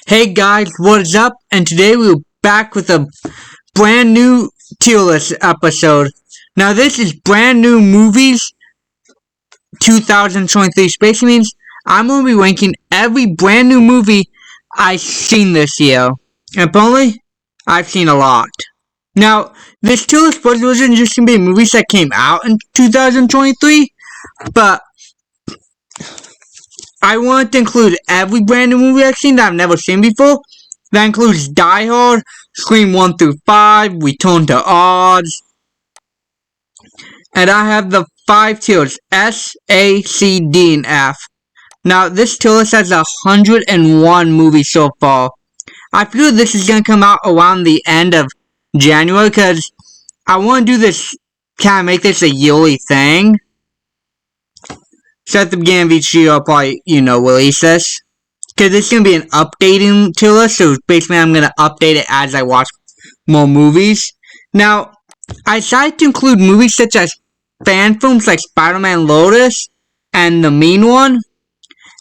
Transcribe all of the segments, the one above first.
Hey guys, what's up? And today we're back with a brand new tier list episode. Now this is brand new movies 2023 Space Marines. I'm going to be ranking every brand new movie I've seen this year. And apparently, I've seen a lot. Now, this tier list wasn't just going to be movies that came out in 2023, but I wanted to include every brand new movie I've seen that I've never seen before. That includes Die Hard, Scream 1 through 5, Return to Oz. And I have the 5 tiers, S, A, C, D, and F. Now, this tier list has 101 movies so far. I feel this is going to come out around the end of January because I want to do this, kind of make this a yearly thing. So at the beginning of each year, I'll probably, release this. Because it's going to be an updating tier list, so basically I'm going to update it as I watch more movies. Now, I decided to include movies such as fan films like Spider-Man Lotus and The Mean One,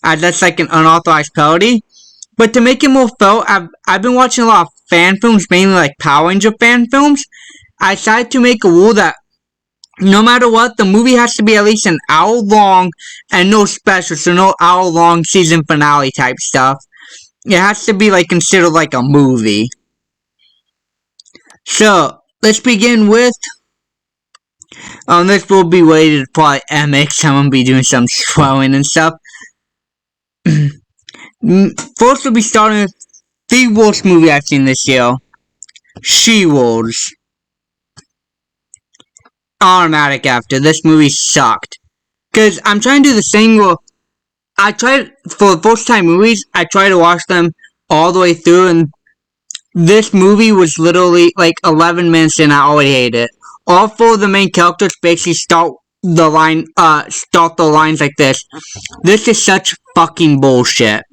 as that's like an unauthorized parody. But to make it more fair, I've been watching a lot of fan films, mainly like Power Ranger fan films. I decided to make a rule that no matter what, the movie has to be at least an hour long and no special, so no hour long season finale type stuff. It has to be like considered like a movie. So, let's begin with, this will be rated probably MX, I'm going to be doing some swearing and stuff. First we'll be starting with the worst movie I've seen this year, She-Wolves. Automatic after. This movie sucked. Because I'm trying to do the same rule. I tried, for first time movies, I try to watch them all the way through, and this movie was literally like 11 minutes and I already hate it. All 4 of the main characters basically start the lines like this. This is such fucking bullshit.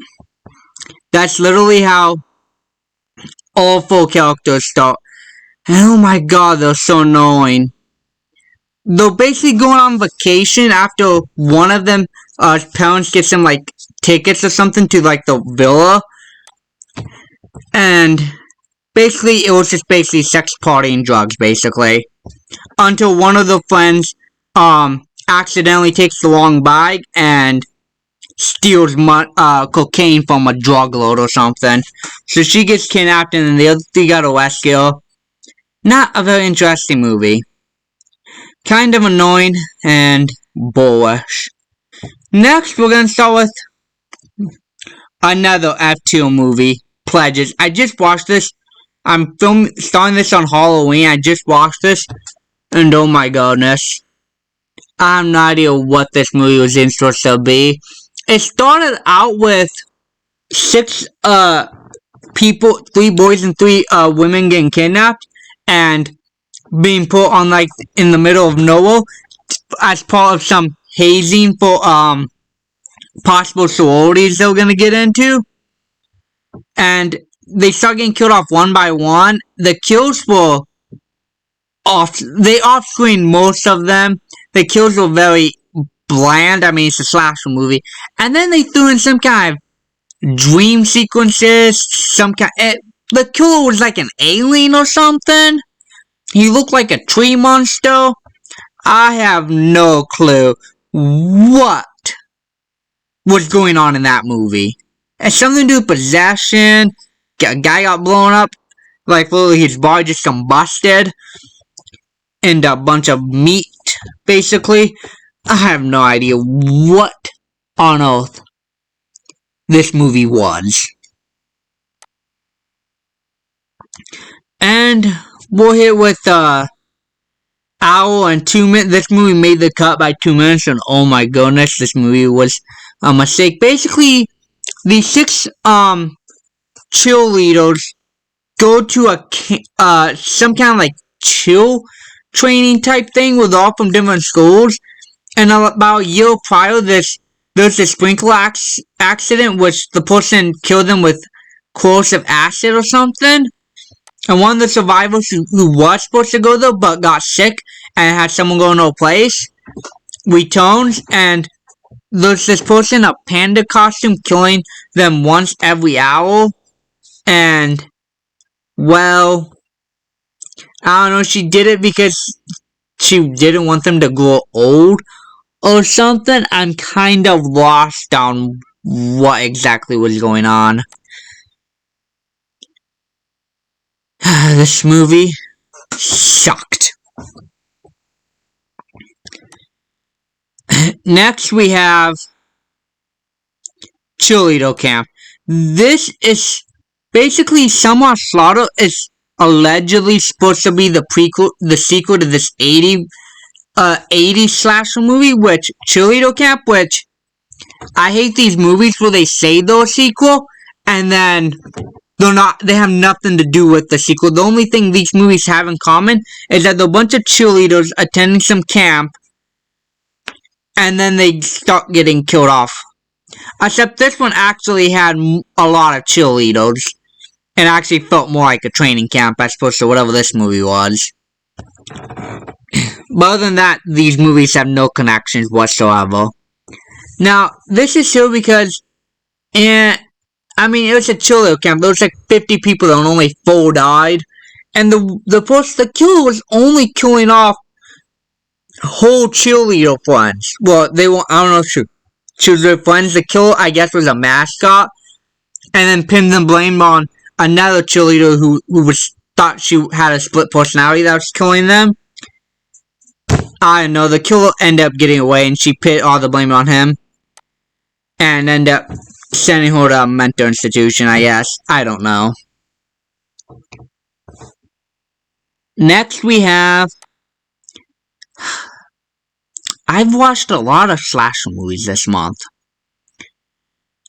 That's literally how all 4 characters start. And oh my god, they're so annoying. They're basically going on vacation after one of them, parents get some, like, tickets or something to, like, the villa. And basically, it was just basically sex, party, and drugs, basically. Until one of the friends, accidentally takes the wrong bag and steals cocaine from a drug lord or something. So she gets kidnapped and then the other 3 got to rescue her. Not a very interesting movie. Kind of annoying and bullish. Next, we're gonna start with another F-tier movie, Pledges. I just watched this. I'm starting this on Halloween. I just watched this, and oh my goodness, I have no idea what this movie was supposed to be. It started out with 6 people, 3 boys and 3 women getting kidnapped, and being put on, like, in the middle of nowhere as part of some hazing for, possible sororities they were gonna get into. And they start getting killed off one by one. The kills were they off-screened most of them. The kills were very bland. I mean, it's a slasher movie. And then they threw in some kind of dream sequences, the killer was like an alien or something. He looked like a tree monster. I have no clue what was going on in that movie. It's something to do with possession. A guy got blown up. Like, literally, his body just combusted. And a bunch of meat, basically. I have no idea what on earth this movie was. And we'll hit with, hour and 2 minutes. This movie made the cut by 2 minutes, and oh my goodness, this movie was a mistake. Basically, the 6, cheerleaders go to some kind of, like, chill training type thing where they're all from different schools, and about a year prior, there's a sprinkler accident, which the person killed them with corrosive acid or something. And one of the survivors who was supposed to go there but got sick and had someone go in her place returns, and there's this person in a panda costume killing them once every hour. And, well, I don't know, she did it because she didn't want them to grow old or something. I'm kind of lost on what exactly was going on. This movie sucked. Next we have Cheerleader Camp. This is basically Summer Slaughter is allegedly supposed to be the sequel to this 80s slasher movie, which Cheerleader Camp, which I hate these movies where they say they're a sequel and then they have nothing to do with the sequel. The only thing these movies have in common is that they're a bunch of cheerleaders attending some camp and then they start getting killed off. Except this one actually had a lot of cheerleaders and actually felt more like a training camp as opposed to whatever this movie was. But other than that, these movies have no connections whatsoever. Now, this is true because, it was a cheerleader camp. There was like 50 people and only 4 died. And the killer was only killing off whole cheerleader friends. Well, I don't know if she was their friends. The killer, I guess, was a mascot. And then pinned the blame on another cheerleader who thought she had a split personality that was killing them. I don't know, the killer ended up getting away and she put all the blame on him. And ended up sending her to a mental institution, I guess. I don't know. Next we have... I've watched a lot of slasher movies this month.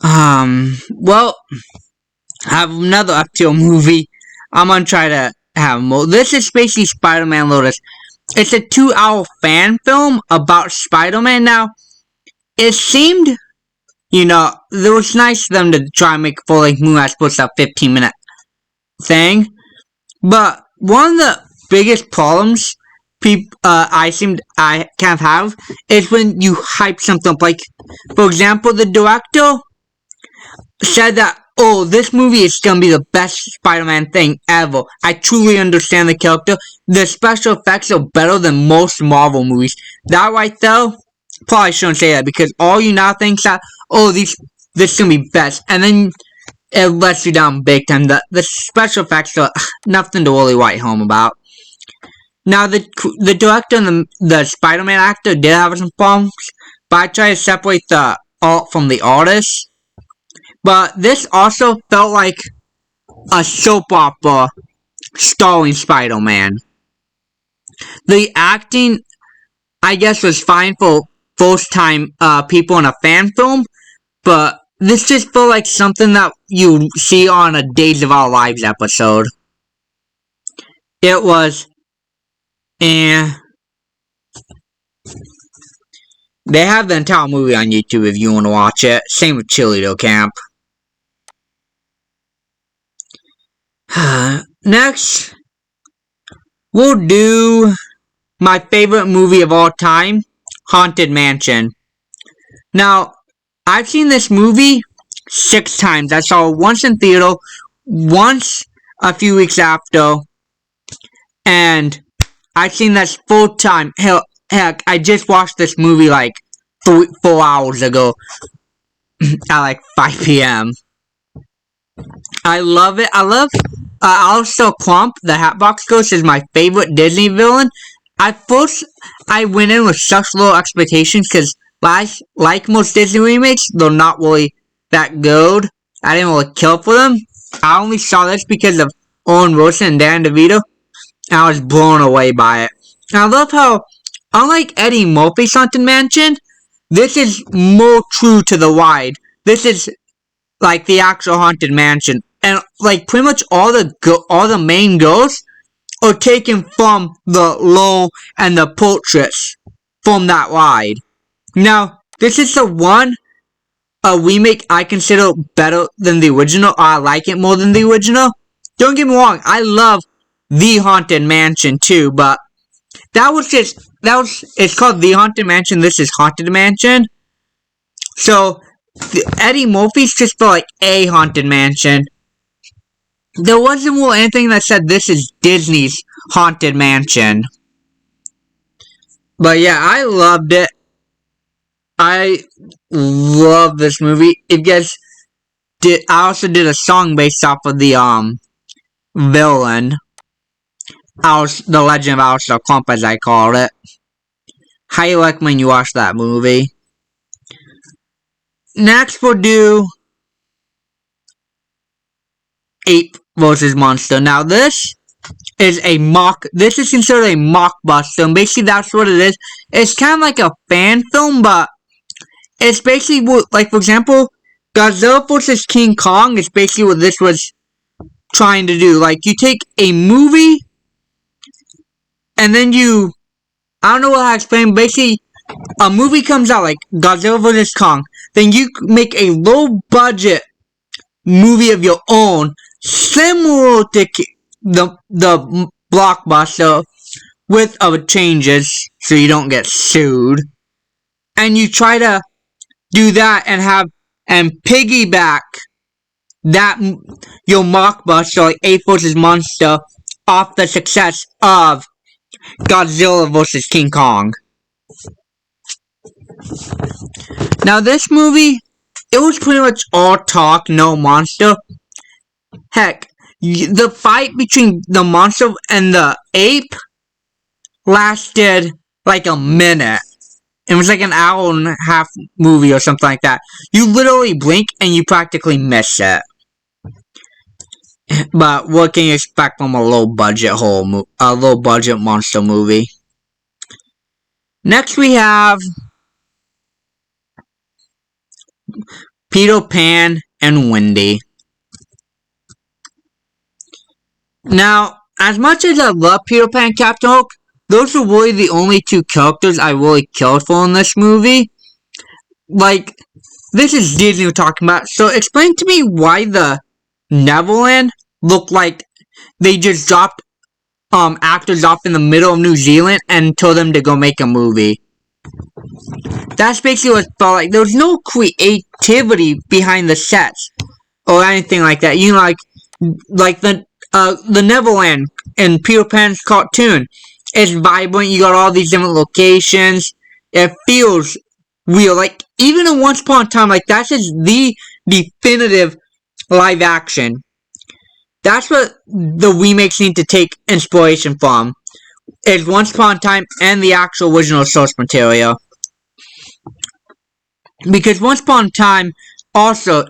Well, I have another uphill movie. I'm gonna try to have more. This is basically Spider-Man Lotus. It's a 2-hour fan film about Spider-Man. Now, it seemed, it was nice for them to try and make a full-length movie as opposed to a 15-minute thing. But one of the biggest problems I kind of have is when you hype something up. Like, for example, the director said that, oh, this movie is gonna be the best Spider-Man thing ever. I truly understand the character. The special effects are better than most Marvel movies. That right there, probably shouldn't say that because all you now think that, oh, this is gonna be best. And then it lets you down big time. The special effects are nothing to really write home about. Now, the director and the Spider-Man actor did have some problems, but I tried to separate the art from the artist. But this also felt like a soap opera starring Spider-Man. The acting, I guess, was fine for first-time people in a fan film, but this just felt like something that you see on a Days of Our Lives episode. It was... They have the entire movie on YouTube if you want to watch it. Same with Cheerleader Camp. Next, we'll do my favorite movie of all time, Haunted Mansion. Now, I've seen this movie 6 times. I saw it once in theater, once a few weeks after, and I've seen this full time. Heck, I just watched this movie like 4 hours ago at like 5 p.m. I love it. I love Alistair Crump, the Hatbox Ghost, is my favorite Disney villain. At first, I went in with such low expectations because, like most Disney remakes, they're not really that good. I didn't really care for them. I only saw this because of Owen Wilson and Dan DeVito, and I was blown away by it. And I love how, unlike Eddie Murphy's Haunted Mansion, this is more true to the ride. This is like the actual Haunted Mansion, and like pretty much all the main ghosts are taken from the lore and the portraits from that ride. Now, this is the one remake I consider better than the original. I like it more than the original. Don't get me wrong, I love The Haunted Mansion too, but it's called The Haunted Mansion. This is Haunted Mansion. So Eddie Murphy's just for like a Haunted Mansion. there wasn't really anything that said this is Disney's Haunted Mansion. But yeah, I loved it. I love this movie. I also did a song based off of the villain. The Legend of Alistair Clump, as I called it. Highly recommend you watch that movie. Next, we'll do Ape vs. Monster. Now, this is considered a mockbuster, and basically that's what it is. It's kind of like a fan film, but it's basically like, for example, Godzilla vs. King Kong is basically what this was trying to do. Like, you take a movie, and then I don't know how to explain, basically, a movie comes out, like Godzilla vs. Kong, then you make a low-budget movie of your own, similar to the blockbuster, with changes, so you don't get sued. And you try to do that and piggyback your mockbuster, like Ape vs. Monster, off the success of Godzilla vs. King Kong. Now, this movie, it was pretty much all talk, no monster. Heck, the fight between the monster and the ape lasted like a minute. It was like an hour and a half movie or something like that. You literally blink and you practically miss it. But what can you expect from a low-budget monster movie? Next, we have Peter Pan and Wendy. Now, as much as I love Peter Pan and Captain Hook, those were really the only two characters I really cared for in this movie. Like, this is Disney we're talking about, so explain to me why the Neverland looked like they just dropped actors off in the middle of New Zealand and told them to go make a movie. That's basically what it felt like. There was no creativity behind the sets or anything like that. You know, like the Neverland in Peter Pan's cartoon. It's vibrant. You got all these different locations. It feels real. Like, even in Once Upon a Time, like, that's just the definitive live action. That's what the remakes need to take inspiration from. Is Once Upon a Time and the actual original source material. Because Once Upon a Time also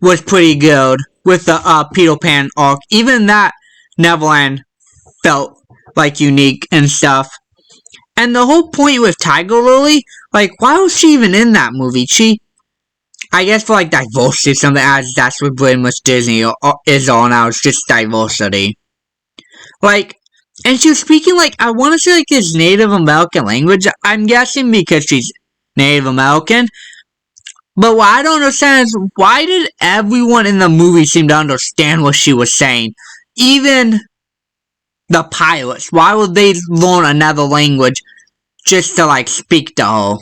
was pretty good with the Peter Pan arc. Even that Neverland felt like unique and stuff. And the whole point with Tiger Lily, like, why was she even in that movie? I guess for like diversity or something, as that's what pretty much Disney is all now, it's just diversity. Like, and she was speaking like, I want to say like this Native American language, I'm guessing because she's Native American. But what I don't understand is, why did everyone in the movie seem to understand what she was saying? Even the pilots. Why would they learn another language just to, like, speak to her?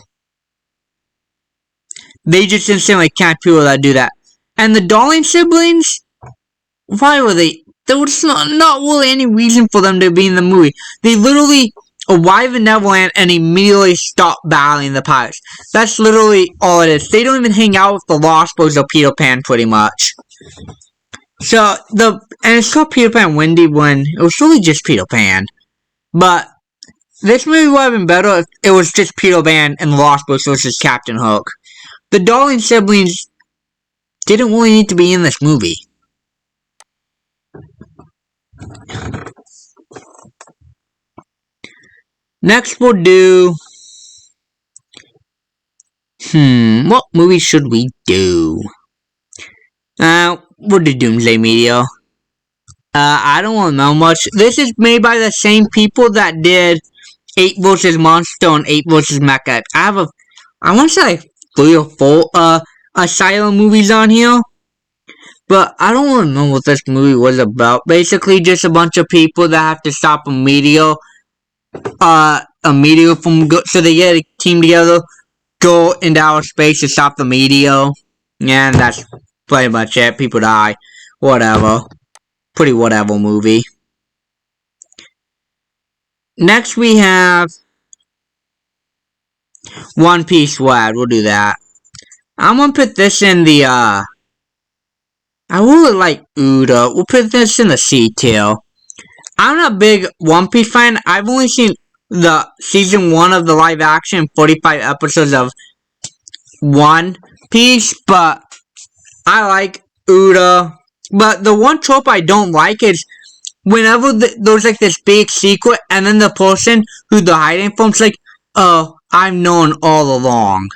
They just instantly can't people that do that. And the Darling siblings? Why were they? There was not really any reason for them to be in the movie. They literally arrive in Neverland and immediately stop battling the pirates. That's literally all it is. They don't even hang out with the Lost Boys or Peter Pan, pretty much. So, and it's called Peter Pan Wendy when it was really just Peter Pan. But this movie would have been better if it was just Peter Pan and the Lost Boys versus Captain Hook. The Darling siblings didn't really need to be in this movie. Next we'll do... what movie should we do? We'll do Doomsday Media. I don't want to know much. This is made by the same people that did Ape vs. Monster and Ape vs. Mecha. I want to say like 3 or 4 Asylum movies on here. But I don't want to know what this movie was about. Basically, just a bunch of people that have to stop a meteor from so they get a team together, go into outer space to stop the meteor. Yeah, and that's pretty much it. People die. Whatever. pretty whatever movie. Next we have One Piece Wad. We'll do that. I'm gonna put this in the, I really like Uda. We'll put this in the C tier. I'm not a big One Piece fan. I've only seen the season 1 of the live action, 45 episodes of One Piece, but I like Uda. But the one trope I don't like is whenever there's like this big secret, and then the person who they're hiding from's like, "Oh, I've known all along,"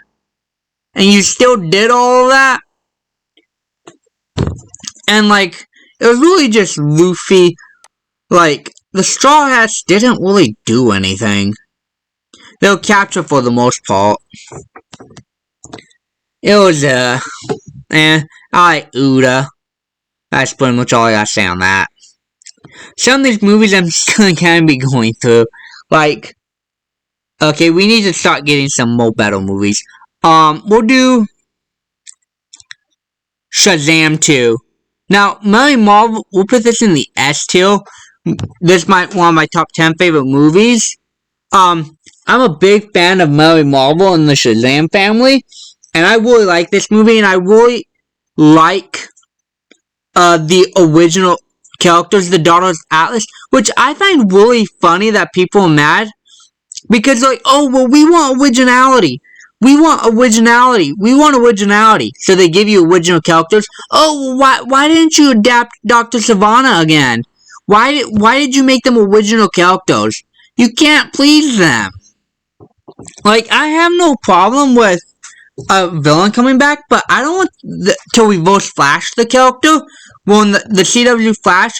and you still did all of that, and like it was really just Luffy. Like the Straw Hats didn't really do anything. They'll capture for the most part. It was I like Uda. That's pretty much all I gotta say on that. Some of these movies I'm just gonna kind of be going through. Like, okay, we need to start getting some more better movies. We'll do Shazam 2. Now, Marvel, we'll put this in the S tier. This might one of my top 10 favorite movies. I'm a big fan of Marvel and the Shazam family, and I really like this movie, and I really like the original characters, the Daughters of Atlas, which I find really funny that people are mad, because like, oh, well, we want originality. We want originality. We want originality. So they give you original characters. Oh, well, why didn't you adapt Dr. Savannah again? Why did you make them original characters? You can't please them. Like, I have no problem with a villain coming back, but I don't want to reverse Flash the character. Well, in the CW Flash,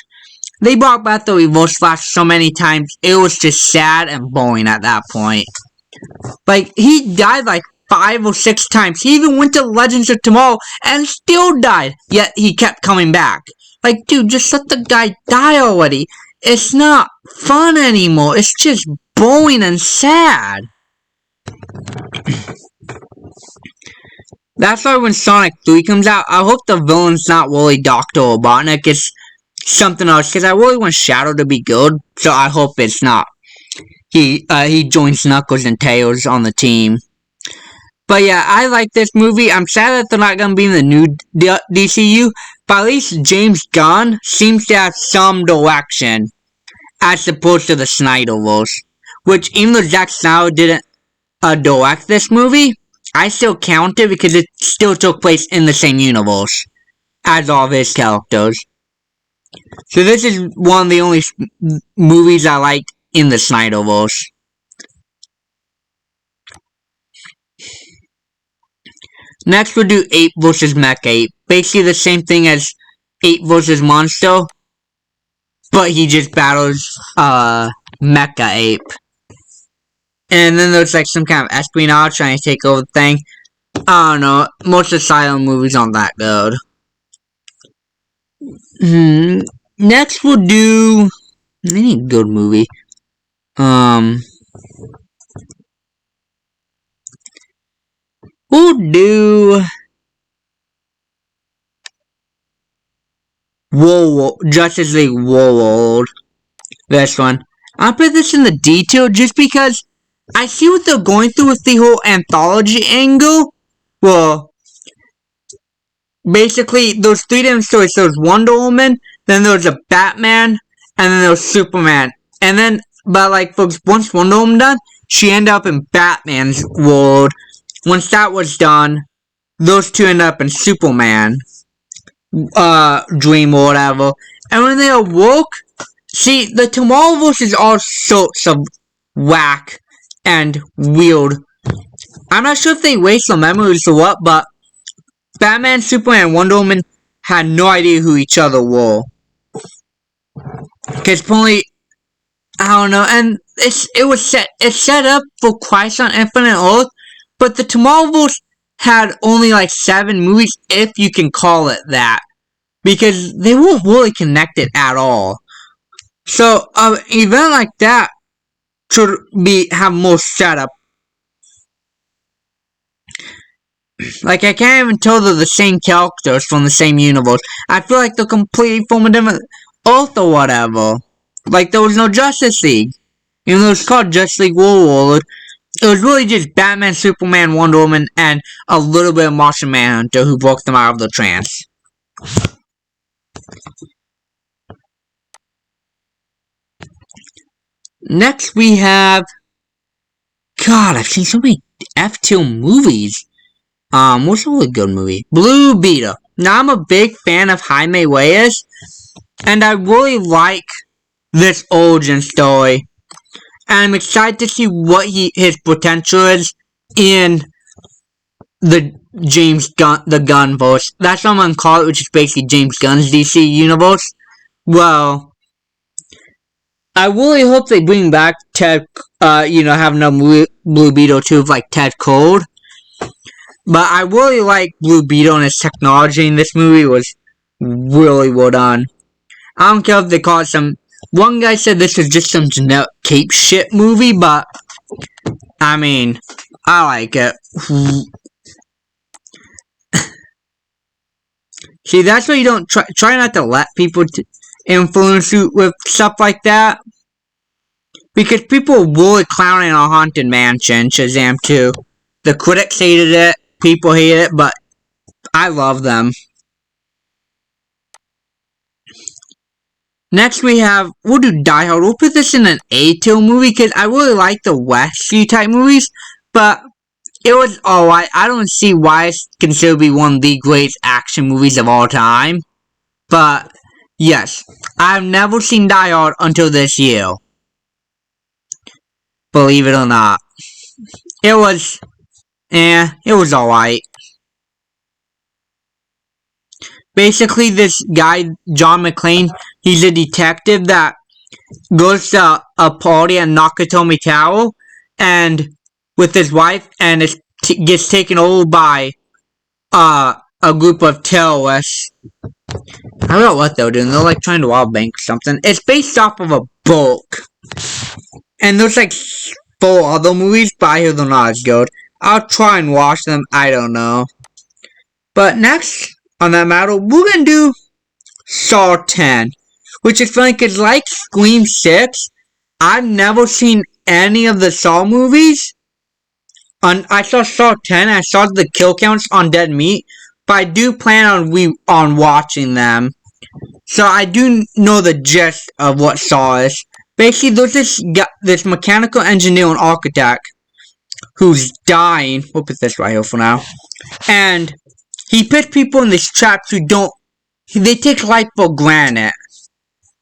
they brought back the reverse Flash so many times, it was just sad and boring at that point. Like, he died like 5 or 6 times. He even went to Legends of Tomorrow and still died, yet he kept coming back. Like, dude, just let the guy die already. It's not fun anymore. It's just boring and sad. That's why when Sonic 3 comes out, I hope the villain's not really Dr. Robotnik. It's something else, because I really want Shadow to be good, so I hope it's not. He joins Knuckles and Tails on the team. But yeah, I like this movie. I'm sad that they're not going to be in the new DCU, but at least James Gunn seems to have some direction, as opposed to the Snyderverse. Which, even though Zack Snyder didn't direct this movie, I still count it because it still took place in the same universe as all of his characters. So this is one of the only movies I liked in the Snyderverse. Next we'll do Ape vs. Mech Ape. Basically the same thing as Ape vs. Monster, but he just battles Mecha Ape. And then there's like some kind of espionage trying to take over the thing. I don't know. Most of the silent movies aren't that good. Next we'll do any good movie. We'll do Justice League Warworld. This one. I'll put this in the detail just because I see what they're going through with the whole anthology angle. Well, basically, there's 3 different stories. There's Wonder Woman, then there's a Batman, and then there's Superman. And then, but like, folks, once Wonder Woman done, she ended up in Batman's world. Once that was done, those 2 end up in Superman dream or whatever. And when they awoke, see, the Tomorrowverse is all sorts of whack and weird. I'm not sure if they waste their memories or what, but Batman, Superman, and Wonder Woman had no idea who each other were. Because probably, I don't know, and it's set up for Crisis on Infinite Earth, but the Tomorrowverse had only like 7 movies, if you can call it that, because they weren't really connected at all. So, an event like that should have more setup. Like, I can't even tell they're the same characters from the same universe. I feel like they're completely from a different... Earth or whatever. Like, there was no Justice League. Even though it was called Justice League World War, it was really just Batman, Superman, Wonder Woman, and a little bit of Martian Manhunter who broke them out of the trance. Next we have... God, I've seen so many F-tier movies. What's a really good movie? Blue Beetle. Now, I'm a big fan of Jaime Reyes, and I really like this origin story. And I'm excited to see what his potential is in the Gunverse. That's what I'm gonna call it, which is basically James Gunn's DC universe. Well, I really hope they bring back Ted, have another Blue Beetle too, of like Ted Kord. But I really like Blue Beetle, and his technology in this movie was really well done. I don't care if they call it some... One guy said this was just some generic cape shit movie, but... I mean, I like it. See, that's why you don't try not to let people influence you with stuff like that. Because people were really clowning on Haunted Mansion, Shazam 2. The critics hated it, people hated it, but I love them. Next we have, we'll do Die Hard. We'll put this in an A-tier movie because I really like the rescue type movies, but it was alright. I don't see why it's considered to be one of the greatest action movies of all time. But, yes, I've never seen Die Hard until this year. Believe it or not. It was alright. Basically, this guy, John McClane, he's a detective that goes to a party at Nakatomi Tower, and with his wife, and gets taken over by a group of terrorists. I don't know what they're doing. They're like trying to rob a bank or something. It's based off of a book. And there's like 4 other movies, but I hear they're not as good. I'll try and watch them. I don't know. But next on that matter, we're gonna do Saw 10. Which is funny because, like Scream 6, I've never seen any of the Saw movies. I saw Saw 10, I saw the kill counts on Dead Meat, but I do plan on watching them. So I do know the gist of what Saw is. Basically, there's this mechanical engineer and architect who's dying. We'll put this right here for now. And he puts people in these traps who they take life for granted.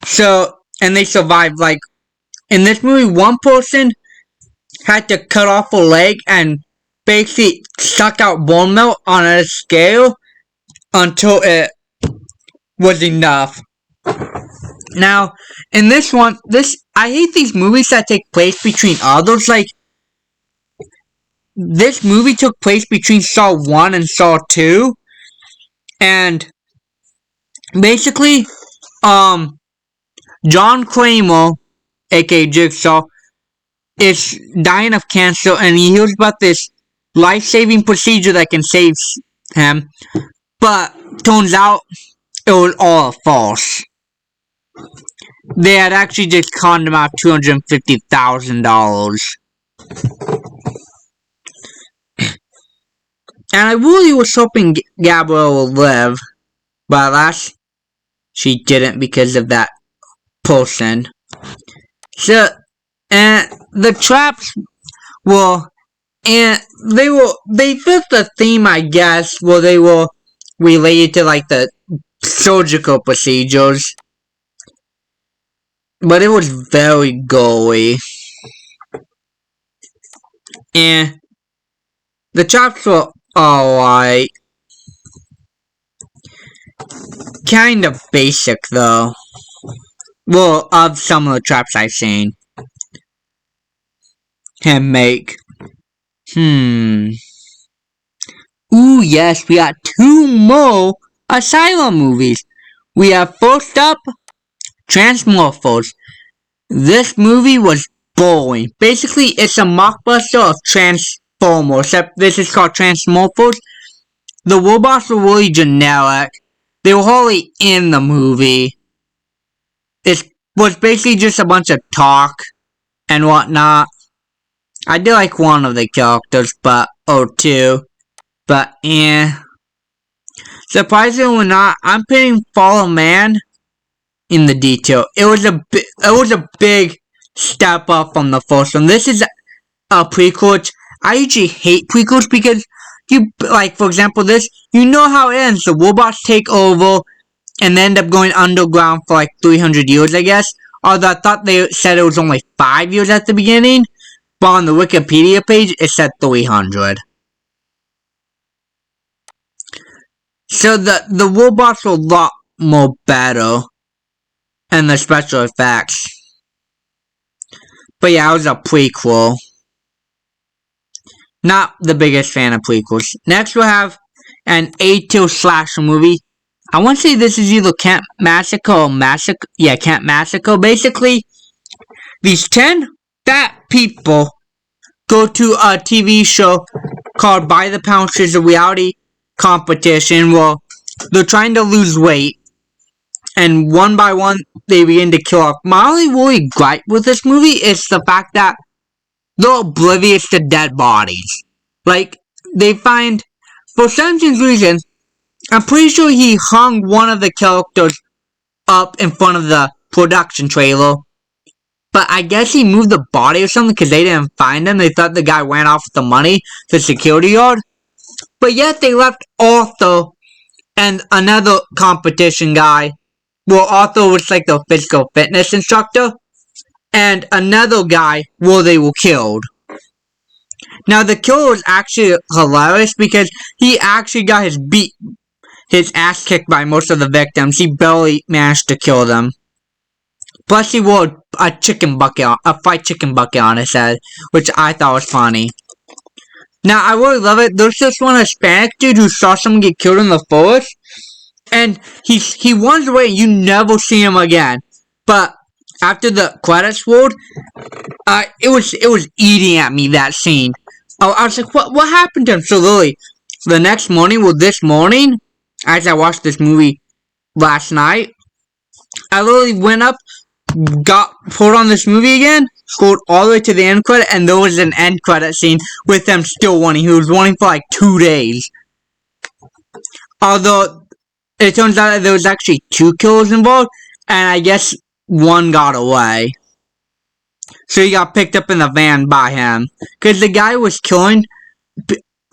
So, and they survive. Like, in this movie, one person had to cut off a leg and basically suck out bone meal on a scale until it was enough. Now, in this one, I hate these movies that take place between others. Like, this movie took place between Saw 1 and Saw 2. And basically, John Kramer, aka Jigsaw, is dying of cancer, and he hears about this life-saving procedure that can save him, but turns out it was all false. They had actually just conned him out $250,000. And I really was hoping Gabrielle would live, but alas, she didn't because of that person. So, and the traps were, and they fit the theme, I guess, where they were related to like the surgical procedures. But it was very gory. And the traps were alright. Kind of basic though. Well, of some of the traps I've seen him make. Ooh, yes, we got 2 more Asylum movies. We have first up, Transmorphers. This movie was boring. Basically, it's a mockbuster of Transformers, except this is called Transmorphers. The robots were really generic. They were hardly in the movie. it was basically just a bunch of talk and whatnot. I did like one of the characters, or two, but surprisingly not, I'm putting Fall of Man in the detail. It was a big step up from the first one. This is a prequel. Which I usually hate prequels because for example, this, you know how it ends. The robots take over and they end up going underground for like 300 years, I guess. Although I thought they said it was only 5 years at the beginning, but on the Wikipedia page, it said 300. So the robots were a lot more better, and the special effects. But yeah, it was a prequel. Not the biggest fan of prequels. Next we'll have an A-tier slasher movie. I want to say this is either Camp Massacre or Massacre. Yeah, Camp Massacre. Basically, these 10 fat people go to a TV show called By the Pound, which is a reality competition where they're trying to lose weight. And one by one, they begin to kill off. My only really gripe with this movie is the fact that they're oblivious to dead bodies. Like, they find, for some reason, I'm pretty sure he hung one of the characters up in front of the production trailer. But I guess he moved the body or something because they didn't find him. They thought the guy ran off with the money to the security yard. But yet they left Arthur and another competition guy. Well, Arthur was like the physical fitness instructor. And another guy where they were killed. Now the killer was actually hilarious because he actually got his ass kicked by most of the victims. He barely managed to kill them. Plus he wore a fried chicken bucket on his head, which I thought was funny. Now I really love it. There's this one Hispanic dude who saw someone get killed in the forest, and he runs away and you never see him again. But after the credits rolled, it was eating at me, that scene. I was like, what happened to him? So literally, the next morning, this morning, as I watched this movie last night, I literally went up, put on this movie again, scrolled all the way to the end credit, and there was an end credit scene with them still running. He was running for like 2 days. Although, it turns out that there was actually 2 killers involved, and I guess one got away. So he got picked up in the van by him. Because the guy was killing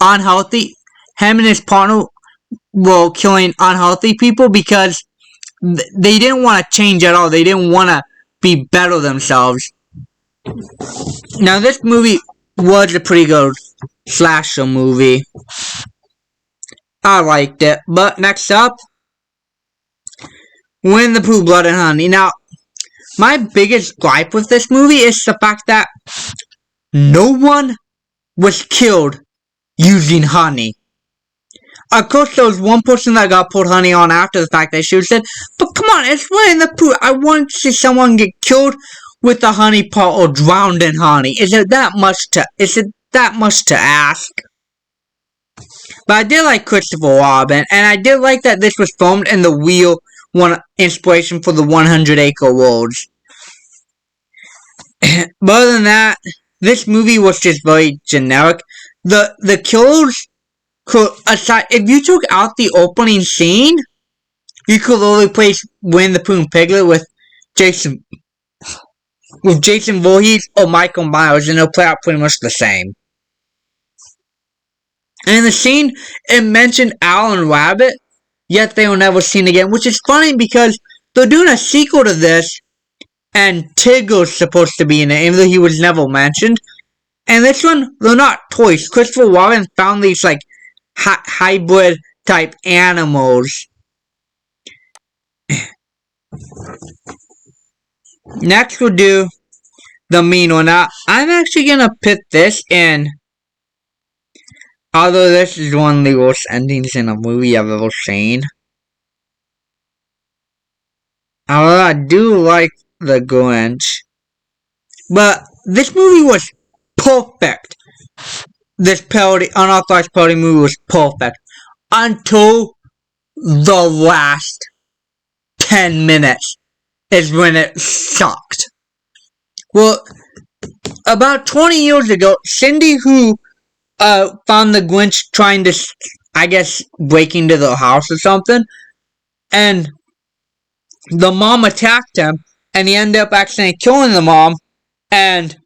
unhealthy. Him and his partner were killing unhealthy people because they didn't want to change at all. They didn't want to be better themselves. Now this movie was a pretty good slasher movie. I liked it. But next up, Winnie the Pooh, Blood and Honey. Now, my biggest gripe with this movie is the fact that no one was killed using honey. Of course, there was one person that got poured honey on after the fact that she said, but come on, it's Winnie the Pooh. I want to see someone get killed with a honey pot or drowned in honey. Is it that much to ask? But I did like Christopher Robin, and I did like that this was filmed in the real inspiration for the 100 Acre Woods. But other than that, this movie was just very generic. The killers could, aside, if you took out the opening scene, you could literally place Winnie the Pooh and Piglet with Jason Voorhees or Michael Myers, and they'll play out pretty much the same. And in the scene, it mentioned Alan Rabbit, yet they were never seen again, which is funny because they're doing a sequel to this, and Tigger's supposed to be in it, even though he was never mentioned. And this one, they're not toys. Christopher Robin found these, like, hybrid type animals. Next we'll do the mean one. Now, I'm actually gonna put this in, although this is one of the worst endings in a movie I've ever seen. Although I do like The Grinch. But this movie was perfect. This unauthorized parody movie was perfect. Until the last 10 minutes. is when it sucked. Well, about 20 years ago, Cindy, who found the Grinch trying to, I guess, break into the house or something, and the mom attacked him, and he ended up accidentally killing the mom, and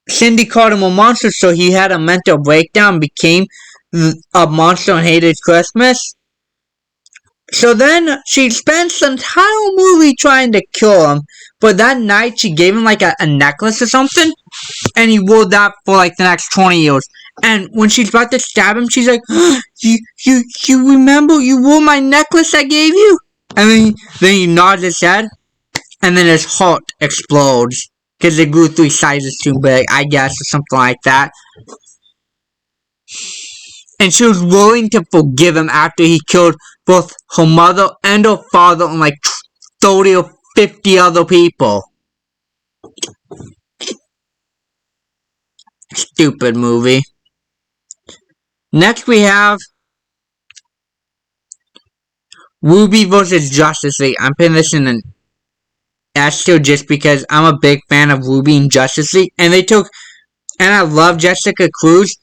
Cindy called him a monster, so he had a mental breakdown, became a monster and hated Christmas. So then she spends the entire movie trying to kill him, but that night she gave him like a necklace or something, and he wore that for like the next 20 years. And when she's about to stab him, she's like, you remember you wore my necklace I gave you? And then he nods his head, and then his heart explodes. Because it grew 3 sizes too big, I guess, or something like that. And she was willing to forgive him after he killed both her mother and her father and like 30 or 50 other people. Stupid movie. Next we have WWBY vs. Justice League. I'm putting this in an S tier just because I'm a big fan of WWBY and Justice League. And I love Jessica Cruz.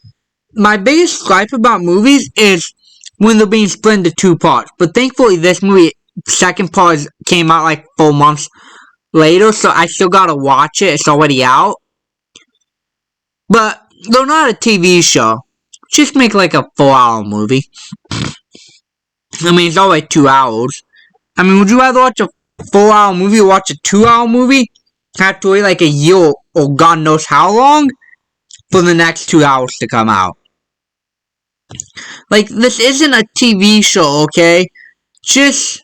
My biggest gripe about movies is when they're being split into 2 parts. But thankfully this movie, second part came out like 4 months later. So I still gotta watch it. It's already out. But they're not a TV show. Just make like a 4-hour movie. I mean, it's already 2 hours. I mean, would you rather watch a 4-hour movie or watch a 2-hour movie? Have to wait like a year or God knows how long for the next 2 hours to come out. Like, this isn't a TV show, okay? Just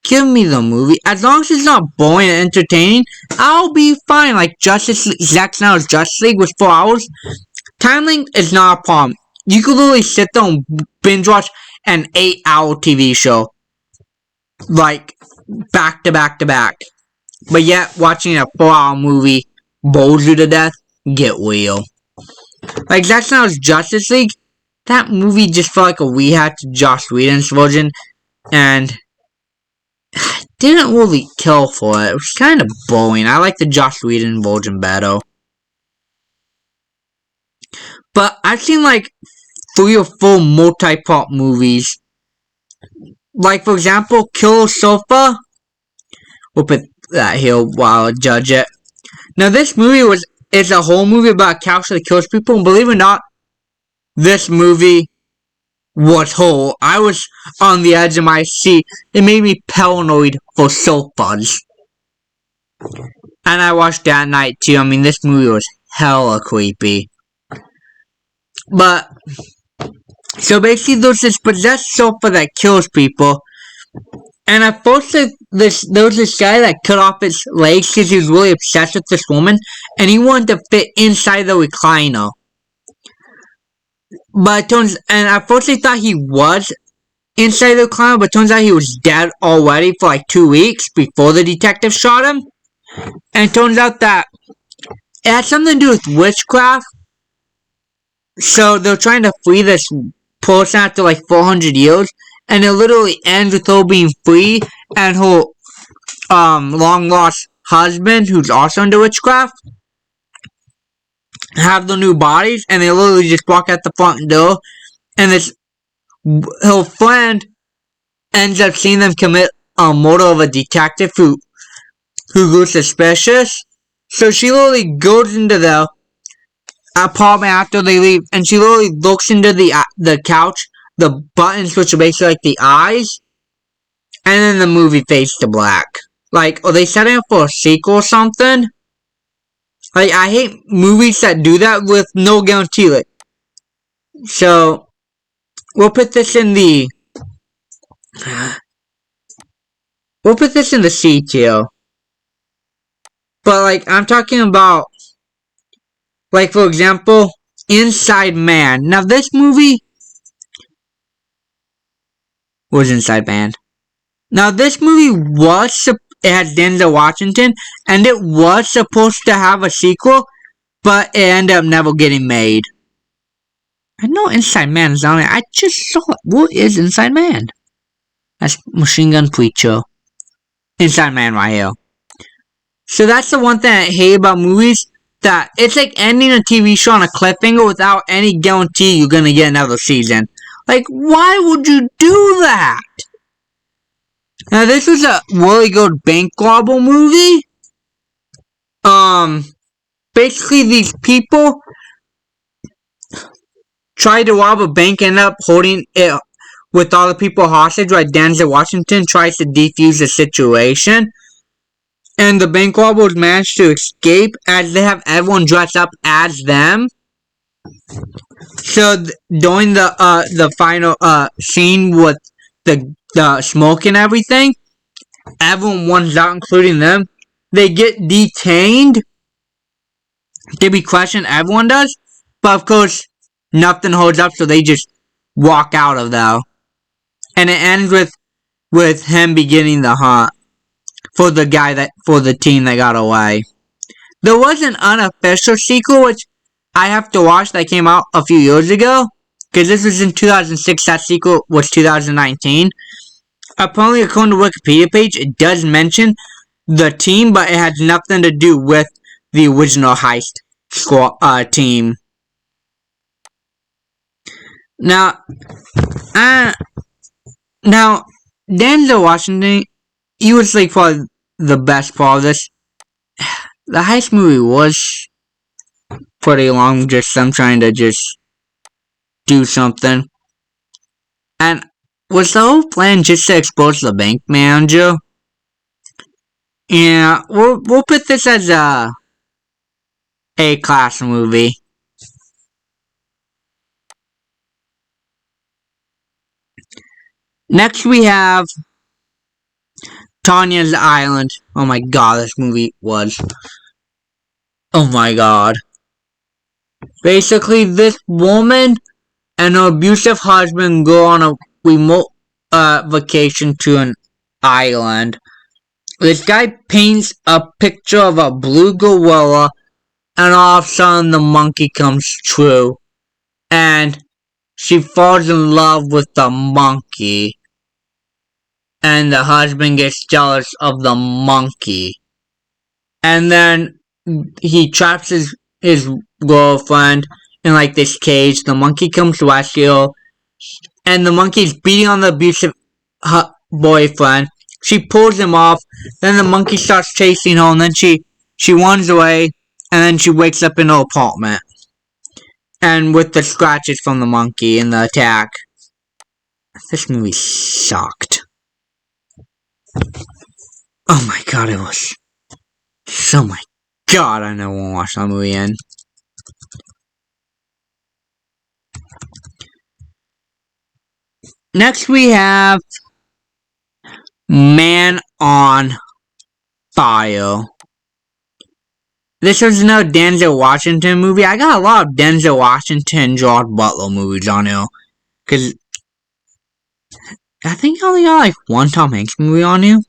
give me the movie. As long as it's not boring and entertaining, I'll be fine. Like, Zack Snyder's Justice League was 4 hours. Time length is not a problem. You could literally sit there and binge watch an 8-hour TV show. Like, back to back to back. But yet, watching a 4-hour movie bores you to death. Get real. Like, Zack Snyder's Justice League, that movie just felt like a rehash to Joss Whedon's version. And I didn't really kill for it. It was kind of boring. I like the Joss Whedon version better. But I've seen like 3 or 4 multi-part movies. Like, for example, Killer Sofa. We'll put that here while I judge it. Now, this movie is a whole movie about a couch that kills people. And believe it or not, this movie was whole. I was on the edge of my seat. It made me paranoid for sofas. And I watched that night too. I mean, this movie was hella creepy. But, so basically there's this possessed sofa that kills people. And at first there was this guy that cut off his legs because he was really obsessed with this woman. And he wanted to fit inside the recliner. But and at first they thought he was inside the recliner, but turns out he was dead already for like 2 weeks before the detective shot him. And it turns out that it had something to do with witchcraft. So they're trying to free this person after like 400 years. And it literally ends with her being free and her long lost husband, who's also into witchcraft, have the new bodies, and they literally just walk out the front door, and her friend ends up seeing them commit a murder of a detective who grew suspicious. So she literally goes into the apartment after they leave, and she literally looks into the couch, the buttons, which are basically like the eyes, and then the movie fades to black. Like, are they setting up for a sequel or something? Like, I hate movies that do that with no guarantee. Like, so, we'll put this in the C tier. But, like, I'm talking about, like, for example, Inside Man. Now, this movie was Inside Man. Now, this movie it has Denzel Washington, and it was supposed to have a sequel, but it ended up never getting made. I know Inside Man is on it. I just saw it. What is Inside Man? That's Machine Gun Preacher. Inside Man right here. So that's the one thing I hate about movies, that it's like ending a TV show on a cliffhanger without any guarantee you're gonna get another season. Like, why would you do that? Now, this was a really good bank robber movie. Basically, these people tried to rob a bank, end up holding it with all the people hostage, while Denzel Washington tries to defuse the situation. And the bank robbers manage to escape as they have everyone dressed up as them. So during the final scene with the smoke and everything, everyone runs out, including them. They get detained to be questioned. Everyone does, but of course nothing holds up, so they just walk out of there. And it ends with him beginning the hunt for the team that got away. There was an unofficial sequel which I have to watch that came out a few years ago, because this was in 2006. That sequel was 2019. Apparently, according to Wikipedia page, it does mention the team, but it has nothing to do with the original heist team. Now, Denzel Washington, he was like probably the best part of this. The heist movie was pretty long, just them trying to just do something. And was the whole plan just to expose the bank manager? Yeah, we'll put this as a A-class movie. Next we have Tanya's Island. Oh my god, this movie was. Oh my god. Basically, this woman and her abusive husband go on a remote vacation to an island. This guy paints a picture of a blue gorilla, and all of a sudden the monkey comes true. And she falls in love with the monkey. And the husband gets jealous of the monkey. And then he traps his girlfriend in like this cage. The monkey comes to rescue her. And the monkey's beating on the abusive boyfriend. She pulls him off. Then the monkey starts chasing her. And then she runs away. And then she wakes up in her apartment. And with the scratches from the monkey and the attack. This movie sucked. Oh my god, it was. Oh my god, I never want to watch that movie again. Next we have Man on Fire. This was another Denzel Washington movie. I got a lot of Denzel Washington, Gerard Butler movies on here. Because I think I only got like one Tom Hanks movie on here.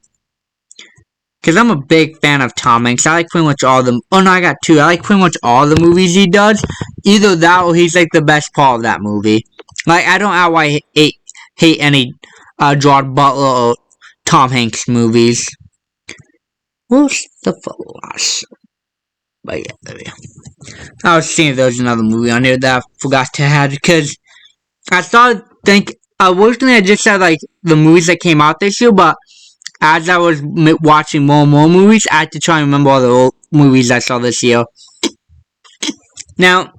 Because I'm a big fan of Tom Hanks. I like pretty much all the... Oh no, I got two. I like pretty much all the movies he does. Either that or he's like the best part of that movie. Like, I don't outright hate any Gerard Butler or Tom Hanks movies. What's the last? But yeah, there we go. I was seeing if there was another movie on here that I forgot to add, because I started thinking, originally I just said like the movies that came out this year, but as I was watching more and more movies, I had to try and remember all the old movies I saw this year. Now,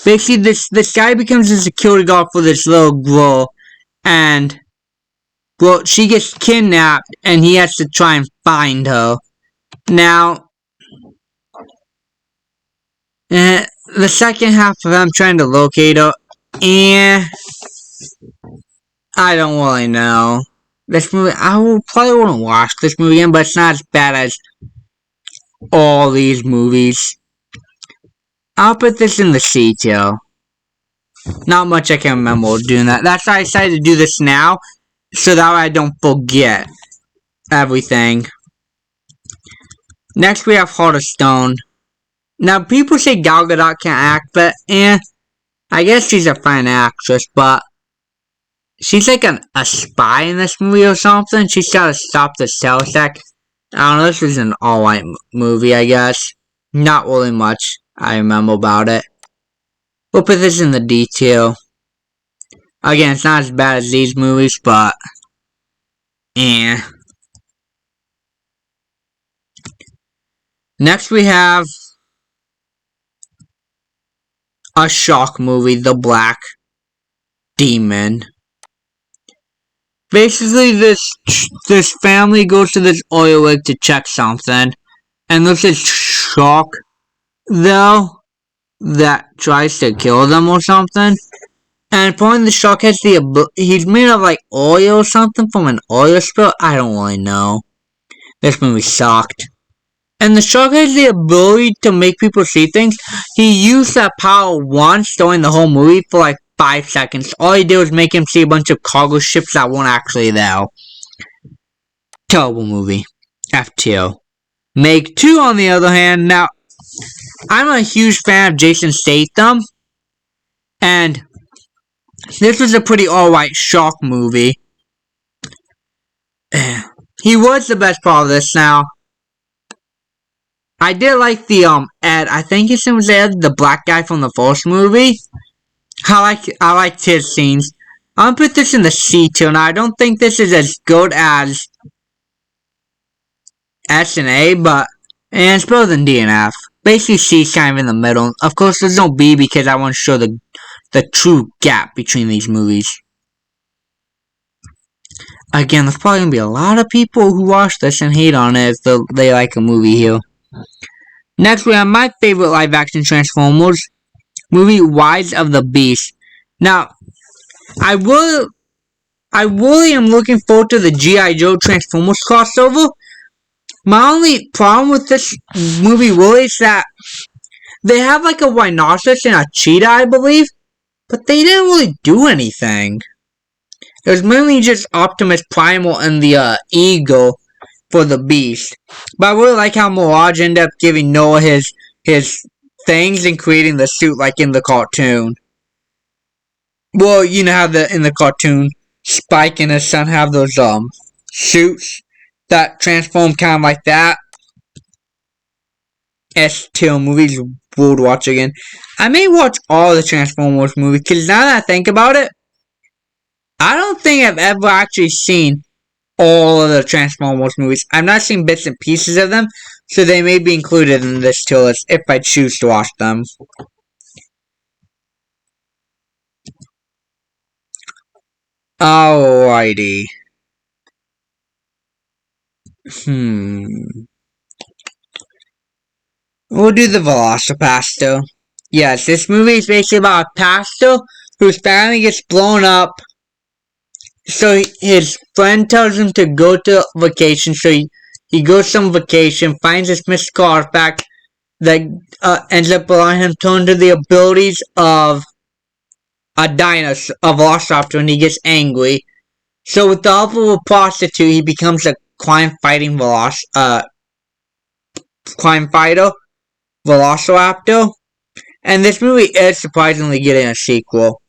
basically this guy becomes a security guard for this little girl, and well, she gets kidnapped, and he has to try and find her. Now, the second half of him trying to locate her, I don't really know. This movie, I probably wouldn't watch this movie again, but it's not as bad as all these movies. I'll put this in the C tier. Not much I can remember doing that. That's why I decided to do this now, so that way I don't forget everything. Next we have Heart of Stone. Now, people say Gal Gadot can't act, but I guess she's a fine actress, but she's like a spy in this movie or something. She's got to stop the cell sec I don't know, this was an alright movie, I guess. Not really much I remember about it. We'll put this in the detail. Again, it's not as bad as these movies, but eh. Next we have a shock movie, The Black Demon. Basically, this family goes to this oil rig to check something, and there's this shark though that tries to kill them or something. And apparently the shark has he's made of like oil or something from an oil spill. I don't really know. This movie sucked. And the shark has the ability to make people see things. He used that power once during the whole movie for like 5 seconds. All he did was make him see a bunch of cargo ships that weren't actually there. Terrible movie. F2. Meg 2, on the other hand, now, I'm a huge fan of Jason Statham. And this was a pretty alright shark movie. He was the best part of this now. I did like the Ed. I think his name was Ed, the black guy from the first movie. I liked his scenes. I'm gonna put this in the C tier. Now I don't think this is as good as S and A, but it's better than D and F. Basically, C is kind of in the middle. Of course, there's no B because I want to show the true gap between these movies. Again, there's probably gonna be a lot of people who watch this and hate on it if they like a movie here. Next, we have my favorite live-action Transformers movie, Rise of the Beast. Now, I really am looking forward to the G.I. Joe Transformers crossover. My only problem with this movie really is that they have like a rhinoceros and a cheetah, I believe, but they didn't really do anything. It was mainly just Optimus Primal and the Eagle for the Beast. But I really like how Mirage ended up giving Noah his things and creating the suit like in the cartoon. Well, you know how in the cartoon, Spike and his son have those suits that transform kind of like that. S-Tail movies would watch again. I may watch all the Transformers movies because now that I think about it, I don't think I've ever actually seen all of the Transformers movies. I've not seen bits and pieces of them, so they may be included in this tier list if I choose to watch them. Alrighty. We'll do the Velocipaster. Yes, this movie is basically about a pastor whose family gets blown up. So his friend tells him to go to vacation. So he goes on vacation, finds this mystical artifact that ends up allowing him to turn to the abilities of a dinosaur, a velociraptor, and he gets angry. So with the help of a prostitute, he becomes a crime-fighting crime fighter, Velociraptor. And this movie is surprisingly getting a sequel.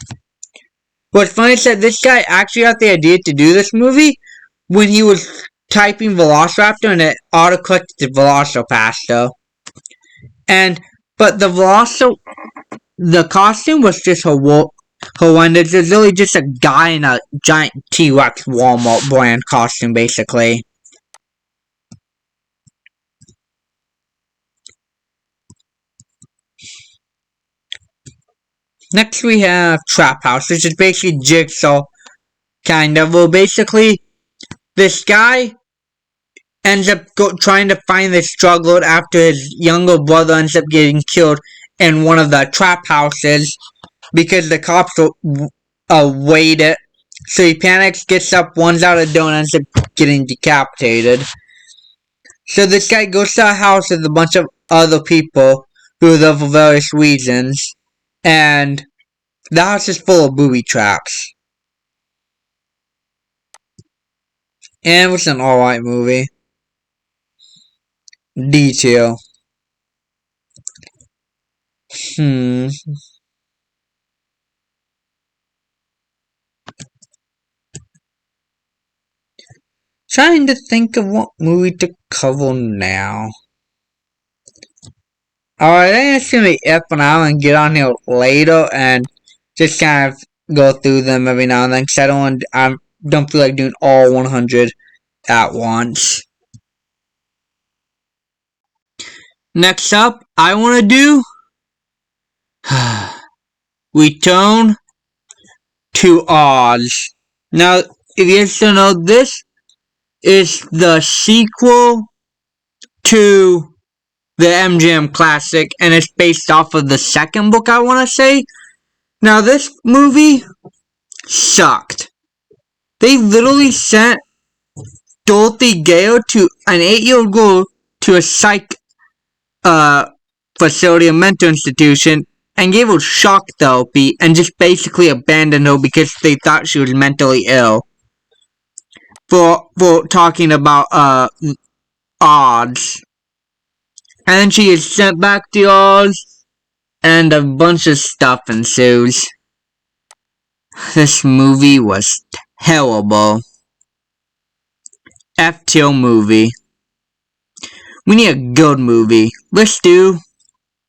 What's funny is that this guy actually got the idea to do this movie when he was typing Velociraptor and it auto-clicked to Velocipaster. But the costume was just horrendous. It's really just a guy in a giant T-Rex Walmart brand costume, basically. Next we have Trap House, which is basically Jigsaw, kind of. Well, basically, this guy ends up trying to find this drug lord after his younger brother ends up getting killed in one of the trap houses because the cops raid it. So he panics, gets up, runs out of the door, and ends up getting decapitated. So this guy goes to a house with a bunch of other people who are there for various reasons, and the house is full of booby traps. And it was an alright movie. Detail. Trying to think of what movie to cover now. Alright, I think it's gonna be it for now and get on here later and just kind of go through them every now and then because I don't feel like doing all 100 at once. Next up, I want to do Return to Oz. Now, if you guys don't know, this is the sequel to the MGM classic, and it's based off of the second book, I want to say. Now, this movie sucked. They literally sent Dorothy Gale to an 8-year-old girl to a psych facility, a mental institution, and gave her shock therapy and just basically abandoned her because they thought she was mentally ill. For talking about Oz. And then she is sent back to Oz, and a bunch of stuff ensues. This movie was terrible. F-tier movie. We need a good movie. Let's do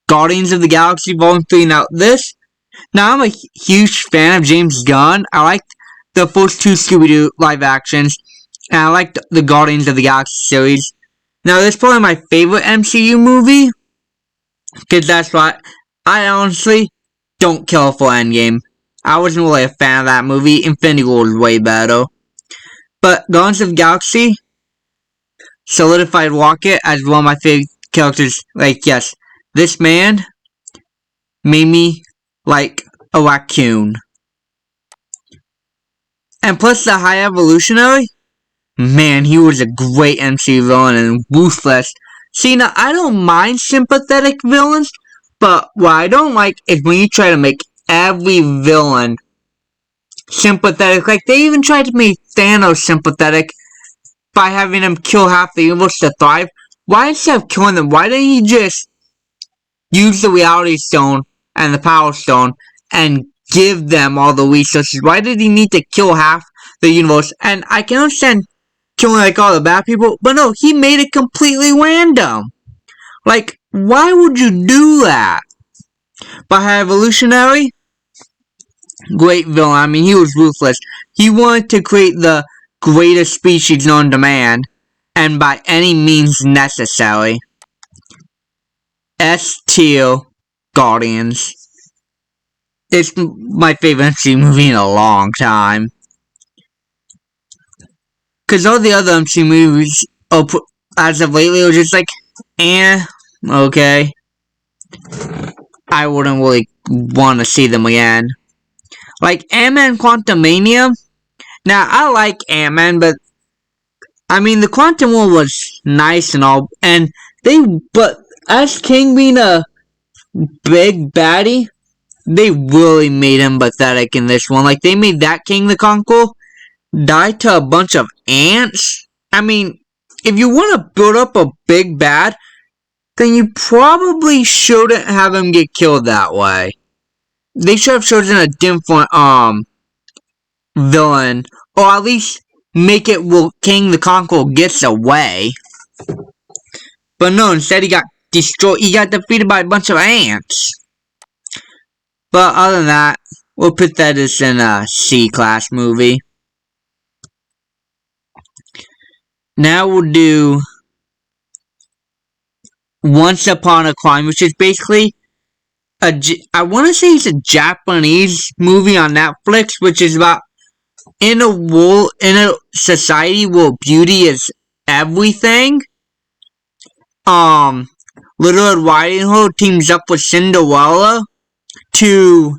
Guardians of the Galaxy Volume 3. Now I'm a huge fan of James Gunn. I liked the first two Scooby-Doo live actions, and I liked the Guardians of the Galaxy series. Now, this is probably my favorite MCU movie, because that's why I honestly don't care for Endgame. I wasn't really a fan of that movie. Infinity War was way better. But Guardians of the Galaxy solidified Rocket as one of my favorite characters. Like, yes, this man made me like a raccoon. And plus the High Evolutionary, man, he was a great MC villain and ruthless. See, now, I don't mind sympathetic villains, but what I don't like is when you try to make every villain sympathetic. Like, they even tried to make Thanos sympathetic by having him kill half the universe to thrive. Why, instead of killing them, why didn't he just use the Reality Stone and the Power Stone and give them all the resources? Why did he need to kill half the universe? And I can understand killing like all the bad people, but no, he made it completely random. Like, why would you do that? But High Evolutionary, great villain. I mean, he was ruthless. He wanted to create the greatest species known to man, and by any means necessary. S-tier Guardians. It's my favorite MCU movie in a long time. Because all the other MCU movies, as of lately, are just like, okay. I wouldn't really want to see them again. Like, Ant-Man Quantumania. Now, I like Ant-Man, but I mean, the Quantum World was nice and all, but as King being a big baddie, they really made him pathetic in this one. Like, they made that King the Conqueror die to a bunch of ants. I mean, if you want to build up a big bad, then you probably shouldn't have him get killed that way. They should have chosen a different, villain, or at least make it where King the Conqueror gets away. But no, instead he got destroyed, he got defeated by a bunch of ants. But other than that, we'll put that as in a C-class movie. Now we'll do Once Upon a Crime, which is basically I want to say it's a Japanese movie on Netflix, which is about in a society where beauty is everything. Little Red Riding Hood teams up with Cinderella to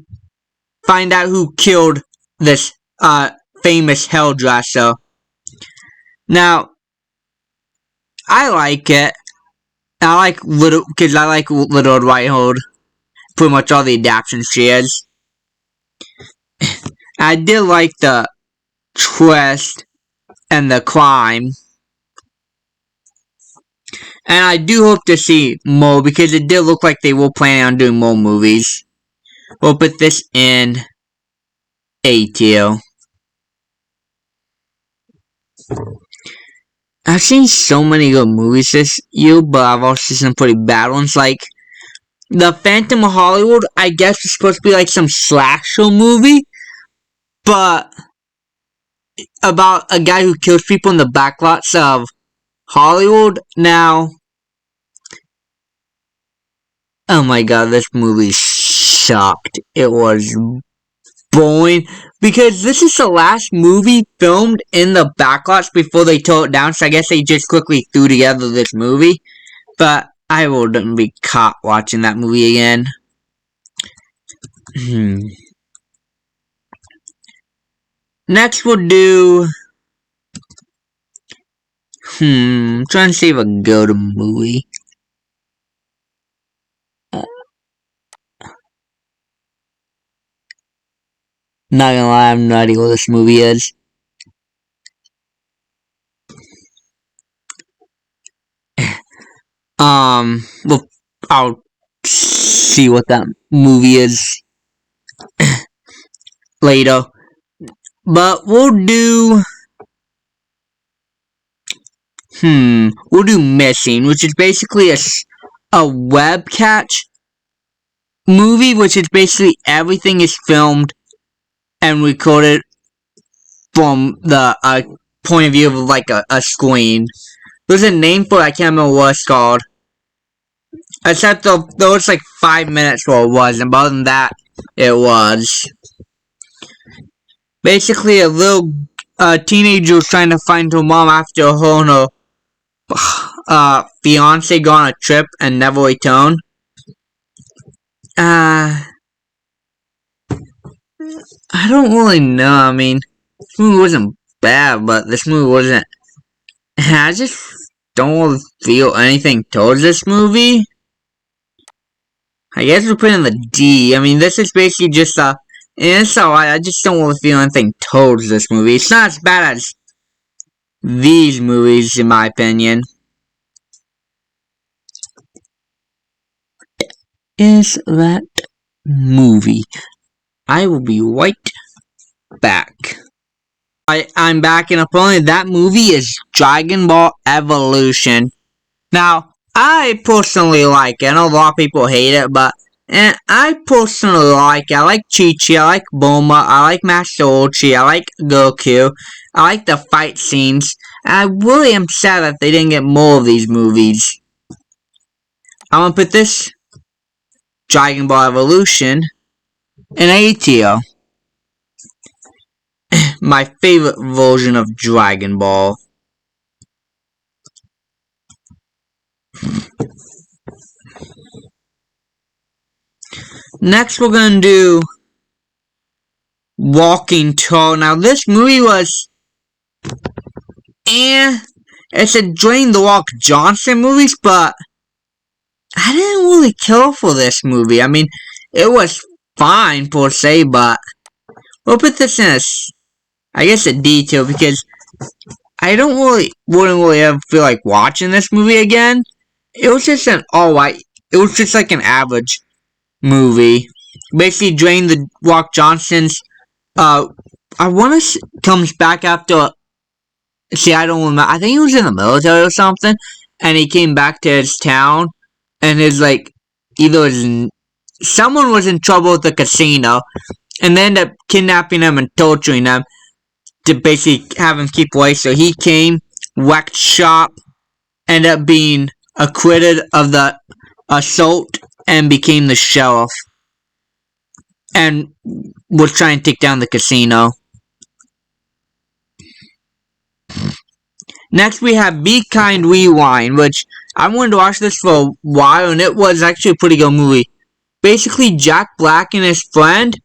find out who killed this famous hairdresser. Now, I like it. I like Little Red Riding Hood. Pretty much all the adaptations she has. I did like the twist and the crime. And I do hope to see more, because it did look like they were planning on doing more movies. We'll put this in A tier. I've seen so many good movies this year, but I've also seen some pretty bad ones. Like The Phantom of Hollywood, I guess is supposed to be like some slasher movie, but about a guy who kills people in the backlots of Hollywood. Now, oh my god, this movie sucked. It was boring because this is the last movie filmed in the backlots before they tore it down, so I guess they just quickly threw together this movie. But I wouldn't be caught watching that movie again. Next we'll do... trying to save a good movie. Not gonna lie, I have no idea what this movie is. Well, I'll see what that movie is later. But we'll do... we'll do Missing, which is basically a web catch movie, which is basically everything is filmed and recorded from the point of view of like a screen. There's a name for it, I can't remember what it's called. Except there was like 5 minutes where it was, and other than that, it was. Basically, a little teenager was trying to find her mom after her and her fiance go on a trip and never return. I don't really know. I mean, this movie wasn't bad, but this movie wasn't. I just don't really feel anything towards this movie. I guess we're putting the D. I mean, this is basically just it's alright. I just don't really feel anything towards this movie. It's not as bad as these movies, in my opinion. Is that movie? I will be right back. I'm back, and apparently that movie is Dragon Ball Evolution. Now, I personally like it. I know a lot of people hate it, but I personally like it. I like Chi-Chi, I like Bulma, I like Master Roshi, I like Goku, I like the fight scenes. I really am sad that they didn't get more of these movies. I'm gonna put this Dragon Ball Evolution in A tier. My favorite version of Dragon Ball. Next we're gonna do Walking Tall. Now this movie was it's a Dwayne The Rock Johnson movies, but I didn't really care for this movie. I mean, it was fine per se, but we'll put this in I guess a D tier because I wouldn't really ever feel like watching this movie again. It was just an alright, it was just like an average movie. Basically, Dwayne The Rock Johnson's, I want to comes back after, see, I don't remember, I think he was in the military or something, and he came back to his town, and his, like, someone was in trouble with the casino, and they ended up kidnapping him and torturing him to basically have him keep away. So he came, wrecked shop, ended up being acquitted of the assault, and became the sheriff. And was trying to take down the casino. Next we have Be Kind Rewind, which I wanted to watch this for a while, and it was actually a pretty good movie. Basically, Jack Black and his friend,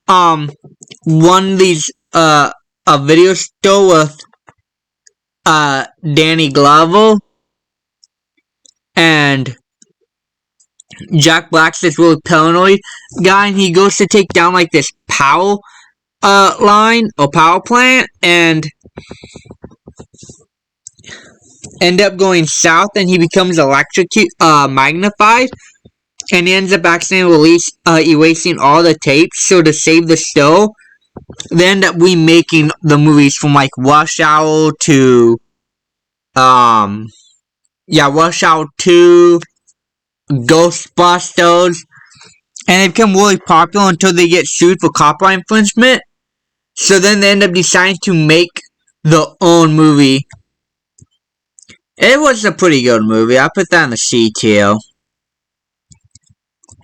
won these, a video store with, Danny Glover, and Jack Black's this really paranoid guy, and he goes to take down, like, this power, line, or power plant, and end up going south, and he becomes magnified, and he ends up accidentally erasing all the tapes. So to save the show, they end up remaking the movies from like Rush Hour to yeah, Rush Hour 2, Ghostbusters, and they become really popular until they get sued for copyright infringement. So then they end up deciding to make their own movie. It was a pretty good movie. I put that in the C tier.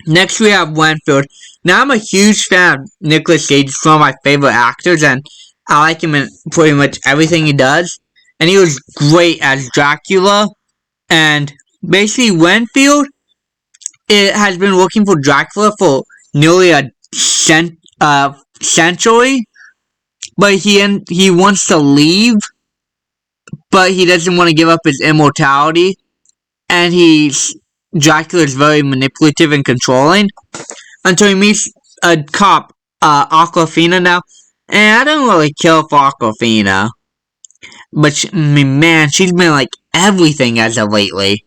Next we have Renfield. Now I'm a huge fan of Nicolas Cage. He's one of my favorite actors, and I like him in pretty much everything he does. And he was great as Dracula. And basically Renfield, it has been working for Dracula for nearly a century. But he wants to leave, but he doesn't want to give up his immortality. And Dracula is very manipulative and controlling until he meets a cop, Awkwafina now. And I don't really care for Awkwafina, but man, she's been like everything as of lately.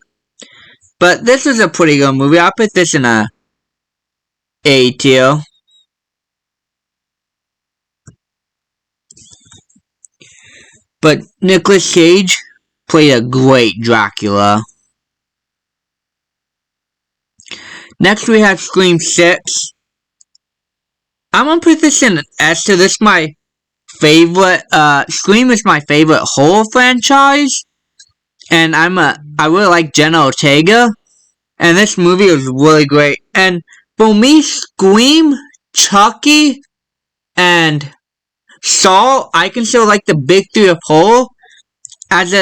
But this is a pretty good movie. I'll put this in a A tier. But Nicolas Cage played a great Dracula. Next we have Scream 6. I'm gonna put this in an S tier. This is my favorite, Scream is my favorite horror franchise. And I really like Jenna Ortega. And this movie was really great. And for me, Scream, Chucky, and Saw, I consider like the big three of horror as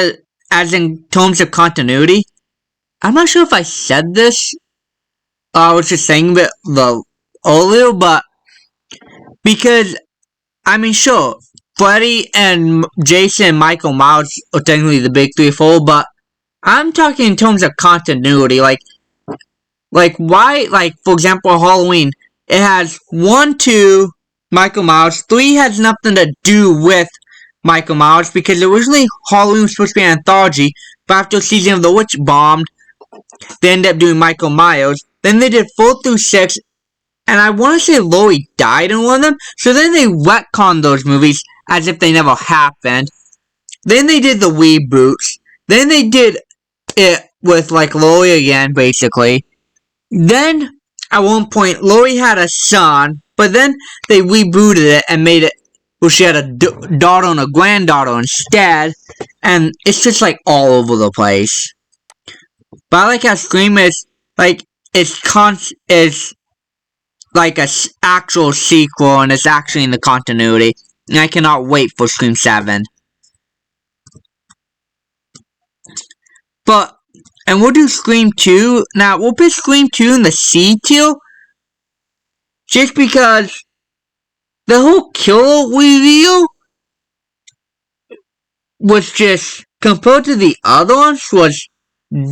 in terms of continuity. I'm not sure if I said this. I was just saying it earlier, but because I mean, sure, Freddy and Jason and Michael Myers are technically the big three of horror, but I'm talking in terms of continuity. Like why? Like for example, Halloween. It has 1, 2. Michael Myers. 3 has nothing to do with Michael Myers because originally Halloween was supposed to be an anthology, but after Season of the Witch bombed, they ended up doing Michael Myers. Then they did 4 through 6, and I want to say Laurie died in one of them, so then they retconned those movies as if they never happened. Then they did the reboots. Then they did it with like Laurie again, basically. Then, at one point, Laurie had a son, but then they rebooted it and made it where she had a daughter and a granddaughter instead, and it's just like all over the place. But I like how Scream is like it's like a actual sequel and it's actually in the continuity, and I cannot wait for Scream 7. And we'll do Scream 2. Now, we'll put Scream 2 in the C tier. Just because the whole killer reveal was just, compared to the other ones, was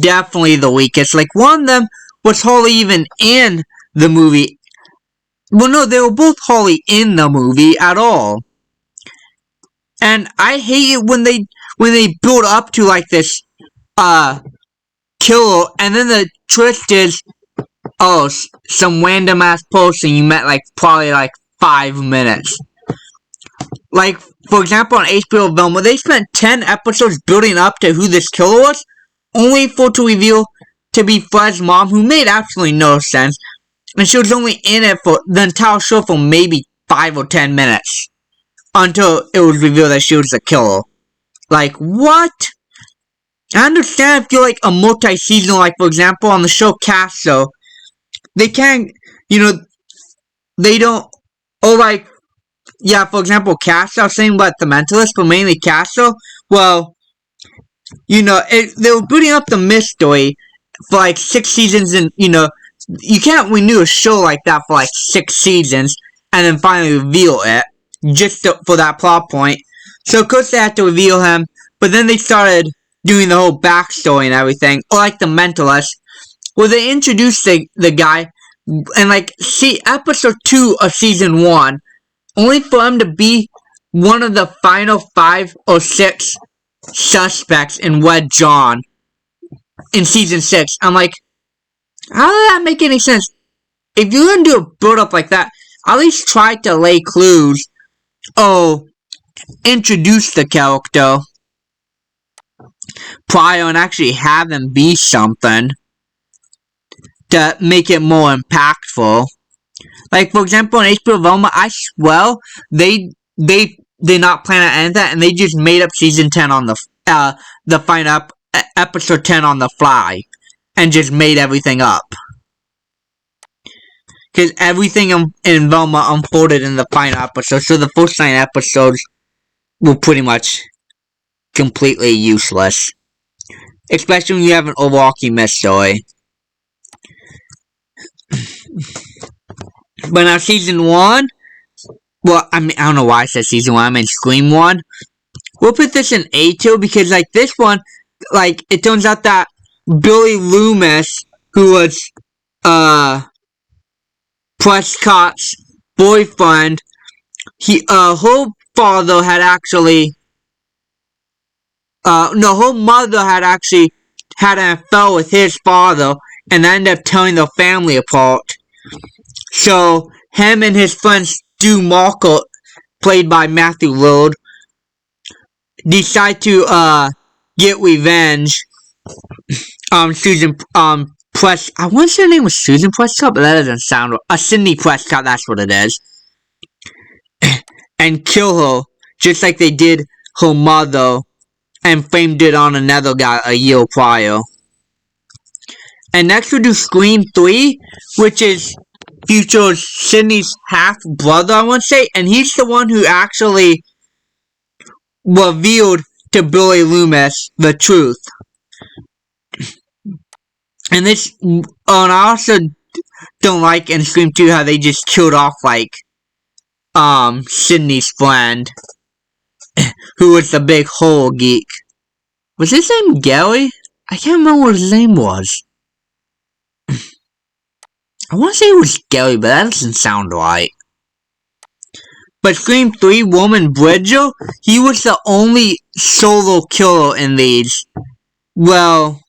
definitely the weakest. Like, one of them was hardly even in the movie. Well, no, they were both hardly in the movie at all. And I hate it when they build up to, like, this, killer, and then the twist is, oh, some random ass person you met like probably like 5 minutes. Like, for example, on HBO Velma, they spent 10 episodes building up to who this killer was, only for it to reveal to be Fred's mom, who made absolutely no sense, and she was only in it for the entire show for maybe 5 or 10 minutes, until it was revealed that she was the killer. Like, what? I understand if you're like a multi-season, like for example on the show Castle, they can't, they don't, or like, yeah, for example Castle, I was saying about The Mentalist, but mainly Castle, well, they were building up the mystery for like 6 seasons, and you can't renew a show like that for like 6 seasons, and then finally reveal it, just for that plot point. So of course they had to reveal him, but then they started doing the whole backstory and everything, or like The Mentalist, where they introduced the guy, and like, see, episode 2 of season 1, only for him to be one of the final 5 or 6 suspects in Red Dawn in season 6. I'm like, how did that make any sense? If you're gonna do a build up like that, at least try to lay clues, or introduce the character. Pryor and actually have them be something to make it more impactful. Like, for example, in HBO Velma, I swear they did not plan to end that, and they just made up season 10 on the final episode 10 on the fly, and just made everything up. Because everything in Velma unfolded in the final episode, so the first 9 episodes were pretty much completely useless. Especially when you have an overarching mystery. But now season 1, well, I don't know why I said season 1, I meant Scream 1. We'll put this in A2 because, like, this one, like, it turns out that Billy Loomis, who was, Prescott's boyfriend, her father had actually, her mother had actually had an affair with his father, and ended up tearing the family apart. So, him and his friend Stu Marker, played by Matthew Lillard, decide to, get revenge. Susan, I want to say her name was Susan Prescott, but that doesn't sound right. Sidney Prescott, that's what it is. And kill her, just like they did her mother, and framed it on another guy a year prior. And next we'll do Scream 3, which features Sidney's half-brother, I want to say, and he's the one who actually revealed to Billy Loomis the truth. And I also don't like in Scream 2 how they just killed off, like, Sidney's friend, who was the big horror geek. Was his name Gary? I can't remember what his name was. I want to say it was Gary, but that doesn't sound right. But Scream 3, Roman Bridger, he was the only solo killer in these. Well,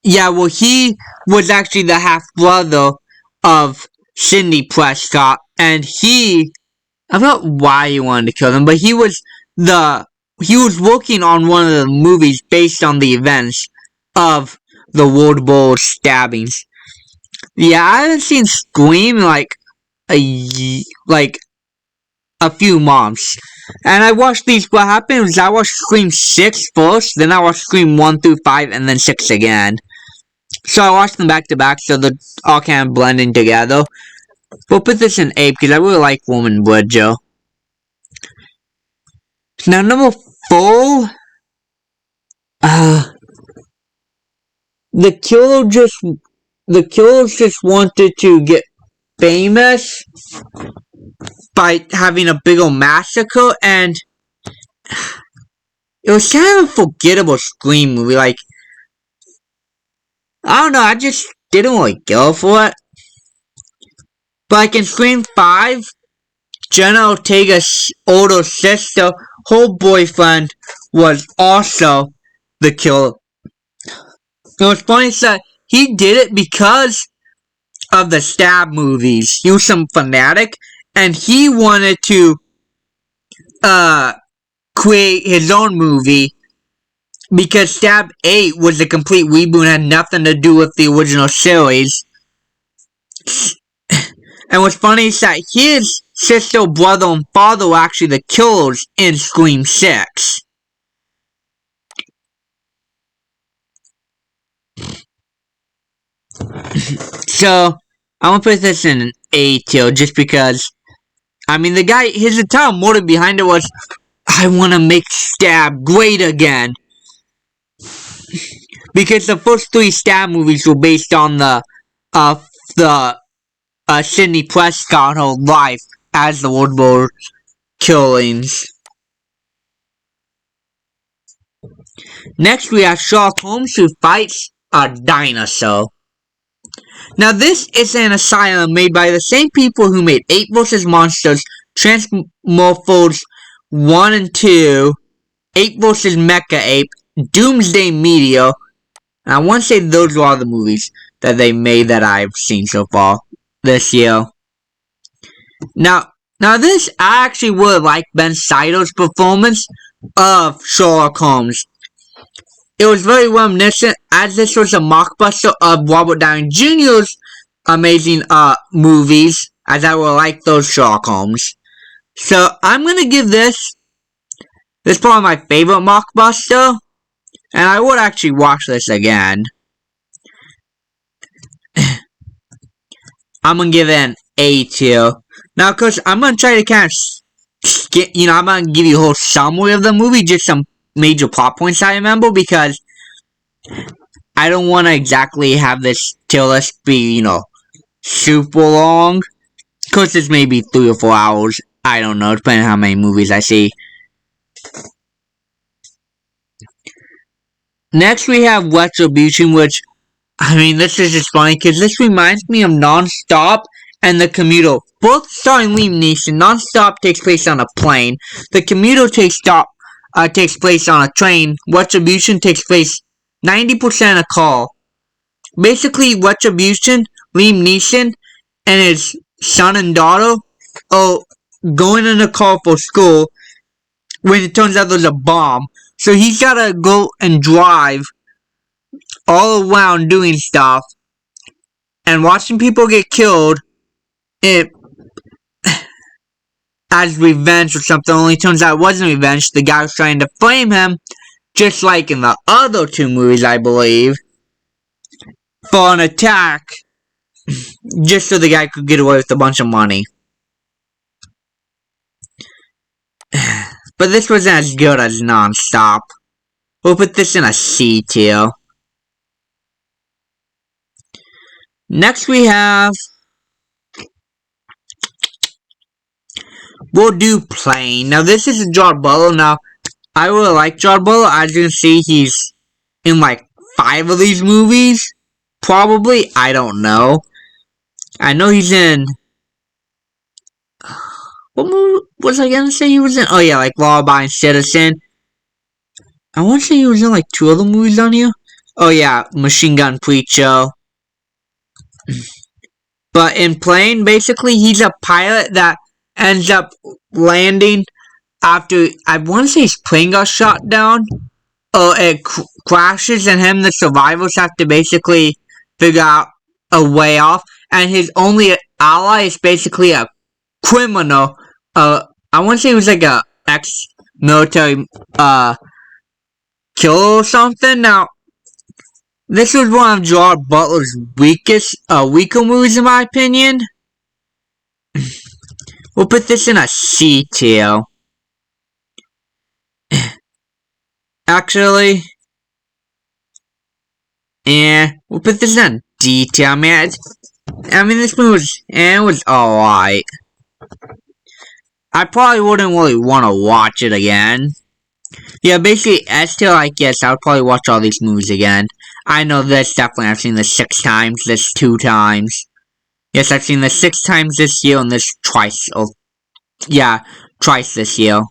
yeah, well, he was actually the half-brother of Sidney Prescott, and I forgot why he wanted to kill them, but he was working on one of the movies based on the events of the World War stabbings. Yeah, I haven't seen Scream in like a few months. And I watched these, what happened was I watched Scream 6 first, then I watched Scream 1 through 5, and then 6 again. So I watched them back to back, so they're all kind of blending together. We'll put this in A, because I really like Roman Bridger. Now, number 4, the killers just wanted to get famous by having a big old massacre, and it was kind of a forgettable Scream movie. Like, I don't know, I just didn't really go for it. But like in Scream 5, Jenna Ortega's older sister, her boyfriend was also the killer. It was funny that he did it because of the Stab movies. He was some fanatic, and he wanted to create his own movie because Stab 8 was a complete reboot and had nothing to do with the original series. And what's funny is that his sister, brother, and father were actually the killers in Scream 6. So, I'm gonna put this in an A tier just because, I mean, the guy, his entire motive behind it was, I want to make Stab great again. Because the first 3 Stab movies were based on the Sidney Prescott, her life as the World War killings. Next we have Sherlock Holmes, who fights a dinosaur. Now this is an asylum made by the same people who made Ape vs. Monsters, Transmorphers 1 and 2, Ape vs. Mecha Ape, Doomsday Meteor, and I want to say those are all the movies that they made that I've seen so far this year. Now, Now this, I actually would like Ben Seidel's performance of Sherlock Holmes. It was very reminiscent, as this was a mockbuster of Robert Downey Jr.'s amazing movies, as I would like those Sherlock Holmes. So I'm gonna give this probably my favorite mockbuster, and I would actually watch this again. I'm gonna give it an A tier. Now, cause I'm gonna try to kind of I'm gonna give you a whole summary of the movie, just some major plot points I remember, because I don't want to exactly have this tier list be, super long. Cause it's maybe 3 or 4 hours. I don't know, depending on how many movies I see. Next, we have Retribution, which, this is just funny, because this reminds me of Non-Stop and The Commuter. Both starring Liam Neeson. Non-Stop takes place on a plane. The Commuter takes place on a train. Retribution takes place 90% a car. Basically, Retribution, Liam Neeson, and his son and daughter are going in a car for school when it turns out there's a bomb. So he's gotta go and drive all around doing stuff and watching people get killed as revenge or something. Only turns out it wasn't revenge. The guy was trying to frame him, just like in the other 2 movies, I believe, for an attack, just so the guy could get away with a bunch of money. But this wasn't as good as Non-Stop. We'll put this in a C tier. Next we have... we'll do Plane. Now this is Gerard Butler. Now, I really like Gerard Butler. As you can see, he's in like 5 of these movies. Probably. I don't know. I know he's in... what movie was I gonna say he was in? Oh yeah, like Law Abiding Citizen. I want to say he was in like 2 other movies on here. Oh yeah, Machine Gun Preacher. But in Plane, basically, he's a pilot that ends up landing after, I want to say his plane got shot down. It crashes, and him and the survivors have to basically figure out a way off. And his only ally is basically a criminal. I want to say he was like a ex-military killer or something. Now, this was one of Gerard Butler's weaker movies, in my opinion. We'll put this in a C tier. Actually, yeah, we'll put this in D tier. This movie was alright. I probably wouldn't really want to watch it again. Yeah, basically, S tier, I guess I would probably watch all these movies again. I know this, definitely, I've seen this 6 times, this 2 times. Yes, I've seen this 6 times this year, and this twice. Twice this year.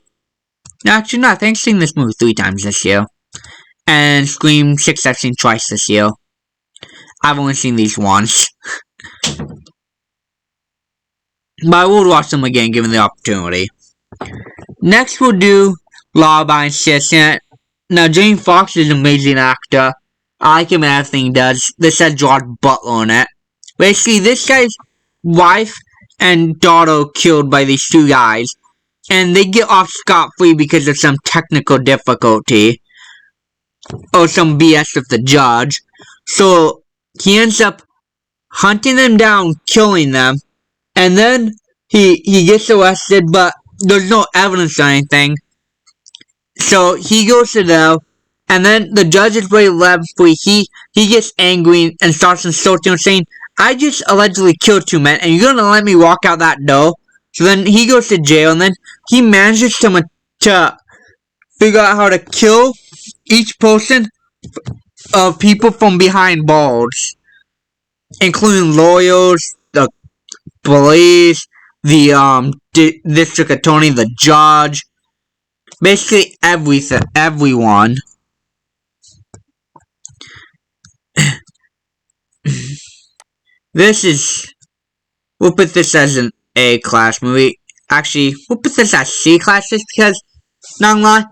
No, actually, no, I think I've seen this movie 3 times this year. And Scream 6 I've seen twice this year. I've only seen these once. But I will watch them again, given the opportunity. Next, we'll do Law Abiding Citizen. Now, Jamie Foxx is an amazing actor. I like him in everything he does. This has Gerard Butler in it. Basically, this guy's wife and daughter killed by these 2 guys. And they get off scot-free because of some technical difficulty. Or some BS with the judge. So, he ends up hunting them down, killing them. And then, he gets arrested, but there's no evidence or anything. So, he goes to jail. And then the judge is ready to let him free. He gets angry and starts insulting him, saying, I just allegedly killed 2 men, and you're gonna let me walk out that door? So then he goes to jail, and then he manages to figure out how to kill each person of people from behind bars, including lawyers, the police, the district attorney, the judge, basically everyone. We'll put this as an A-class movie. actually, we'll put this at C class just because, not gonna lie,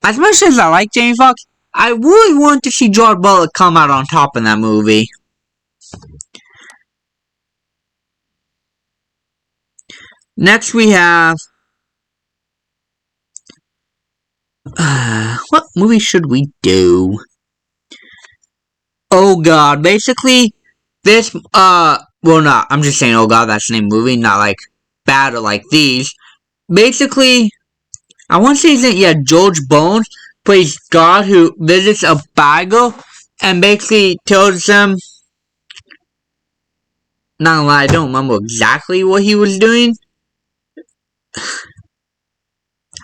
as much as I like Jamie Foxx, I really want to see Gerard Butler come out on top in that movie. Next we have... what movie should we do? Oh god, basically, this, well not, I'm just saying oh god, that's the name of the movie, not like bad or like these. Basically, I want to say that, yeah, George Bones plays God who visits a bagel and basically tells them, not gonna lie, I don't remember exactly what he was doing.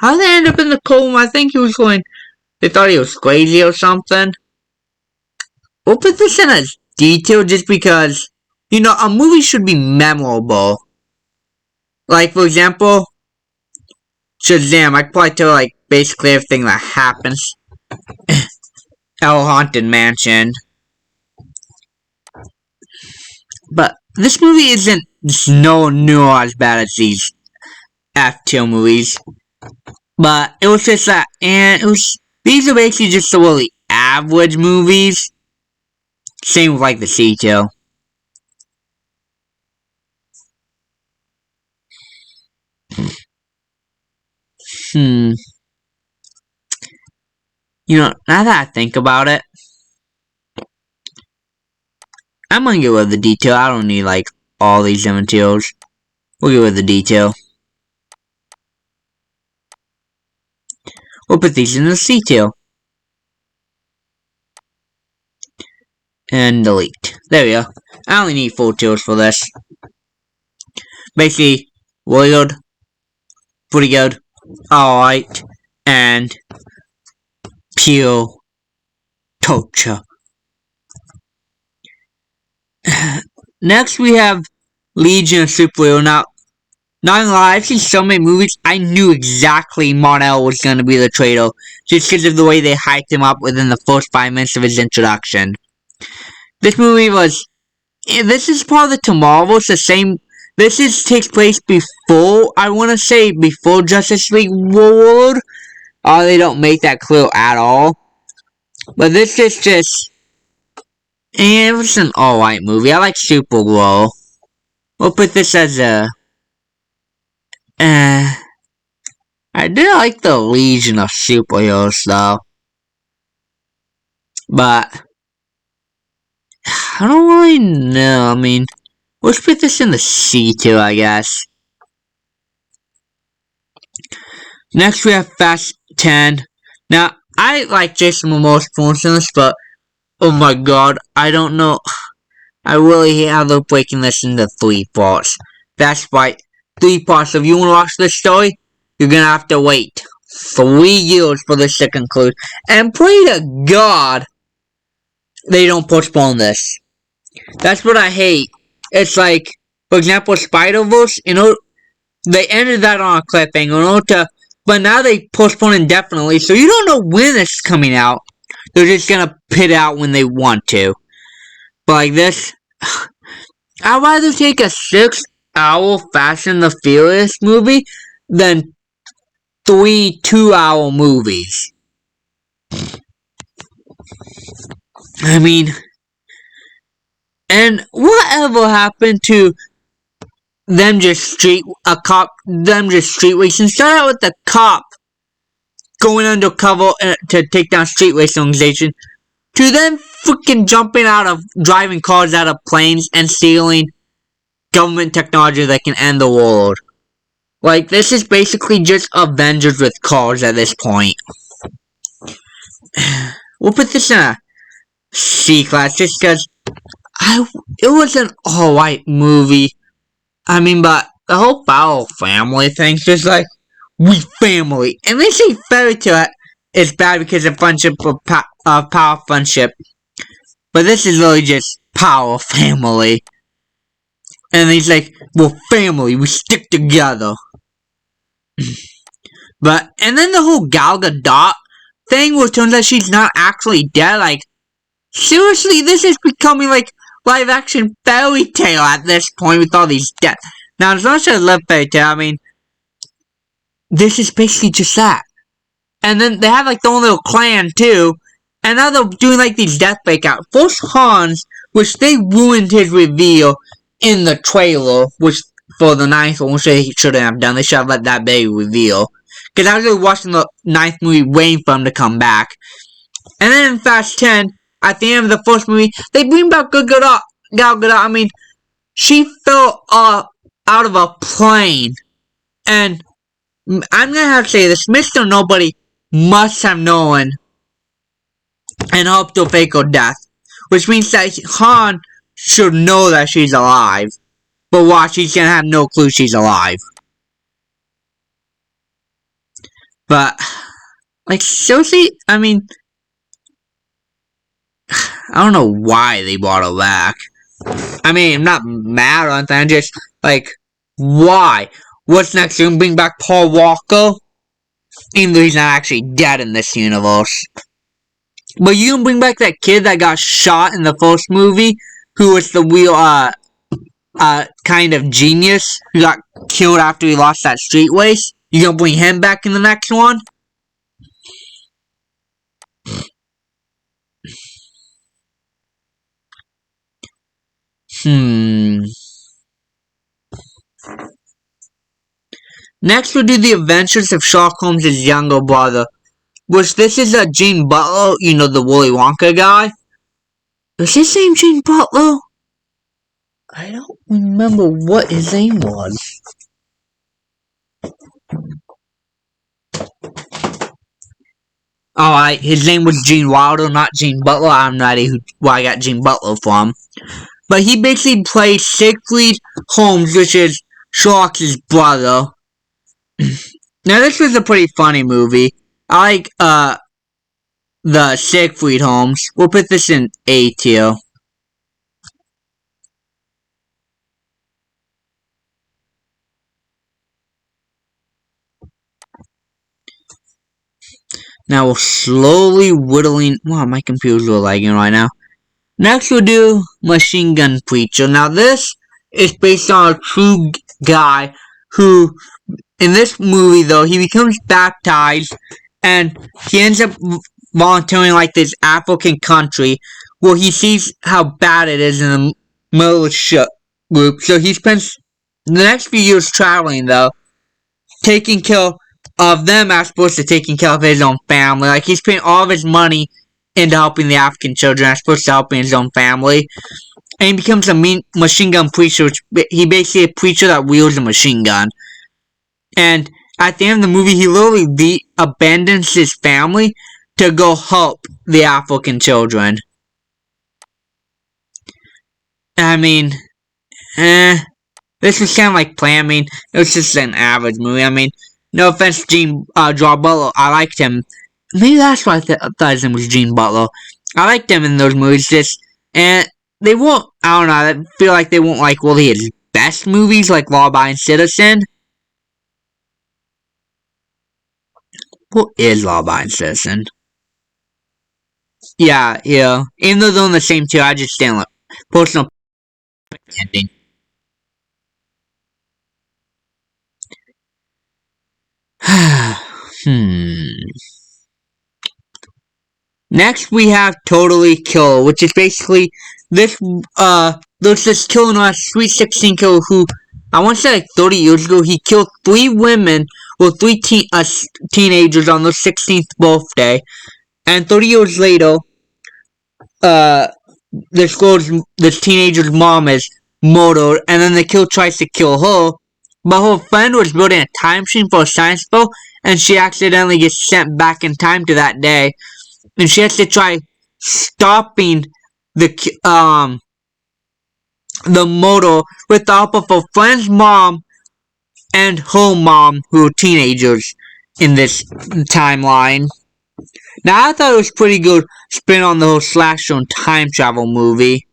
How did they end up in the coma? I think he was going, they thought he was crazy or something. We'll put this in as detail just because, you know, a movie should be memorable. Like, for example, Shazam, I could probably tell, like, basically everything that happens. El Haunted Mansion. But this movie isn't no as bad as these F-tier movies. But it was just that, and it was, these are basically just the really average movies. Same with, like, the C-tier. You know, now that I think about it, I'm gonna get rid of the detail. I don't need, like, all these materials. We'll get rid of the detail. We'll put these in the C-tier. And delete. There we go. I only need 4 tiers for this. Basically, weird, pretty good, alright, and pure torture. Next we have Legion of Superhero. Now, not gonna lie, I've seen so many movies, I knew exactly Mon-El was gonna be the traitor, just because of the way they hyped him up within the first 5 minutes of his introduction. This movie was, this is part of the Tomorrowverse, the same, this takes place before, I want to say, before Justice League World. They don't make that clear at all. But this is just, it was an alright movie. I like Supergirl. We'll put this as a, I did like the Legion of Superheroes though. But, I don't really know, I mean, let's put this in the C-tier, I guess. Next we have Fast 10. Now, I like Jason Momoa's performance in this, but, oh my god, I don't know. I really hate how they're breaking this into 3 parts. That's right, 3 parts. If you want to watch this story, you're gonna have to wait 3 years for this to conclude. And pray to God they don't postpone this. That's what I hate. It's like, for example, Spider-Verse, you know, they ended that on a cliffhanger, but now they postpone indefinitely, so you don't know when it's coming out. They're just gonna put it out when they want to. But like this, I'd rather take a 6-hour Fast and the Furious movie than 3 2-hour movies. I mean, and whatever happened to them just street racing? Start out with the cop going undercover to take down street racing organization, to them freaking jumping out of, driving cars out of planes and stealing government technology that can end the world. Like, this is basically just Avengers with cars at this point. We'll put this in a C class just because it was an alright movie. I mean, but the whole Fowl family thing's just like, we family. And they say fairy tale is bad because of friendship of power friendship. But this is really just power family. And he's like, we're family, we stick together. But, and then the whole Gal Gadot thing where it turns out she's not actually dead, like, seriously, this is becoming like live action fairy tale at this point with all these deaths. Now, as much as I love fairy tale, I mean, this is basically just that. And then they have like their own little clan too. And now they're doing like these death breakout. First Hans, which they ruined his reveal in the trailer, which for the ninth one, which they shouldn't have done. They should have let that be reveal. Because I was really watching the ninth movie waiting for him to come back. And then in Fast 10, at the end of the first movie, they bring back Gal Gadot. I mean, she fell out of a plane. And I'm gonna have to say this, Mr. Nobody must have known and helped to fake her death. Which means that Han should know that she's alive. But watch, he's gonna have no clue she's alive. But, like, seriously, I mean, I don't know why they brought her back. I mean, I'm not mad or anything, I'm just, like, why? What's next? You're gonna bring back Paul Walker? Even though he's not actually dead in this universe. But you can bring back that kid that got shot in the first movie, who was the real, kind of genius, who got killed after he lost that street race. You gonna bring him back in the next one? Next we'll do the adventures of Sherlock Holmes' younger brother. Which this is Gene Butler, you know, the Willy Wonka guy. Is his name Gene Butler? I don't remember what his name was. Alright, his name was Gene Wilder, not Gene Butler. I'm not sure where I got Gene Butler from. But he basically plays Siegfried Holmes, which is Sherlock's brother. Now, this was a pretty funny movie. I like, the Siegfried Holmes. We'll put this in A tier. Now we're slowly whittling. Wow, my computer's lagging right now. Next we'll do Machine Gun Preacher. Now this is based on a true guy who, in this movie though, he becomes baptized and he ends up volunteering like this African country where he sees how bad it is in the militia group. So he spends the next few years traveling though, taking care of them as opposed to taking care of his own family. Like, he's putting all of his money into helping the African children as opposed to helping his own family. And he becomes a machine gun preacher, which he basically a preacher that wields a machine gun. And at the end of the movie, he literally abandons his family to go help the African children. I mean, this was kind of like planned. I mean, it was just an average movie. I mean, no offense to Gene Butler, I liked him. Maybe that's why I thought his name was Gene Butler. I liked him in those movies, and they won't, I don't know, I feel like they won't like really his best movies, like Law-Abiding Citizen. What is Law-Abiding Citizen? Yeah. Even though they're on the same tier, I just didn't like personal ending. Next we have Totally Kill, which is basically this there's this killer in a Sweet 16 killer who, I want to say like 30 years ago, he killed 3 women, well 3 teenagers on their 16th birthday, and 30 years later, this teenager's mom is murdered, and then the killer tries to kill her, but her friend was building a time machine for a science fair, and she accidentally gets sent back in time to that day, and she has to try stopping the murder with the help of her friend's mom and her mom, who are teenagers in this timeline. Now, I thought it was pretty good spin on the whole slasher and time travel movie.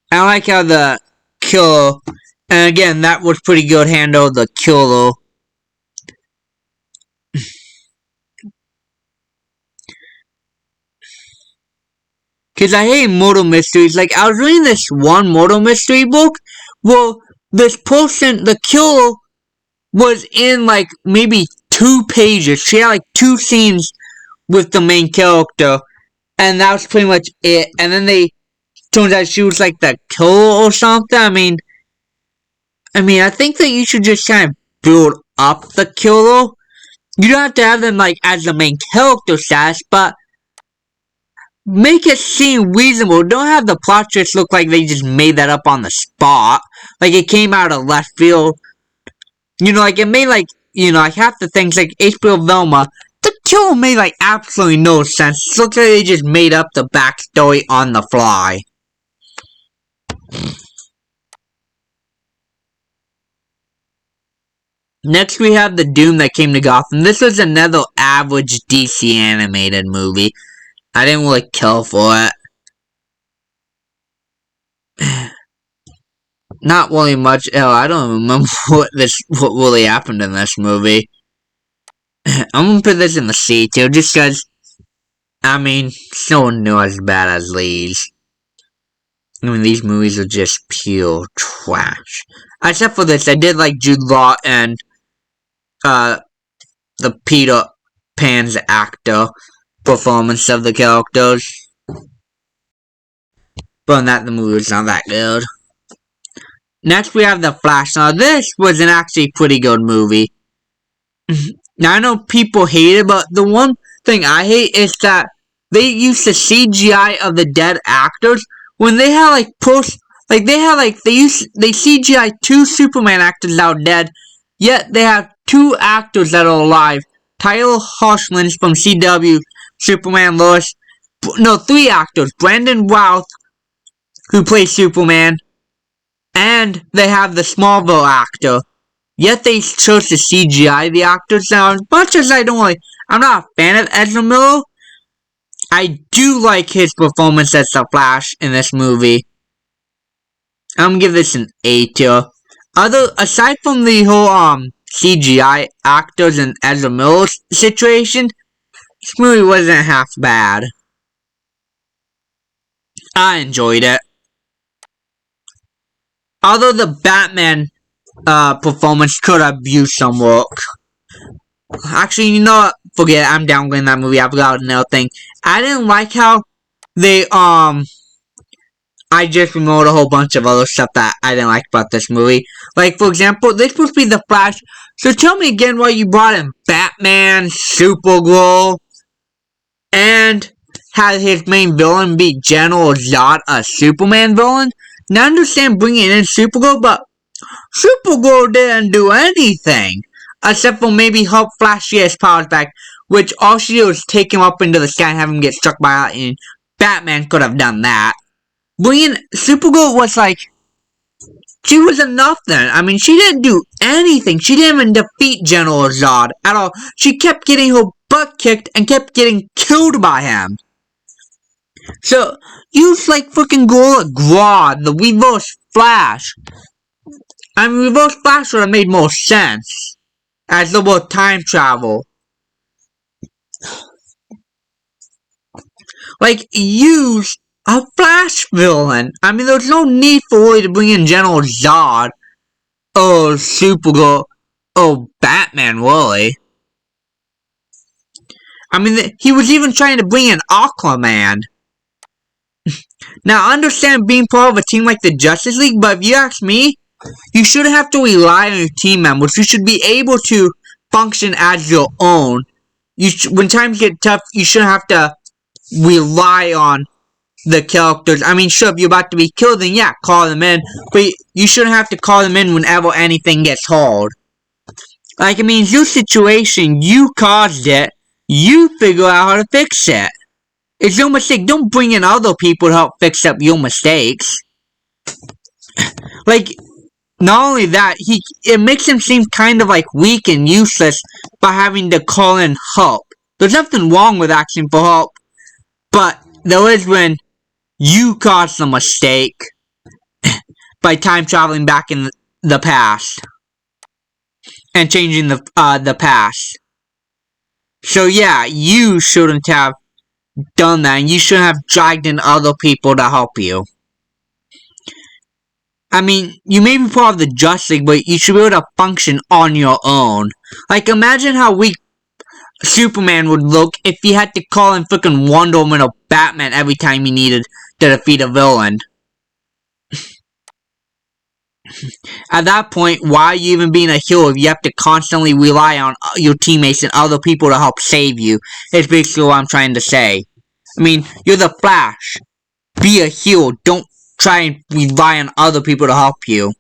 I like how the killer, and again, that was pretty good handle, the killer. Because I hate murder mysteries. Like, I was reading this one murder mystery book. Well, this person, the killer, was in, like, maybe 2 pages. She had, like, 2 scenes with the main character. And that was pretty much it. And then turns out she was, like, the killer or something. I mean, I think that you should just kind of build up the killer. You don't have to have them, like, as the main character status, but make it seem reasonable. Don't have the plot just look like they just made that up on the spot. Like, it came out of left field. You know, like, it made, like, you know, like, half the things, like, HBO Velma, the killer made, like, absolutely no sense. It looks like they just made up the backstory on the fly. Next, we have The Doom That Came to Gotham. This was another average DC animated movie. I didn't really care for it. Not really much. Hell, I don't remember what really happened in this movie. I'm gonna put this in the C tier just because, I mean, so not as bad as these. I mean, these movies are just pure trash. Except for this, I did like Jude Law and the Peter Pan's actor performance of the characters. But in that, the movie was not that good. Next, we have The Flash. Now, this was an actually pretty good movie. Now, I know people hate it, but the one thing I hate is that they use the CGI of the dead actors when they have, like, they CGI 2 Superman actors that are dead, yet they have 2 actors that are alive. Tyler Hoechlin from CW, Superman, Lois. No, 3 actors. Brandon Routh, who plays Superman, and they have the Smallville actor. Yet they chose to CGI the actors. Now, as much as I'm not a fan of Ezra Miller, I do like his performance as the Flash in this movie. I'm gonna give this an A tier. Aside from the whole CGI actors and Ezra Miller situation, this movie wasn't half bad. I enjoyed it. Although the Batman performance could have used some work. Actually, you know what? Forget it. I'm downgrading that movie. I forgot another thing. I didn't like how they, I just removed a whole bunch of other stuff that I didn't like about this movie. Like, for example, this supposed to be The Flash. So tell me again why you brought in Batman, Supergirl, and had his main villain be General Zod, a Superman villain. Now, I understand bringing in Supergirl, but Supergirl didn't do anything. Except for maybe help Flash get his powers back, which all she did was take him up into the sky and have him get struck by lightning. Batman could have done that. Bringing Supergirl was like, she was a nothing. I mean, she didn't do anything. She didn't even defeat General Zod at all. She kept getting her butt kicked and kept getting killed by him. So, use like freaking Gorilla Grodd, the Reverse Flash. I mean, Reverse Flash would have made more sense. As the word time travel. Like, use a Flash villain. I mean, there's no need for really to bring in General Zod, or Supergirl, or Batman, really. I mean, he was even trying to bring in Aquaman. Now, I understand being part of a team like the Justice League, but if you ask me, you shouldn't have to rely on your team members. You should be able to function as your own. When times get tough, you shouldn't have to rely on the characters. I mean, sure, if you're about to be killed, then yeah, call them in. But you shouldn't have to call them in whenever anything gets hard. Like, I mean, it's your situation. You caused it. You figure out how to fix it. It's your mistake. Don't bring in other people to help fix up your mistakes. Like, not only that, it makes him seem kind of like weak and useless by having to call in help. There's nothing wrong with asking for help, but there is when you caused the mistake by time traveling back in the past and changing the past. So yeah, you shouldn't have done that, and you shouldn't have dragged in other people to help you. I mean, you may be part of the Justice League, but you should be able to function on your own. Like, imagine how weak Superman would look if he had to call in frickin' Wonder Woman or Batman every time he needed to defeat a villain. At that point, why are you even being a hero if you have to constantly rely on your teammates and other people to help save you? It's basically what I'm trying to say. I mean, you're the Flash. Be a hero. Don't try and rely on other people to help you.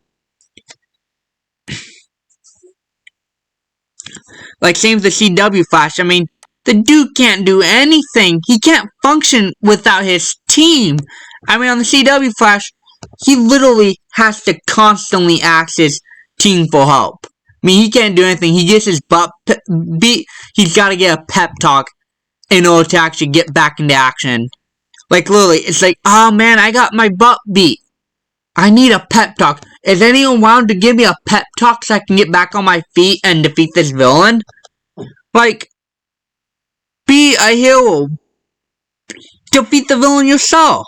Like, same with the CW Flash. I mean, the dude can't do anything. He can't function without his team. I mean, on the CW Flash, he literally has to constantly ask his team for help. I mean, he can't do anything. He gets his butt beat. He's got to get a pep talk in order to actually get back into action. Like, literally, it's like, oh man, I got my butt beat. I need a pep talk. Is anyone willing to give me a pep talk so I can get back on my feet and defeat this villain? Like, be a hero. Defeat the villain yourself.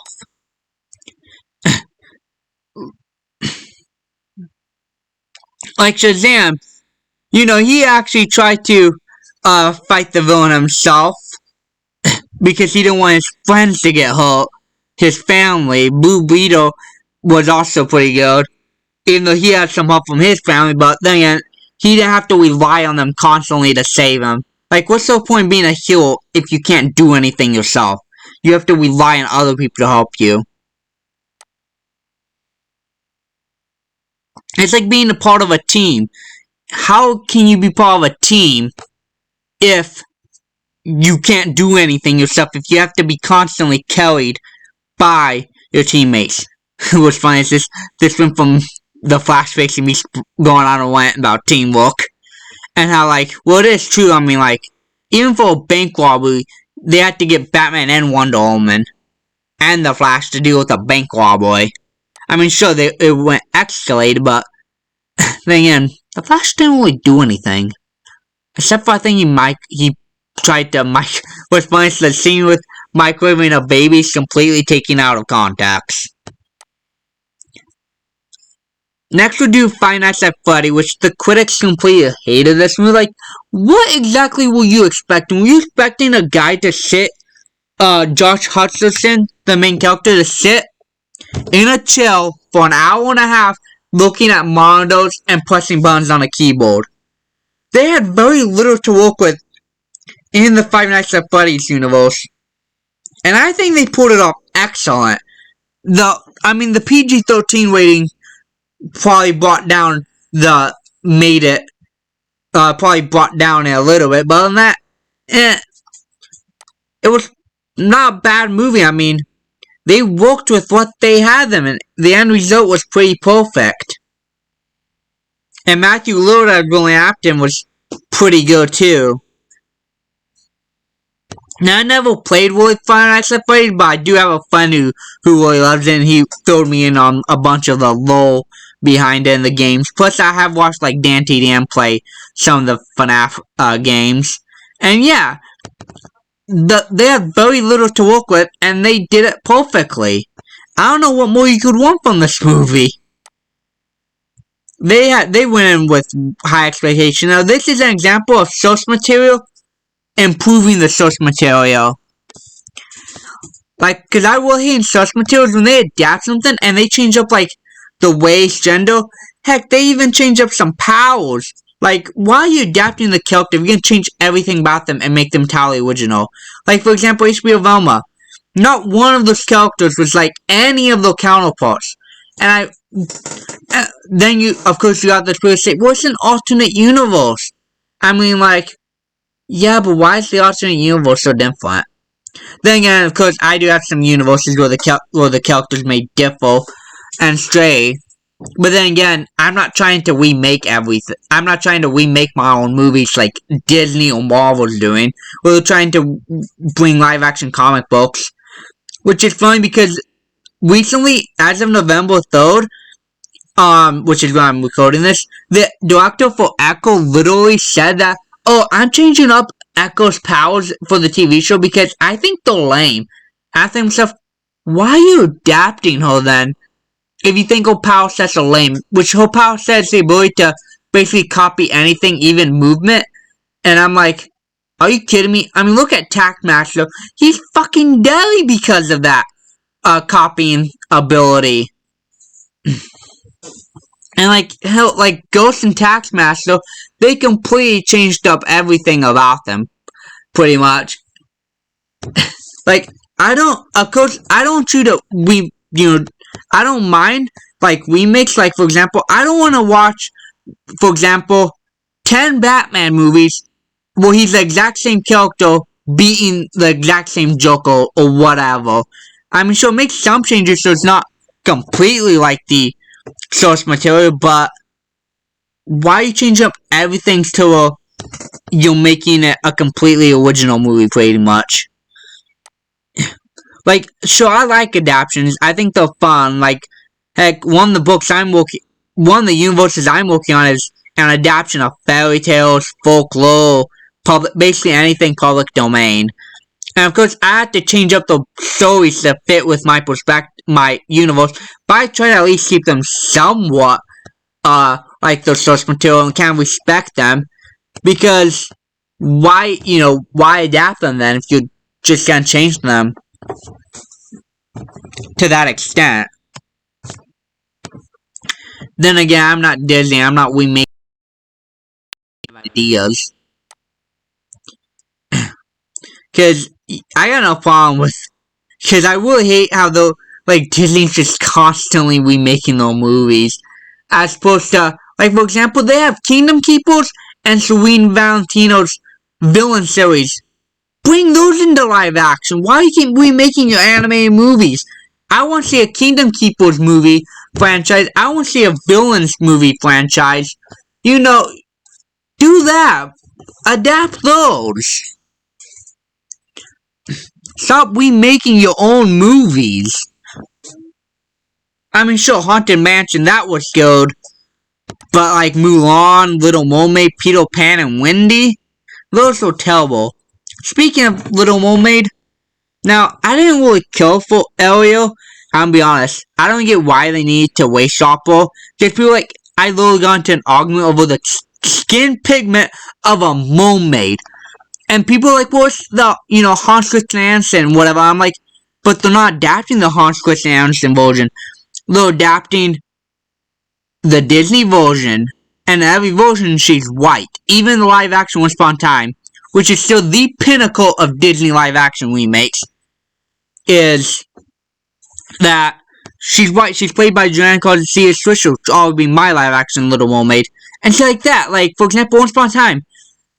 Like Shazam, you know, he actually tried to fight the villain himself because he didn't want his friends to get hurt. His family. Blue Beetle was also pretty good, even though he had some help from his family, but then again, he didn't have to rely on them constantly to save him. Like, what's the point of being a hero if you can't do anything yourself? You have to rely on other people to help you. It's like being a part of a team. How can you be part of a team if you can't do anything yourself, if you have to be constantly carried by your teammates? What's funny is this went from the Flash facing me going on a rant about teamwork. And how, like, well, it is true, I mean, like, even for a bank robbery, they had to get Batman and Wonder Woman and the Flash to deal with a bank robbery. I mean, sure, it went escalated, but then again, the Flash didn't really do anything. Except for, I think he tried to what's funny is the scene with microwaving a baby is completely taken out of context. Next we'll do Five Nights at Freddy, which the critics completely hated this movie. Like, what exactly were you expecting? Were you expecting a guy to sit, Josh Hutcherson, the main character, to sit in a chair for an hour and a half looking at monitors and pressing buttons on a keyboard? They had very little to work with in the Five Nights at Freddy's universe. And I think they pulled it off excellent. The PG-13 rating probably brought down probably brought down it a little bit, but other than that, it was not a bad movie. I mean, they worked with what they had them, and the end result was pretty perfect. And Matthew Lillard as William Afton was pretty good too. Now, I never played with Five Nights at Freddy's, but I do have a friend who really loves it, and he filled me in on a bunch of the lore behind it in the games. Plus, I have watched, like, Dan TDM play some of the FNAF games. And yeah, they had very little to work with, and they did it perfectly. I don't know what more you could want from this movie. They went in with high expectation. Now, this is an example of source material improving the source material. Like, cause I will hate in source materials when they adapt something and they change up, like, the race, gender. Heck, they even change up some powers. Like, why are you adapting the character if you can change everything about them and make them totally original? Like, for example, HBO Velma. Not one of those characters was like any of the counterparts. And then of course, you got this person say, well, it's an alternate universe. I mean, like, yeah, but why is the alternate universe so different? Then again, of course, I do have some universes where the characters may differ and stray. But then again, I'm not trying to remake everything. I'm not trying to remake my own movies like Disney or Marvel's doing. We're trying to bring live-action comic books. Which is funny because recently, as of November 3rd, which is when I'm recording this, the director for Echo literally said that, oh, I'm changing up Echo's powers for the TV show because I think they're lame. I think myself, why are you adapting her then? If you think her power sets are lame, which her power sets the ability to basically copy anything, even movement, and I'm like, are you kidding me? I mean, look at Taskmaster. He's fucking deadly because of that copying ability. And like hell, like Ghost and Taskmaster, they completely changed up everything about them, pretty much. Like I don't, of course, I don't choose to I don't mind like remakes. Like for example, I don't want to watch, for example, 10 Batman movies where he's the exact same character beating the exact same Joker or whatever. I mean, sure, make some changes so it's not completely like the source material, but why you change up everything to you're making it a completely original movie pretty much? Like, sure, I like adaptations. I think they're fun. Like, heck, one of the universes I'm working on is an adaptation of fairy tales, folklore, basically anything public domain. And of course, I have to change up the stories to fit with my my universe, but I try to at least keep them somewhat, like the source material and can respect them, because why adapt them then if you just can't change them to that extent? Then again, I'm not Disney, I'm not remaking ideas. Cause I got no problem with, cause I really hate how Disney's just constantly remaking their movies. As opposed to, like for example, they have Kingdom Keepers and Serene Valentino's villain series. Bring those into live action. Why do you keep remaking your animated movies? I want to see a Kingdom Keepers movie franchise. I want to see a villains movie franchise. Do that. Adapt those. Stop remaking your own movies. I mean, sure, Haunted Mansion, that was good. But like Mulan, Little Mermaid, Peter Pan, and Wendy, those were terrible. Speaking of Little Mermaid, now, I didn't really care for Ariel. I'll be honest. I don't get why they need to waist shop her. Just feel like I literally got into an argument over the skin pigment of a mermaid. And people are like, well, it's the, Hans Christian Andersen, whatever. I'm like, but they're not adapting the Hans Christian Andersen version. They're adapting the Disney version, and every version she's white. Even the live action Once Upon a Time, which is still the pinnacle of Disney live action remakes, is that she's white. She's played by Joanne Garcia Swisher, which all would be my live action Little Mermaid. And shit like that. Like, for example, Once Upon a Time,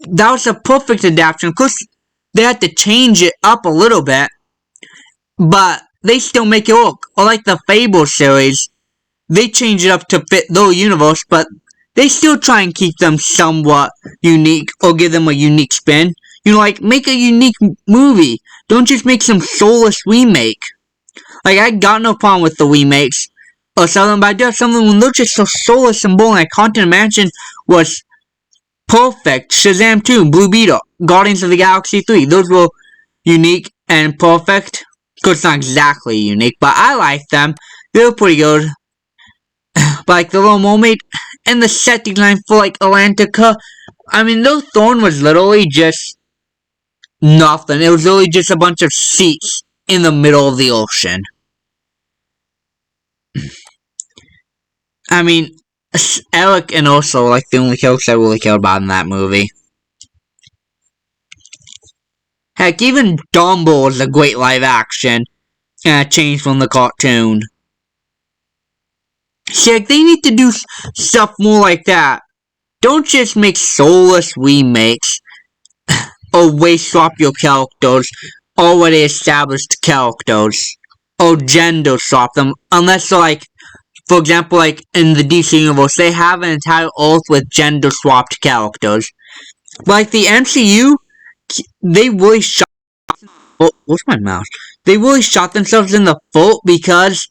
that was a perfect adaptation. Of course, they had to change it up a little bit, but they still make it work. Or like the Fable series, they change it up to fit their universe, but they still try and keep them somewhat unique or give them a unique spin. Make a unique movie. Don't just make some soulless remake. Like, I got no problem with the remakes or something, but I do have something when they're just so soulless and boring. Like, Haunted Mansion was perfect. Shazam 2, Blue Beetle, Guardians of the Galaxy 3, those were unique and perfect. Of course, not exactly unique, but I like them. They were pretty good. But like the Little Mermaid and the set design for like Atlantica, I mean, those Thorn was literally just nothing. It was literally just a bunch of seats in the middle of the ocean. I mean, Eric and Ursula like the only characters I really cared about in that movie. Heck, even Dumbo is a great live action, and a change from the cartoon. See, like, they need to do stuff more like that. Don't just make soulless remakes, or waist swap your characters, already established characters, or gender swap them, unless they're like, for example, like in the DC universe, they have an entire Earth with gender swapped characters. Like the MCU, they really shot. What's my mouse? They really shot themselves in the foot because,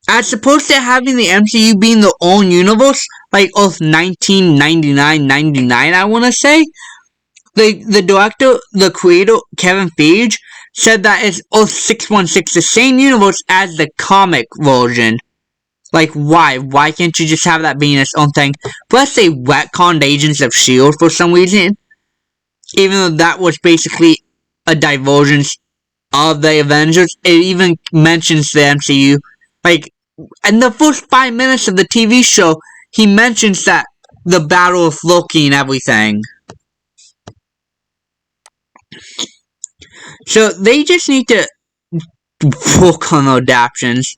as opposed to having the MCU being their own universe, like Earth 1999, I want to say, the director, the creator, Kevin Feige, said that it's Earth 616, the same universe as the comic version. Like, why? Why can't you just have that being its own thing? Plus, they retconned Agents of S.H.I.E.L.D. for some reason. Even though that was basically a divergence of the Avengers. It even mentions the MCU. Like, in the first 5 minutes of the TV show, he mentions that the battle of Loki and everything. So, they just need to work on the adaptations.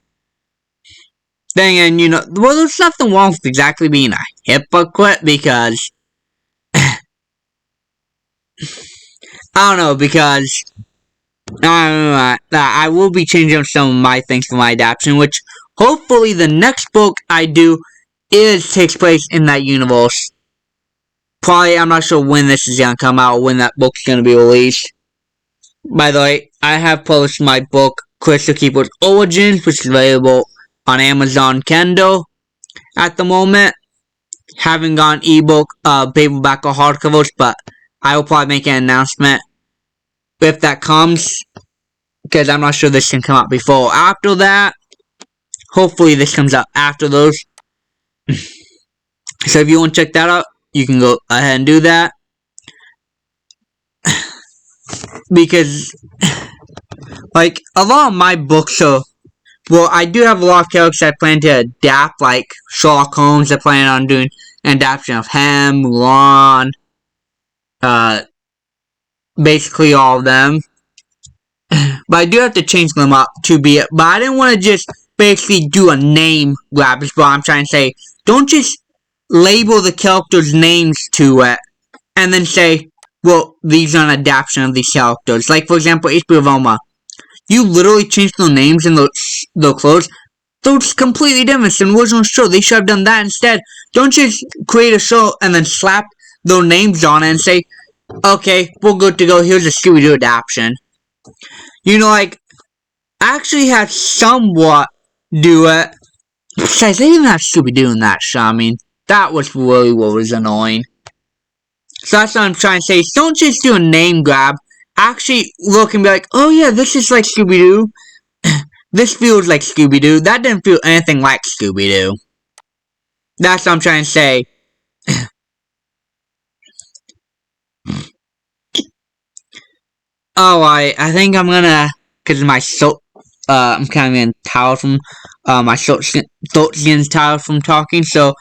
Then again, you know, well, there's nothing wrong with exactly being a hypocrite because I don't know, because I will be changing some of my things for my adaptation, which hopefully the next book I do takes place in that universe. Probably, I'm not sure when this is gonna come out or when that book's gonna be released. By the way, I have published my book, Crystal Keeper's Origins, which is available on Amazon Kindle at the moment. Haven't gone ebook, paperback, or hardcovers, but I will probably make an announcement if that comes, because I'm not sure this can come out before or after that. Hopefully this comes out after those. So if you want to check that out, you can go ahead and do that. Because, like, a lot of my books are, well, I do have a lot of characters I plan to adapt, like Sherlock Holmes. I plan on doing an adaptation of him, Mulan, basically all of them. But I do have to change them up to be it. But I didn't want to just basically do a name grab, is what I'm trying to say. Don't just label the characters' names to it and then say, well, these are an adaptation of these characters. Like, for example, HBO Velma. You literally changed the names and the clothes. Those completely different than the original show. They should have done that instead. Don't just create a show and then slap their names on it and say, okay, we're good to go. Here's a Scooby-Doo adaptation. You know, like, actually had somewhat do it. Besides, they didn't have Scooby-Doo in that show. I mean, that was really what was annoying. So that's what I'm trying to say. Don't just do a name grab. Actually look and be like, oh yeah, this is like Scooby-Doo. This feels like Scooby-Doo. That didn't feel anything like Scooby-Doo. That's what I'm trying to say. Alright, I think I'm gonna, cause my I'm kind of getting tired from, my throat skin's tired from talking, so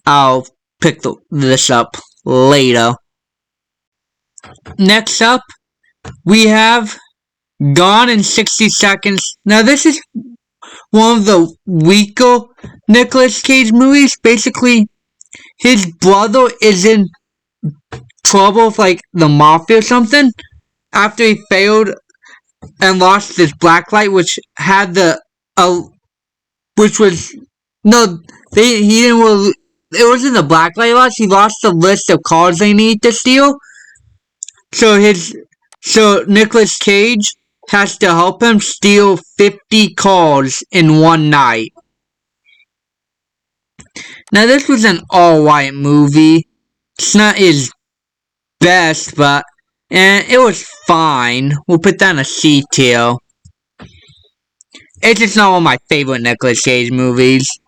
I'll pick this up later. Next up, we have Gone in 60 Seconds. Now, this is one of the weaker Nicolas Cage movies. Basically, his brother is in trouble with, like, the mafia or something after he failed and lost his blacklight, which had the, which was, no, he didn't really, it wasn't the blacklight loss, he lost the list of cars they need to steal. So Nicolas Cage has to help him steal 50 cars in one night. Now, this was an alright movie. It's not his best, but it was fine. We'll put that in a C tier. It's just not one of my favorite Nicolas Cage movies.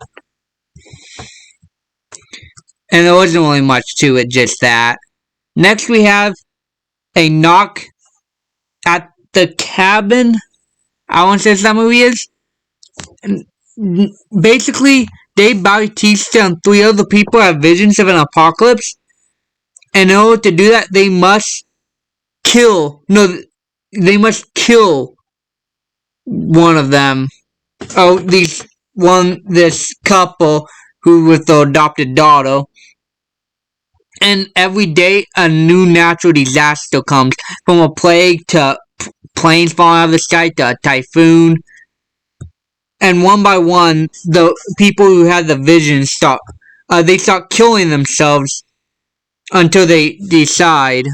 And there wasn't really much to it, just that. Next, we have A Knock at the Cabin. I want to say that movie is. Basically, Dave Bautista and 3 other people have visions of an apocalypse. And in order to do that, they must kill one of them. Oh, this couple who with their adopted daughter. And every day, a new natural disaster comes, from a plague to planes falling out of the sky to a typhoon. And one by one, the people who had the vision start killing themselves until they decide.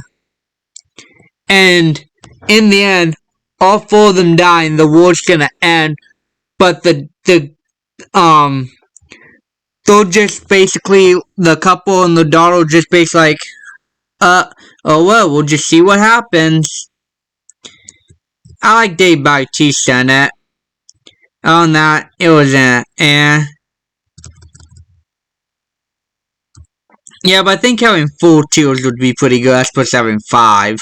And in the end, all 4 of them die and the world's gonna end. But they're just basically, the couple and the daughter just basically like, Oh well, we'll just see what happens. I like Dave Bautista in it. On that, it was yeah, but I think having 4 teals would be pretty good as opposed to having 5.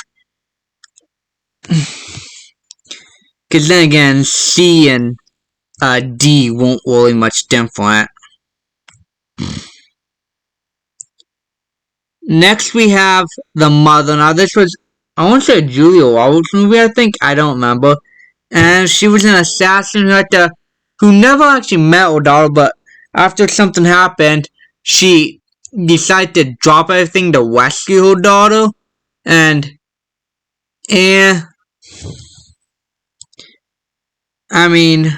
Because then again, C and D won't really much different. Next we have The Mother. Now this was, I want to say a Julia Roberts movie, I think. I don't remember. And she was an assassin who never actually met her daughter, but after something happened, she decided to drop everything to rescue her daughter. And I mean,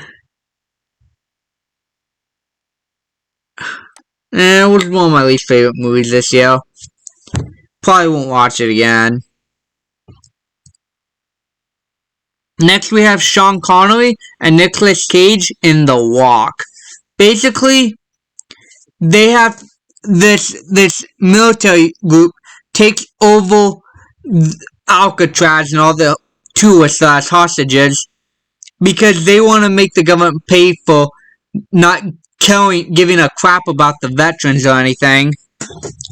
it was one of my least favorite movies this year. Probably won't watch it again. Next we have Sean Connery and Nicolas Cage in The Walk. Basically, they have this military group take over Alcatraz and all the tourists as hostages because they want to make the government pay for not giving a crap about the veterans or anything.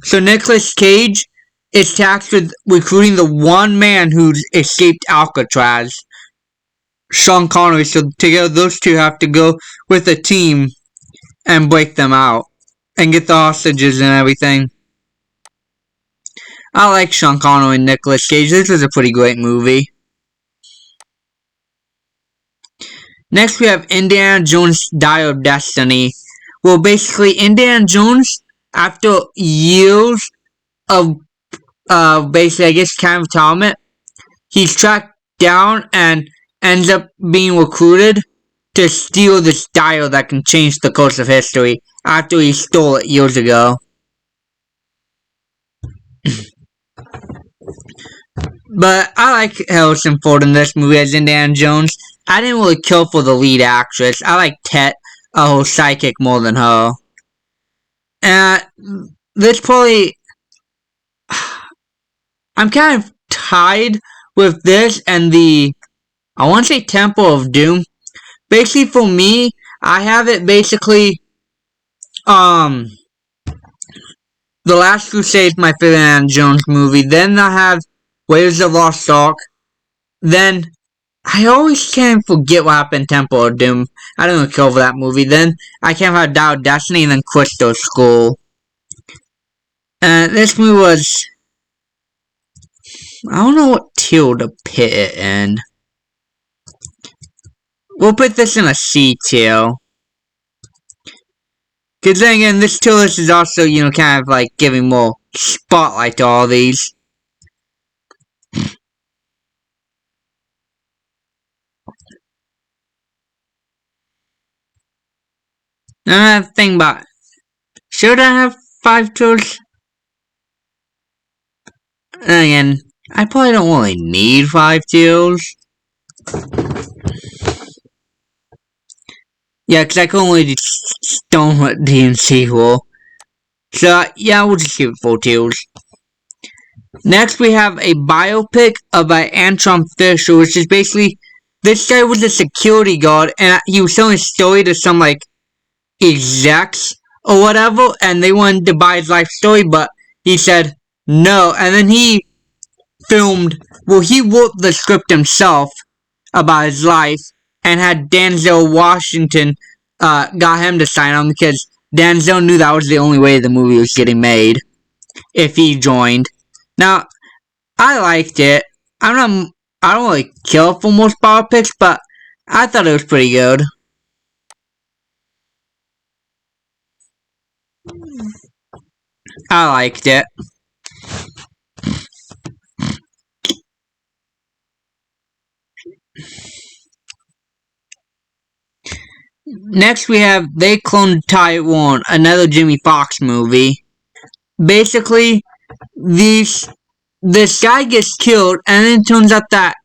So Nicolas Cage is tasked with recruiting the one man who's escaped Alcatraz, Sean Connery. So together those two have to go with a team and break them out and get the hostages and everything. I like Sean Connery and Nicolas Cage. This was a pretty great movie. Next we have Indiana Jones Dial of Destiny. Well, basically Indiana Jones, after years of basically I guess kind of retirement, he's tracked down and ends up being recruited to steal this dial that can change the course of history after he stole it years ago. But I like Harrison Ford in this movie as Indiana Jones. I didn't really care for the lead actress. I like Tet, her psychic, more than her. This probably... I'm kind of tied with this and I want to say Temple of Doom. Basically, for me, I have it basically... The Last Crusade is my favorite Indiana Jones movie. Then I have Raiders of the Lost Ark. Then, I always can't forget what happened in Temple of Doom. I don't really care for that movie. Then, I can't have Dial of Destiny and then Crystal Skull. This movie was... I don't know what tier to put it in. We'll put this in a C tier. Because then again, this tier list is also, kind of like giving more spotlight to all these. Now I have to think about, should I have 5 tiers? And again, I probably don't really need 5 tiers. Yeah, because I can only stone what DNC will. So, yeah, we'll just give it 4 tiers. Next, we have a biopic by Antron Fisher, which is basically, this guy was a security guard, and he was telling a story to some, like, execs or whatever, and they wanted to buy his life story, but he said no, and then he filmed, well, he wrote the script himself about his life, and had Denzel Washington, got him to sign on, because Denzel knew that was the only way the movie was getting made, if he joined. Now, I liked it. I don't really care for most biopics, but I thought it was pretty good. I liked it. Next we have They Cloned Tyrone, another Jimmy Fox movie. Basically, this guy gets killed, and then it turns out that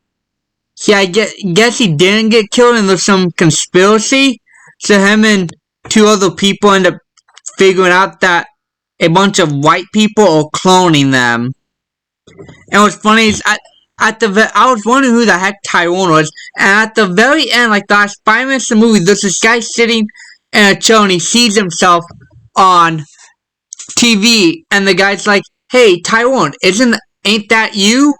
I guess he didn't get killed, and there's some conspiracy. So him and 2 other people end up figuring out that a bunch of white people are cloning them. And what's funny is I was wondering who the heck Tyrone was, and at the very end, like the last 5 minutes of the movie, there's this guy sitting in a chair and he sees himself on TV, and the guy's like, "Hey, Tyrone, ain't that you?"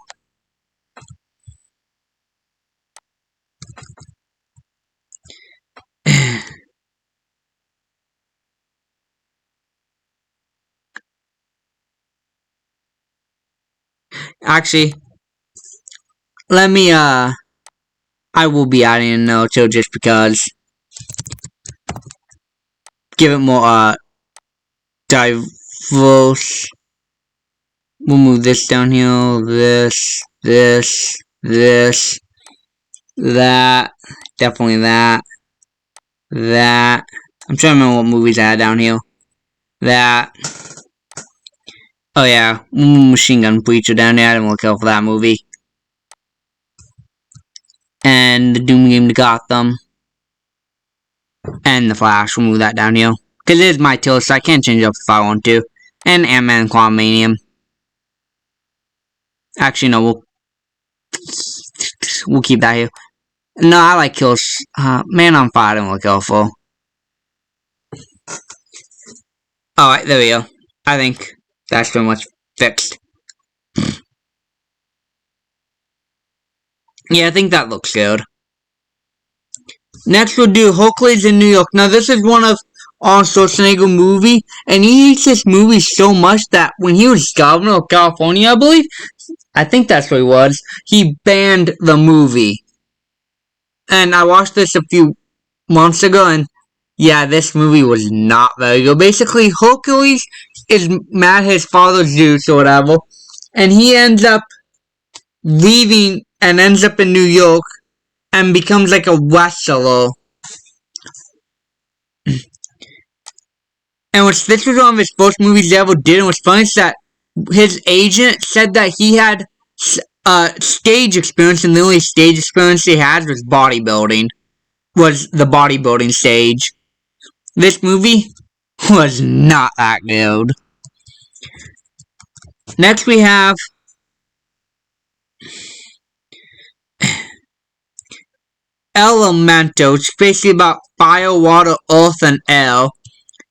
Actually, let me I will be adding a note too, just because give it more diverse. We'll move this down here, this, that, definitely that. I'm trying to remember what movies I had down here. That. Oh yeah, Machine Gun Preacher down there. I didn't look out for that movie. And the Doom Game to Gotham. And The Flash. We'll move that down here. Because it is my tier, so I can change it up if I want to. And Ant-Man and Quantumanium. Actually, no, we'll keep that here. No, I like kills. Man on Fire, I don't look out for. Alright, there we go. I think that's pretty much fixed. Yeah, I think that looks good. Next we'll do Hercules in New York. Now this is one of Arnold Schwarzenegger movie, and he hates this movie so much that when he was governor of California, I believe, I think that's what he was, he banned the movie. And I watched this a few months ago, and yeah, this movie was not very good. Basically, Hercules is mad at his father Zeus or whatever, and he ends up leaving and ends up in New York and becomes like a wrestler. And this was one of his first movies he ever did, and what's funny is that his agent said that he had stage experience, and the only stage experience he had was bodybuilding. Was the bodybuilding stage. This movie was not that good. Next we have Elemental. It's basically about fire, water, earth, and air.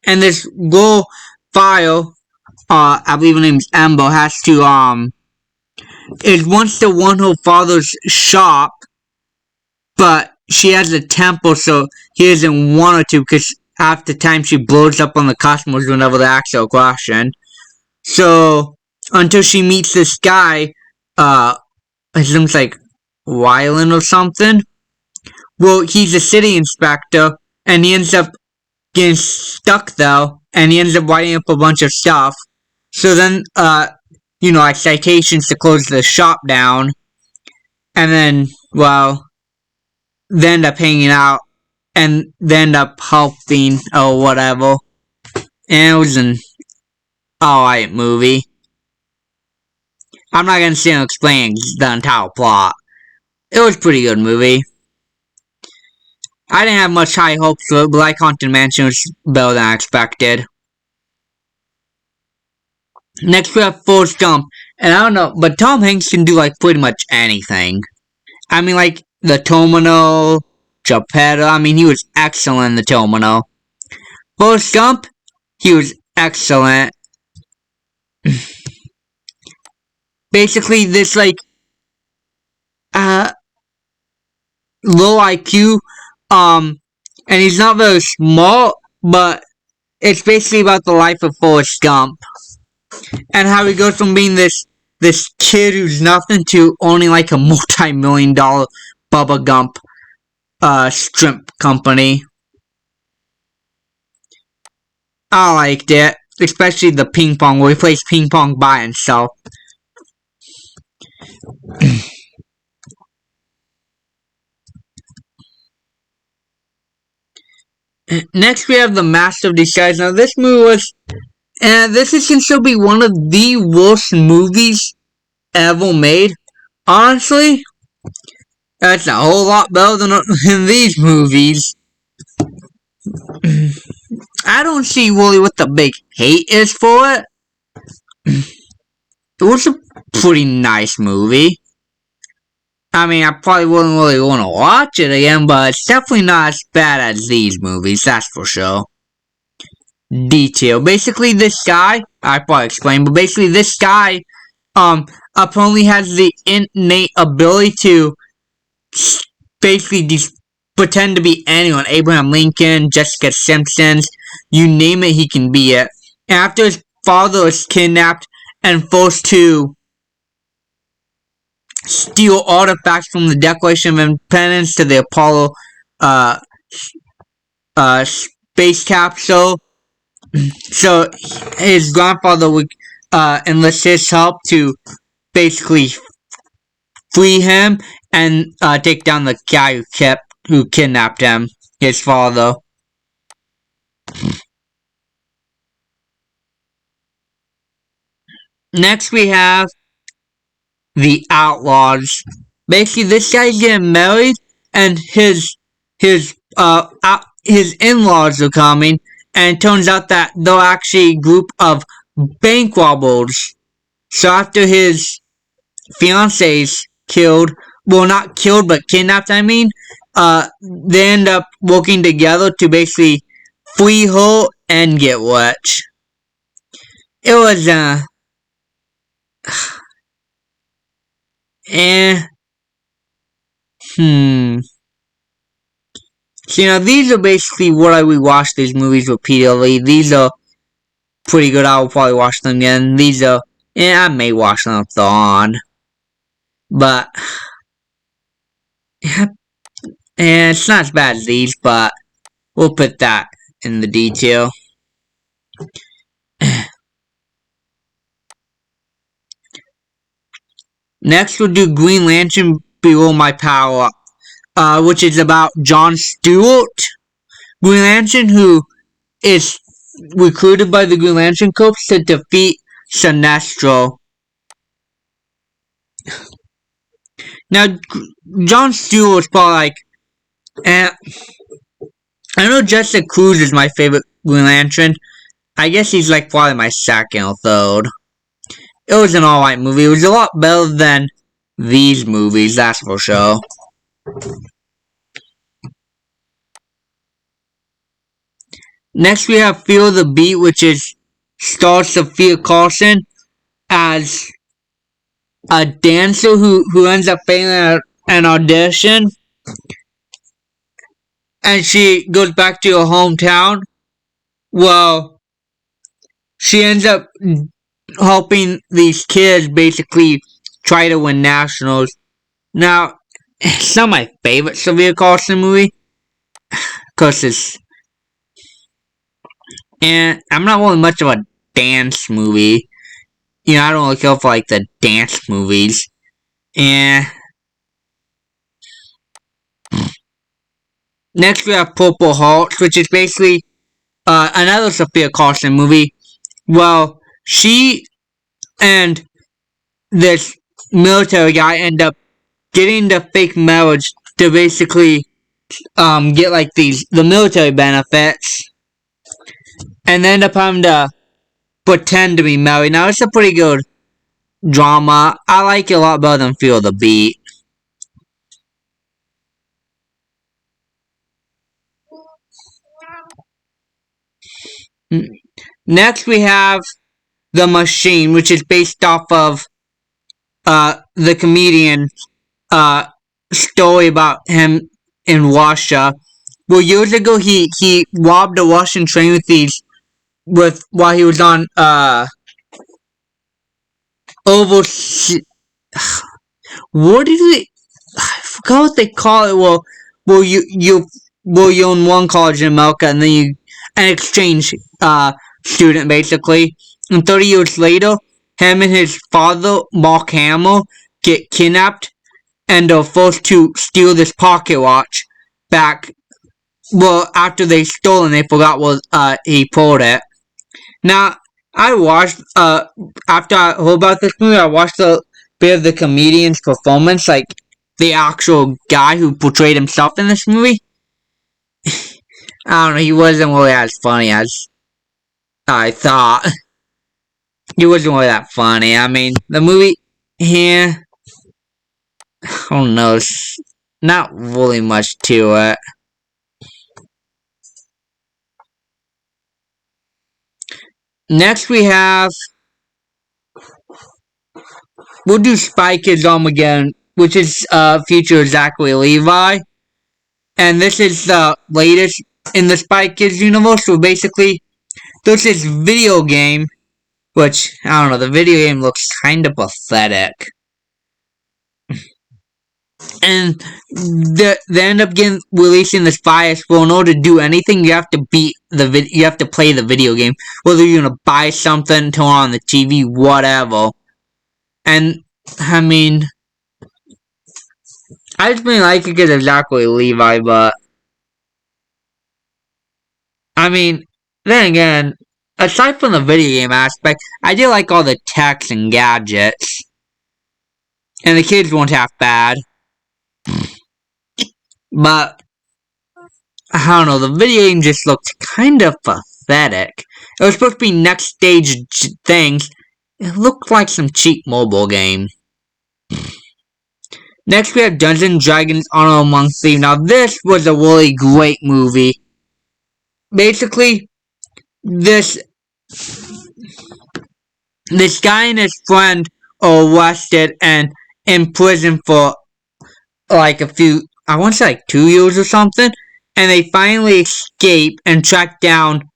And this girl, Fire, I believe her name's Ember, has to, wants to run her father's shop, but she has a temper, so he doesn't want her to, because half the time she blows up on the customers whenever they ask her a question. So, until she meets this guy, his name's like Rylan or something. Well, he's a city inspector, and he ends up getting stuck though, and he ends up writing up a bunch of stuff. So then, like citations to close the shop down, and then, well, they end up hanging out, and they end up helping or whatever. And it was an alright movie. I'm not gonna sit and explain the entire plot. It was a pretty good movie. I didn't have much high hopes for it, but like Haunted Mansion was better than I expected. Next we have Forrest Gump, and I don't know, but Tom Hanks can do like pretty much anything. I mean, like The Terminal, Geppetto. I mean, he was excellent in The Terminal. Forrest Gump, he was excellent. Basically, this like low IQ, and he's not very smart, but it's basically about the life of Forrest Gump. And how he goes from being this kid who's nothing to owning like a multi-million-dollar Bubba Gump shrimp company. I liked it. Especially the ping pong, where he plays ping pong by himself. Next we have The Master of Disguise. Now this movie was, and this is considered to be one of the worst movies ever made. Honestly, that's a whole lot better than these movies. I don't see really what the big hate is for it. It was pretty nice movie. I mean, I probably wouldn't really want to watch it again, but it's definitely not as bad as these movies, that's for sure. Detail. Basically, this guy, I probably explained, but basically this guy, apparently has the innate ability to basically pretend to be anyone. Abraham Lincoln, Jessica Simpson, you name it, he can be it. After his father is kidnapped and forced to steal artifacts from the Declaration of Independence to the Apollo space capsule, so his grandfather would enlist his help to basically free him and take down the guy who kidnapped him, his father. Next we have the Outlaws. Basically, this guy's getting married, and his in-laws are coming, and it turns out that they're actually a group of bank robbers. So after his fiance's killed, well, not killed, but kidnapped, I mean, they end up working together to basically free her and get rich. It was, eh, So, these are basically what I would watch these movies repeatedly. These are pretty good. I will probably watch them again. These are, I may watch them if they're on. But, it's not as bad as these, but we'll put that in the detail. Next, we'll do Green Lantern Below My Power, which is about John Stewart, Green Lantern, who is recruited by the Green Lantern Corps to defeat Sinestro. Now, John Stewart's probably like, I know Jessica Cruz is my favorite Green Lantern. I guess he's like probably my second or third. It was an alright movie. It was a lot better than these movies, that's for sure. Next we have Feel the Beat, which stars Sophia Carson as a dancer who ends up failing at an audition. And she goes back to her hometown. Well, she ends up helping these kids basically try to win nationals. Now, it's not my favorite Sophia Carson movie, because and I'm not really much of a dance movie. I don't really care for like the dance movies. And next we have Purple Hearts, which is basically another Sophia Carson movie. Well, she and this military guy end up getting the fake marriage to basically get like the military benefits, and then end up having to pretend to be married. Now, it's a pretty good drama. I like it a lot better than Feel the Beat. Next, we have The Machine, which is based off of the comedian story about him in Russia. Well, years ago, he robbed a Russian train while he was on what did it? I forgot what they call it. Well, you own one college in America, and then you an exchange student basically. And 30 years later, him and his father, Mark Hamill, get kidnapped and are forced to steal this pocket watch back. Well, after they stole it, they forgot where he pulled it. Now, I watched after I heard about this movie, I watched a bit of the comedian's performance, like the actual guy who portrayed himself in this movie. I don't know, he wasn't really as funny as I thought. He wasn't really that funny. I mean, the movie, here. Oh no, it's not really much to it. Next we have, we'll do Spy Kids again, which is feature Zachary Levi. And this is the latest in the Spy Kids universe. So basically, there's this video game, which, I don't know, the video game looks kind of pathetic. And they end up releasing this bias. Well, in order to do anything, you have to you have to play the video game. Whether you're gonna buy something, turn on the TV, whatever. And I mean, I just really like it because of Zachary Levi, but I mean, then again, aside from the video game aspect, I do like all the techs and gadgets. And the kids weren't half bad. But, I don't know, the video game just looked kind of pathetic. It was supposed to be next stage things. It looked like some cheap mobile game. Next we have Dungeons & Dragons Honor Among Thieves. Now this was a really great movie. Basically, this guy and his friend are arrested and in prison for like I want to say like 2 years or something. And they finally escape and track down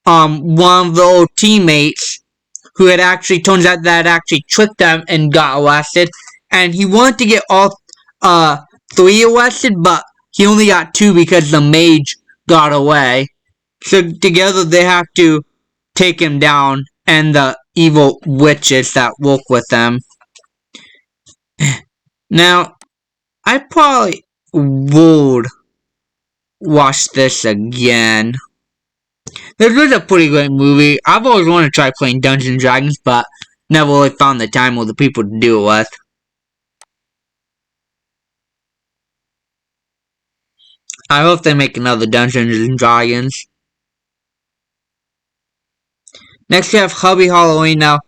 one of the old teammates who had actually, turns out that actually tricked them and got arrested. And he wanted to get all 3 arrested, but he only got 2 because the mage got away. So together they have to take him down and the evil witches that work with them. Now, I probably would watch this again. This was a pretty great movie. I've always wanted to try playing Dungeons & Dragons, but never really found the time or the people to do it with. I hope they make another Dungeons & Dragons. Next we have Hubie Halloween. Now,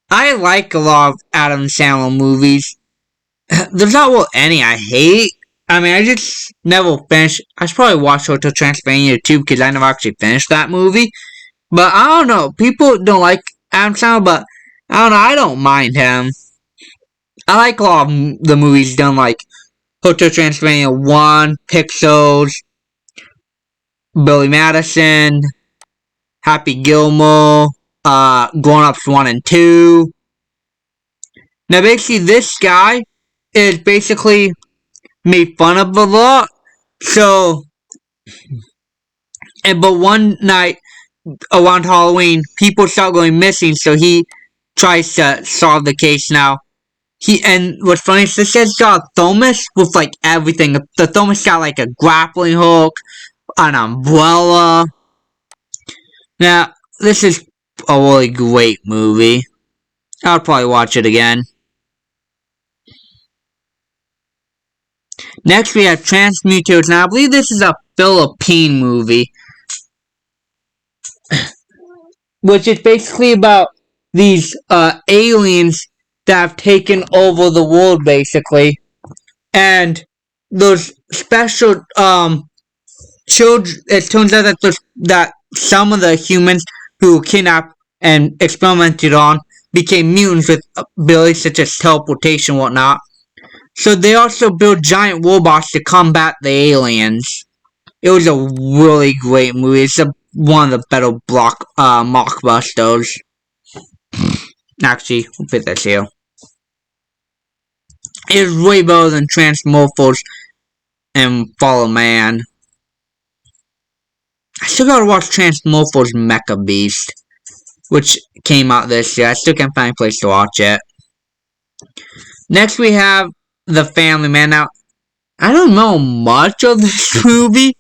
I like a lot of Adam Sandler movies. There's not really any I hate. I mean, I just never finished. I should probably watch Hotel Transylvania too because I never actually finished that movie. But I don't know. People don't like Adam Sandler, but I don't know. I don't mind him. I like a lot of the movies done, like Hotel Transylvania 1, Pixels, Billy Madison, Happy Gilmore, Grown Ups 1 and 2. Now, basically, this guy is basically made fun of a lot. So, but one night around Halloween, people start going missing, so he tries to solve the case now. And what's funny is this guy's got a thermos with like everything. The thermos got like a grappling hook, an umbrella. Now, this is a really great movie. I'll probably watch it again. Next, we have Transmuters. Now, I believe this is a Philippine movie, which is basically about these aliens that have taken over the world, basically. And those special children, it turns out that some of the humans who were kidnapped and experimented on became mutants with abilities such as teleportation and whatnot. So they also built giant robots to combat the aliens. It was a really great movie. It's one of the better mockbusters. Actually, we'll put this here. It is way better than Transmorphers and Fall of Man. I still gotta watch Transmorphers Mecha Beast, which came out this year. I still can't find a place to watch it. Next we have The Family Man. Now, I don't know much of this movie.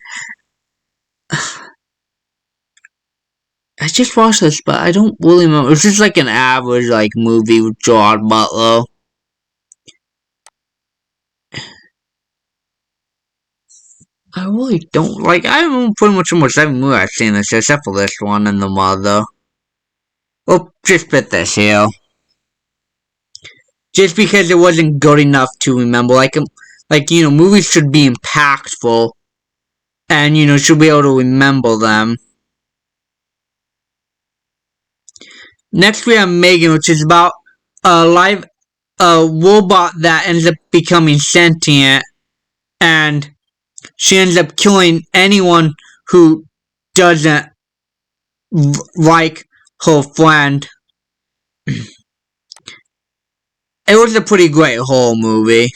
I just watched this, but I don't really remember. It's just like an average movie with Gerard Butler. I really don't I don't pretty much almost every movie I've seen this, except for this one and The Mother. We'll just put this here. just because it wasn't good enough to remember. Movies should be impactful, and should be able to remember them. Next, we have Megan, which is about a robot that ends up becoming sentient, and she ends up killing anyone who doesn't like her friend. It was a pretty great horror movie.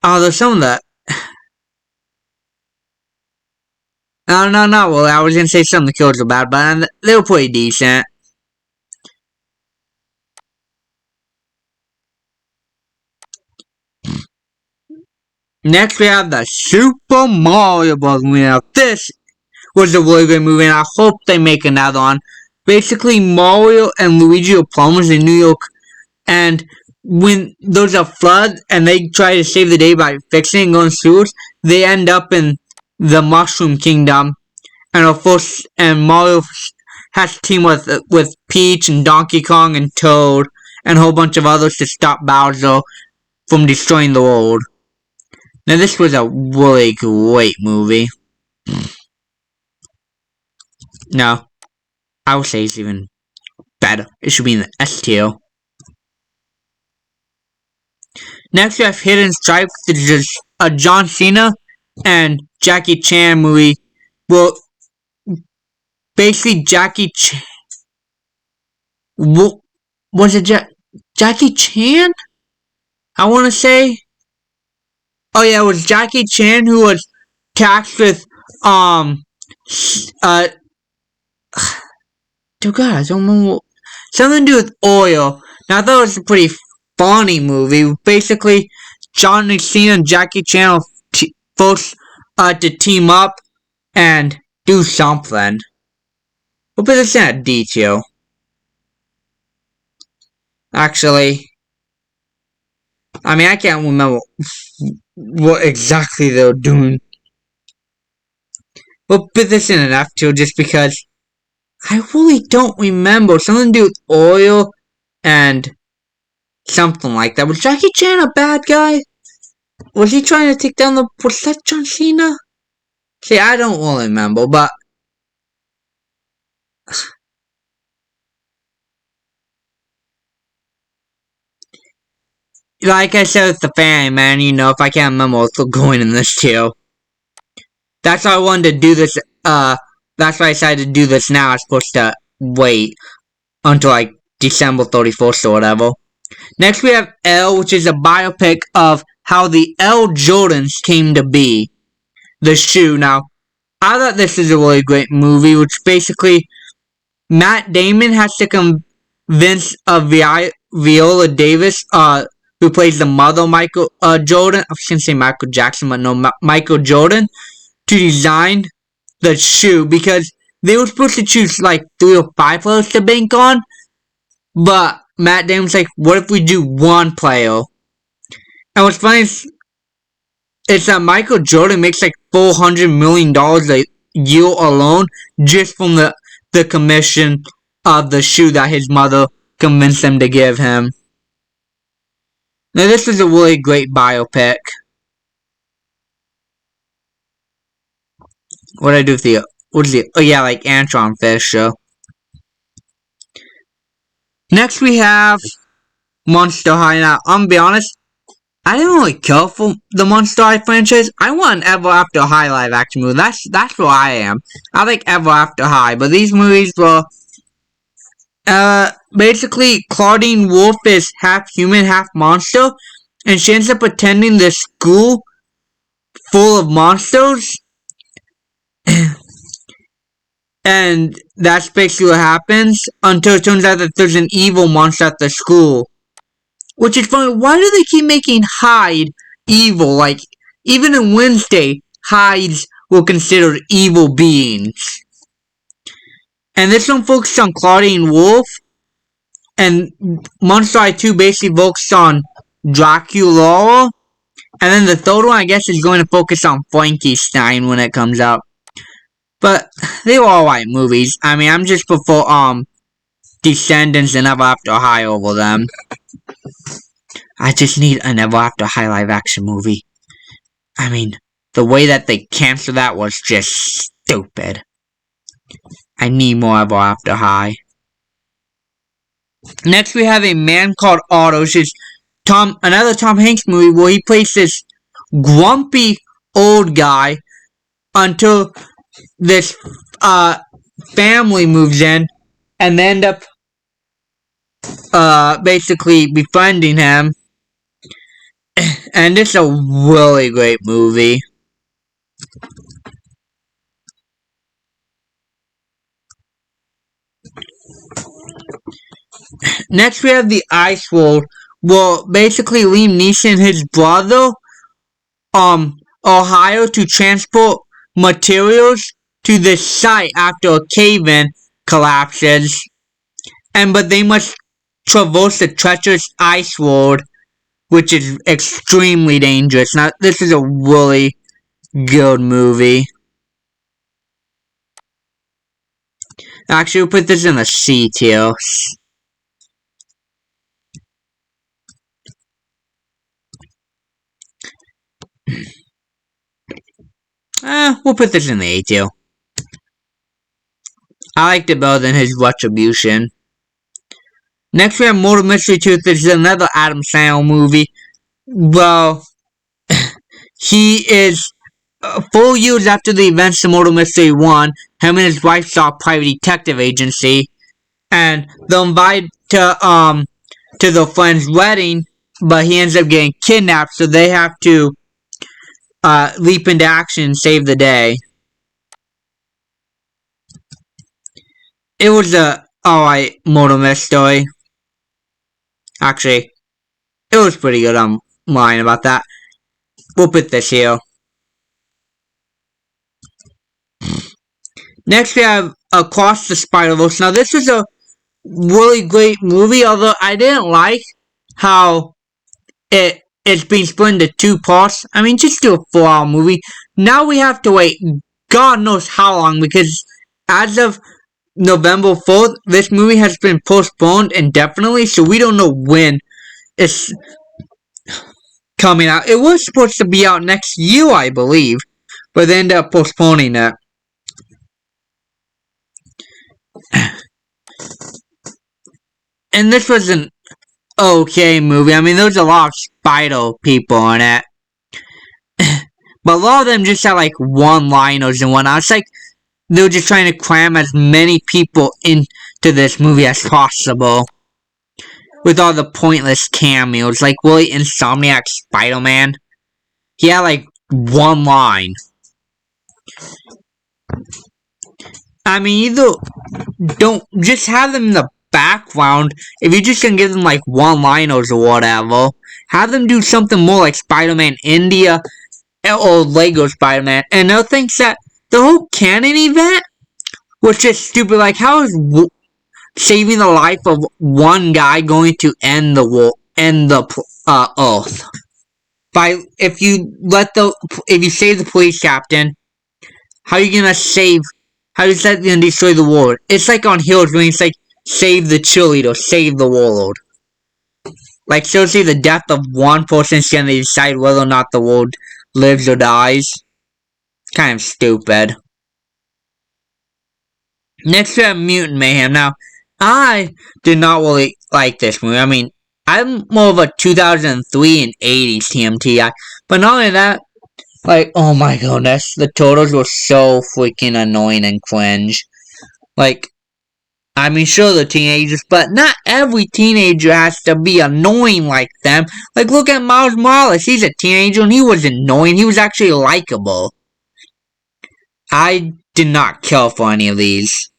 There's some of that. No. Well, I was gonna say some of the kills were bad, but they were pretty decent. Next, we have the Super Mario Bros. movie. Now, this was a really good movie, and I hope they make another one. Basically, Mario and Luigi are plumbers in New York, and when there's a flood and they try to save the day by fixing and going sewers, they end up in the Mushroom Kingdom, and Mario has to team with Peach and Donkey Kong and Toad and a whole bunch of others to stop Bowser from destroying the world. Now, this was a really great movie. No, I would say it's even better. It should be in the S tier. Next, we have Hidden Stripes, which is a John Cena and Jackie Chan movie. Well, basically, Jackie Chan. Was it Jackie Chan? I want to say. Oh yeah, it was Jackie Chan who was tasked with oh God, I don't know. Something to do with oil. Now I thought it was a pretty funny movie. Basically, Johnny Cena and Jackie Chan are forced to team up and do something. We'll put this in a detail. Actually, I mean, I can't remember what exactly they were doing. We'll put this in an F tier just because I really don't remember. Something to do with oil and something like that. Was Jackie Chan a bad guy? Was he trying to take down was that John Cena? See, I don't really remember, but like I said with the fan, man, if I can't remember, it's still going in this too. That's why I wanted to do this, that's why I decided to do this now. I was supposed to wait until like December 31st or whatever. Next we have Elle, which is a biopic of how the Elle Jordans came to be. The shoe. Now, I thought this is a really great movie, which basically Matt Damon has to convince Viola Davis, who plays the mother Michael Jordan. I was gonna say Michael Jackson, but no, Michael Jordan, to design the shoe because they were supposed to choose like 3 or 5 players to bank on, but Matt Damon's like, what if we do one player? And what's funny is that Michael Jordan makes like $400 million a year alone just from the commission of the shoe that his mother convinced them to give him. Now this is a really great biopic. What did I do with oh yeah, like Antron Fisher. Next we have Monster High. Now, I'm gonna be honest, I didn't really care for the Monster High franchise. I want an Ever After High live action movie. That's where I am. I like Ever After High, but these movies were basically Claudine Wolfe is half human, half monster, and she ends up attending this school full of monsters. And that's basically what happens until it turns out that there's an evil monster at the school. Which is funny, why do they keep making Hyde evil? Like, even in Wednesday, Hydes were considered evil beings. And this one focuses on Claudine Wolfe, and Monster High 2 basically focuses on Dracula. And then the third one, I guess, is going to focus on Frankenstein when it comes out. But they were alright movies. I mean, I'm just before Descendants and Ever After High over them. I just need an Ever After High live action movie. I mean, the way that they canceled that was just stupid. I need more Ever After High. Next, we have A Man Called Otto, which is another Tom Hanks movie where he plays this grumpy old guy until this family moves in and they end up basically befriending him. And it's a really great movie. Next, we have The Ice World. Well, basically, Liam Neeson and his brother, Ohio, to transport materials to this site after a cave-in collapses. But they must traverse the treacherous ice world, which is extremely dangerous. Now, this is a really good movie. Actually, we'll put this in the C tier. We'll put this in the A tier. I liked it better than his Retribution. Next, we have Murder Mystery 2. This is another Adam Sandler movie. Well, he is 4 years after the events of Murder Mystery 1. Him and his wife saw a private detective agency, and they're invited to their friend's wedding, but he ends up getting kidnapped, so they have to leap into action and save the day. It was a alright murder mystery. Actually, it was pretty good. I'm lying about that. We'll put this here. Next, we have Across the Spider-Verse. Now, this is a really great movie, although I didn't like how it's being split into 2 parts. I mean, just do a 4-hour movie. Now we have to wait God knows how long, because as of November 4th, this movie has been postponed indefinitely, so we don't know when it's coming out. It was supposed to be out next year, I believe, but they ended up postponing it. And this was an okay movie. I mean, there's a lot of spider people in it. But a lot of them just had like one-liners and whatnot. It's like they were just trying to cram as many people into this movie as possible. With all the pointless cameos. Like, really, Insomniac Spider-Man. He had like one line. I mean, either don't just have them in the background. If you're just gonna give them like one-liners or whatever, have them do something more like Spider-Man India or Lego Spider-Man. And they'll think that the whole canon event was just stupid. Like, how is saving the life of one guy going to end the war, end the Earth? If you save the police captain, how are you gonna save? How is that gonna destroy the world? It's like on Heroes when it's like save the cheerleader, save the world. Like, seriously, the death of one person is gonna decide whether or not the world lives or dies. Kind of stupid. Next we have Mutant Mayhem. Now, I did not really like this movie. I mean, I'm more of a 2003 and 80s TMTI. But not only that, like, oh my goodness, the Turtles were so freaking annoying and cringe. Like, I mean, sure, they're teenagers, but not every teenager has to be annoying like them. Like, look at Miles Morales. He's a teenager and he was annoying. He was actually likable. I did not care for any of these.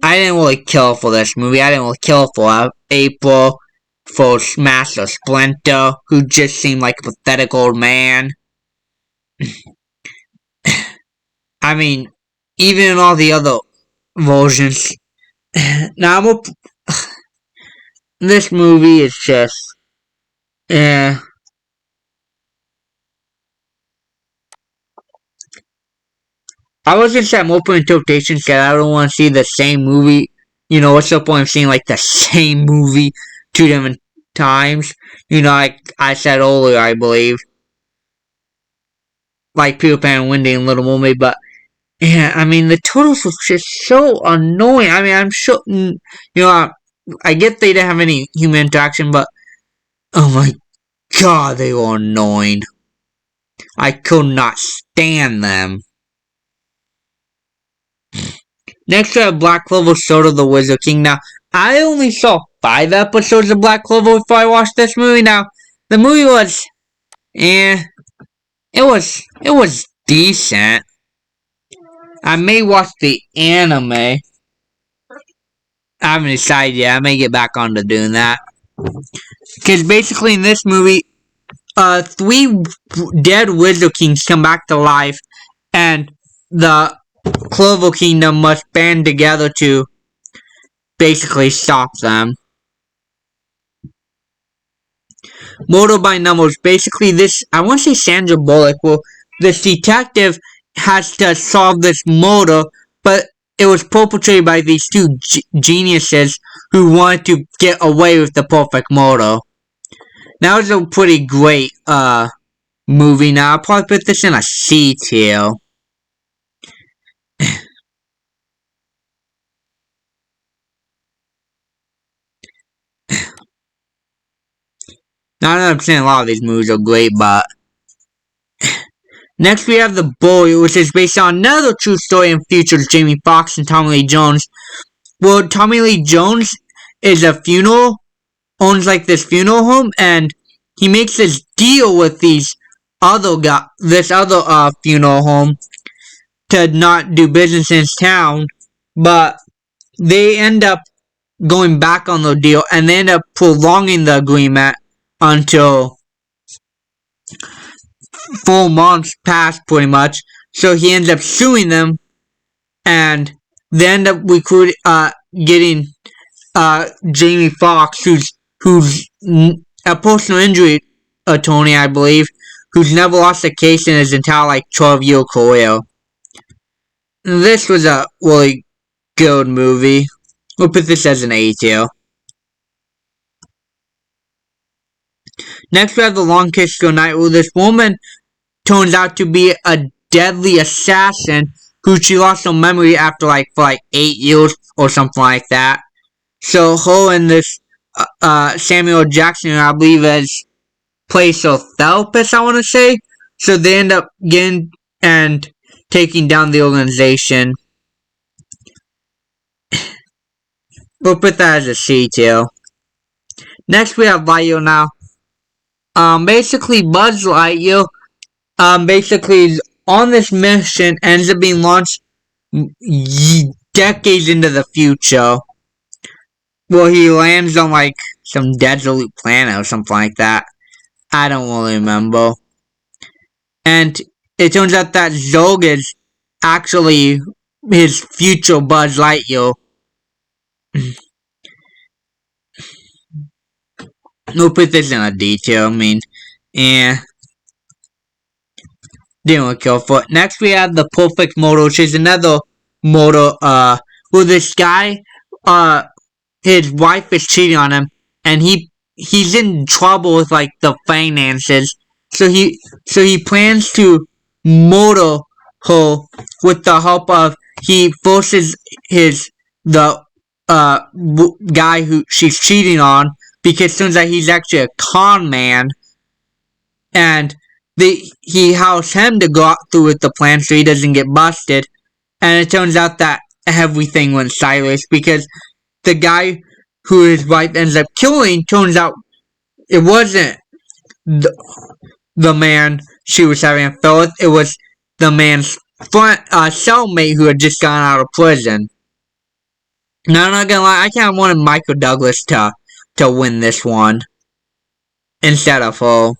I didn't really kill for this movie. I didn't really kill for April, for Master Splinter, who just seemed like a pathetic old man. I mean, even in all the other versions. Now, this movie is just, yeah. I was gonna say I'm open to interpretations because I don't want to see the same movie. You know, what's the point of seeing like the same movie 2 different times? You know, like I said earlier, I believe, like Peter Pan and Wendy and Little Mermaid, but yeah, I mean, the turtles was just so annoying. I mean, I'm sure, I get they didn't have any human interaction, but oh my god, they were annoying. I could not stand them. Next, we have Black Clover Sword of the Wizard King. Now, I only saw 5 episodes of Black Clover before I watched this movie. Now, the movie was, it was decent. I may watch the anime. I haven't decided yet. I may get back onto doing that. Because basically in this movie, 3 dead Wizard Kings come back to life, and the Clover Kingdom must band together to basically stop them. Murder by Numbers. Basically, this, I want to say Sandra Bullock. Well, this detective has to solve this murder, but it was perpetrated by these 2 geniuses who wanted to get away with the perfect murder. That was a pretty great movie. Now I'll probably put this in a C tier. Now I know I'm saying a lot of these movies are great, but next we have The Boy, which is based on another true story and features Jamie Foxx and Tommy Lee Jones. Well, Tommy Lee Jones is owns like this funeral home, and he makes this deal with this other funeral home to not do business in his town, but they end up going back on the deal, and they end up prolonging the agreement until 4 months pass, pretty much. So he ends up suing them, and they end up getting Jamie Foxx, who's a personal injury attorney, I believe, who's never lost a case in his entire 12-year career. This was a really good movie. We'll put this as an A tier. Next, we have The Long Kiss Goodnight, where this woman turns out to be a deadly assassin who she lost her memory after for 8 years or something like that. So her and this Samuel Jackson, I believe, plays her therapist, I want to say. So they end up getting and taking down the organization. We'll put that as a C tier. Next, we have Lightyear now. Basically, Buzz Lightyear, basically is on this mission, ends up being launched decades into the future. Well, he lands on some desert planet or something like that. I don't really remember. And it turns out that Zurg is actually his future Buzz Lightyear. We'll put this in a detail. I mean, didn't really care for it. Next, we have The Perfect Murder, which is another murder, where this guy, his wife is cheating on him, and he's in trouble with the finances. So he plans to murder her with the help of, he forces the guy who she's cheating on, because it turns out he's actually a con man, and he helps him to go through with the plan so he doesn't get busted. And it turns out that everything went sideways, because the guy who his wife ends up killing, turns out it wasn't the man she was having an affair with. It was the man's cellmate who had just gotten out of prison. Now, I'm not gonna lie, I kind of wanted Michael Douglas to win this one instead of her.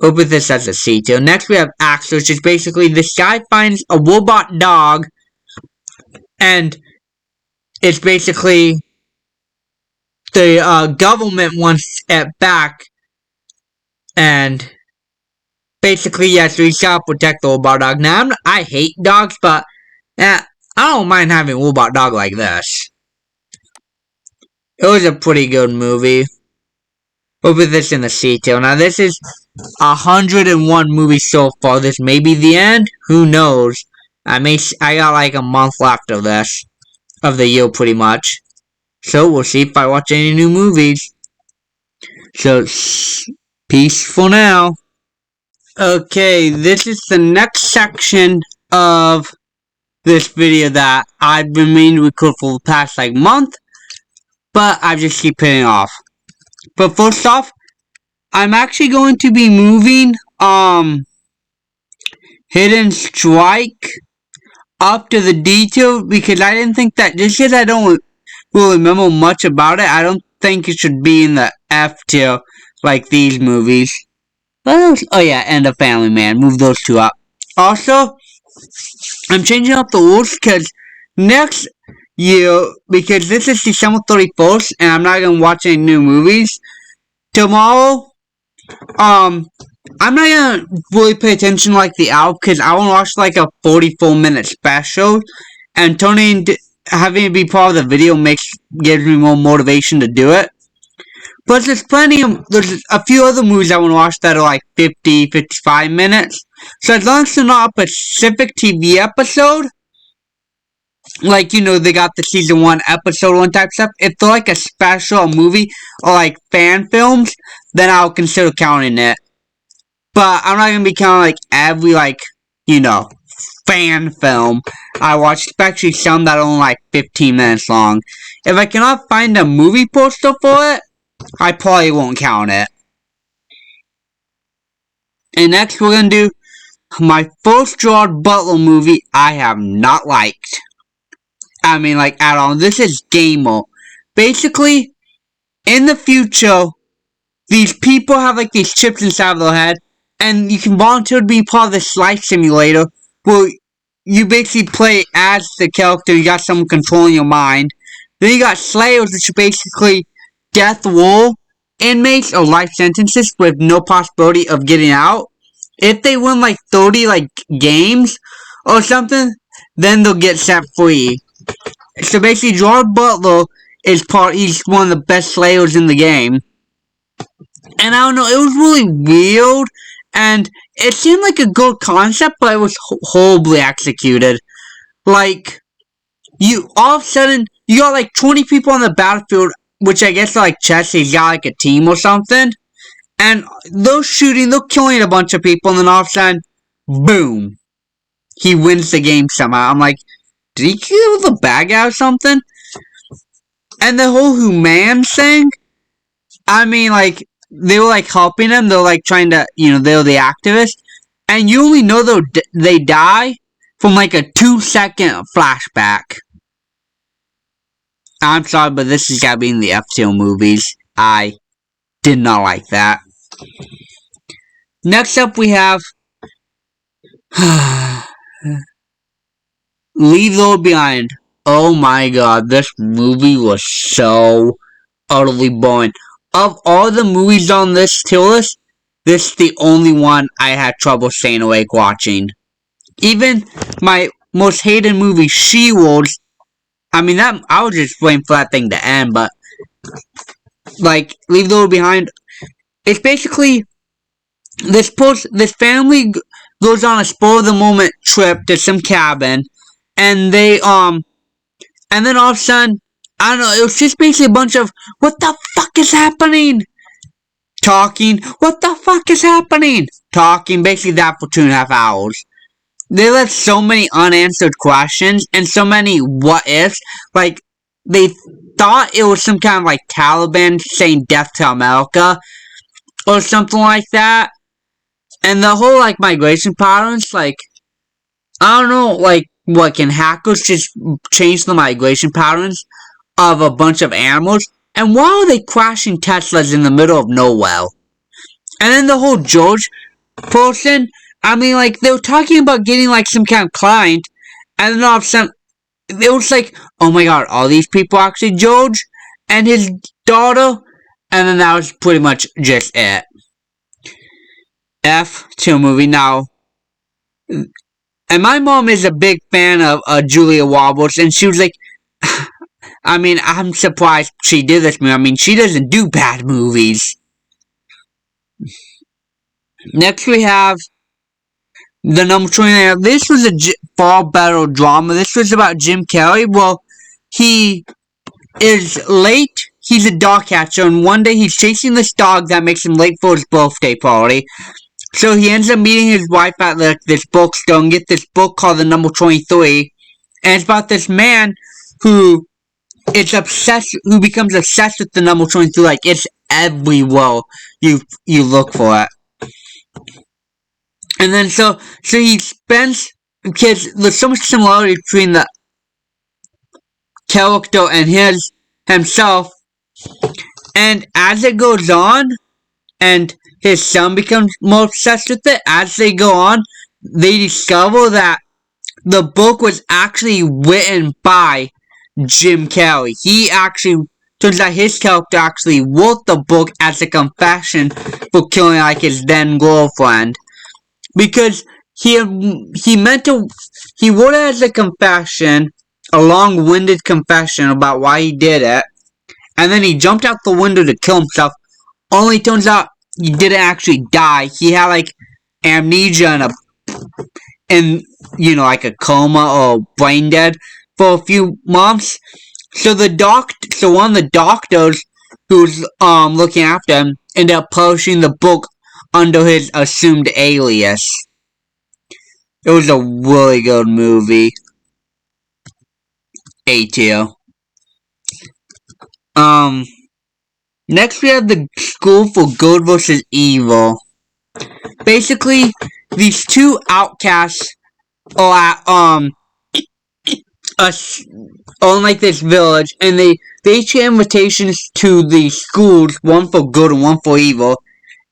We'll put this as a C tier. Next, we have Axe, which is basically this guy finds a robot dog, and it's basically the government wants it back, and basically, yes, we shall protect the Woolbar dog. Now, I hate dogs, but I don't mind having a Woolbar dog like this. It was a pretty good movie. We'll put this in the detail. Now, this is 101 movies so far. This may be the end. Who knows? I got like a month left of this. Of the year, pretty much. So, we'll see if I watch any new movies. So, peace for now. Okay, this is the next section of this video that I've been meaning to record for the past like month, but I just keep putting off. But first off, I'm actually going to be moving Hidden Strike up to the detail because I didn't think that just because I don't really remember much about it, I don't think it should be in the F tier like these movies. Oh yeah, and The Family Man. Move those two up. Also, I'm changing up the rules because next year, because this is December 31st, and I'm not going to watch any new movies, tomorrow, I'm not going to really pay attention like the hour, because I want to watch like a 44-minute special, and having it be part of the video gives me more motivation to do it. Plus, there's a few other movies I want to watch that are like 50, 55 minutes. So as long as they're not a specific TV episode, like, you know, they got the season 1, episode 1 type stuff. If they're like a special movie or like fan films, then I'll consider counting it. But I'm not going to be counting like every like, you know, fan film I watch, especially some that are only like 15 minutes long. If I cannot find a movie poster for it, I probably won't count it. And next we're going to do my first Gerard Butler movie I have not liked. I mean, like, at all. This is Gamer. Basically, in the future, these people have, like, these chips inside of their head, and you can volunteer to be part of this life simulator, where you basically play as the character, you got someone controlling your mind. Then you got Slayers, which are basically death row inmates or life sentences with no possibility of getting out. If they win like 30 like games or something, then they'll get set free. So basically, Gerard Butler he's one of the best Slayers in the game. And I don't know, it was really weird, and it seemed like a good concept, but it was horribly executed. Like, all of a sudden, you got like 20 people on the battlefield, which I guess are like chess, he's got like a team or something. And they're killing a bunch of people, and then all of a sudden, boom. He wins the game somehow. I'm like, did he kill the bad guy or something? And the whole human thing, I mean, like, they were like helping him, they were like trying to, you know, they were the activists. And you only know they die from like a 2-second flashback. I'm sorry, but this has got to be in the F-tier movies. I did not like that. Next up we have Leave the World Behind. Oh my god, this movie was so utterly boring. Of all the movies on this tier list, this is the only one I had trouble staying awake watching. Even my most hated movie, She-Wolf, I mean, I was just waiting for that thing to end, but like, Leave the World Behind, it's basically this family goes on a spur-of-the-moment trip to some cabin, and they, and then all of a sudden, I don't know, it was just basically a bunch of, what the fuck is happening? Talking, what the fuck is happening? Talking, basically that for 2.5 hours. They left so many unanswered questions, and so many what-ifs, like, they thought it was some kind of, like, Taliban saying death to America, or something like that. And the whole, like, migration patterns, like, I don't know, like, what, can hackers just change the migration patterns of a bunch of animals? And why are they crashing Teslas in the middle of nowhere? And then the whole George person, I mean, like, they were talking about getting, like, some kind of client, and then all of a sudden, it was like, oh my god, are these people actually George and his daughter? And then that was pretty much just it. F to a movie. Now, and my mom is a big fan of Julia Roberts, and she was like, I mean, I'm surprised she did this movie. I mean, she doesn't do bad movies. Next, we have the number 29. This was a fall battle drama. This was about Jim Carrey. Well, he is late. He's a dog catcher, and one day he's chasing this dog that makes him late for his birthday party. So he ends up meeting his wife at this bookstore and get this book called The Number 23. And it's about this man who is obsessed, who becomes obsessed with the number 23. Like, it's everywhere you look for it. And then so he spends, because there's so much similarity between the character and himself. And as it goes on, and his son becomes more obsessed with it, as they go on, they discover that the book was actually written by Jim Carrey. He actually, turns out his character actually wrote the book as a confession for killing, like, his then girlfriend. Because he wrote it as a confession, a long-winded confession about why he did it, and then he jumped out the window to kill himself. Only turns out he didn't actually die. He had, like, amnesia and like a coma or brain dead for a few months. So one of the doctors who's looking after him ended up publishing the book under his assumed alias. It was a really good movie. A tier. Next we have The School for Good vs. Evil. Basically, these two outcasts are at, on like this village, and they each get invitations to the schools, one for good and one for evil,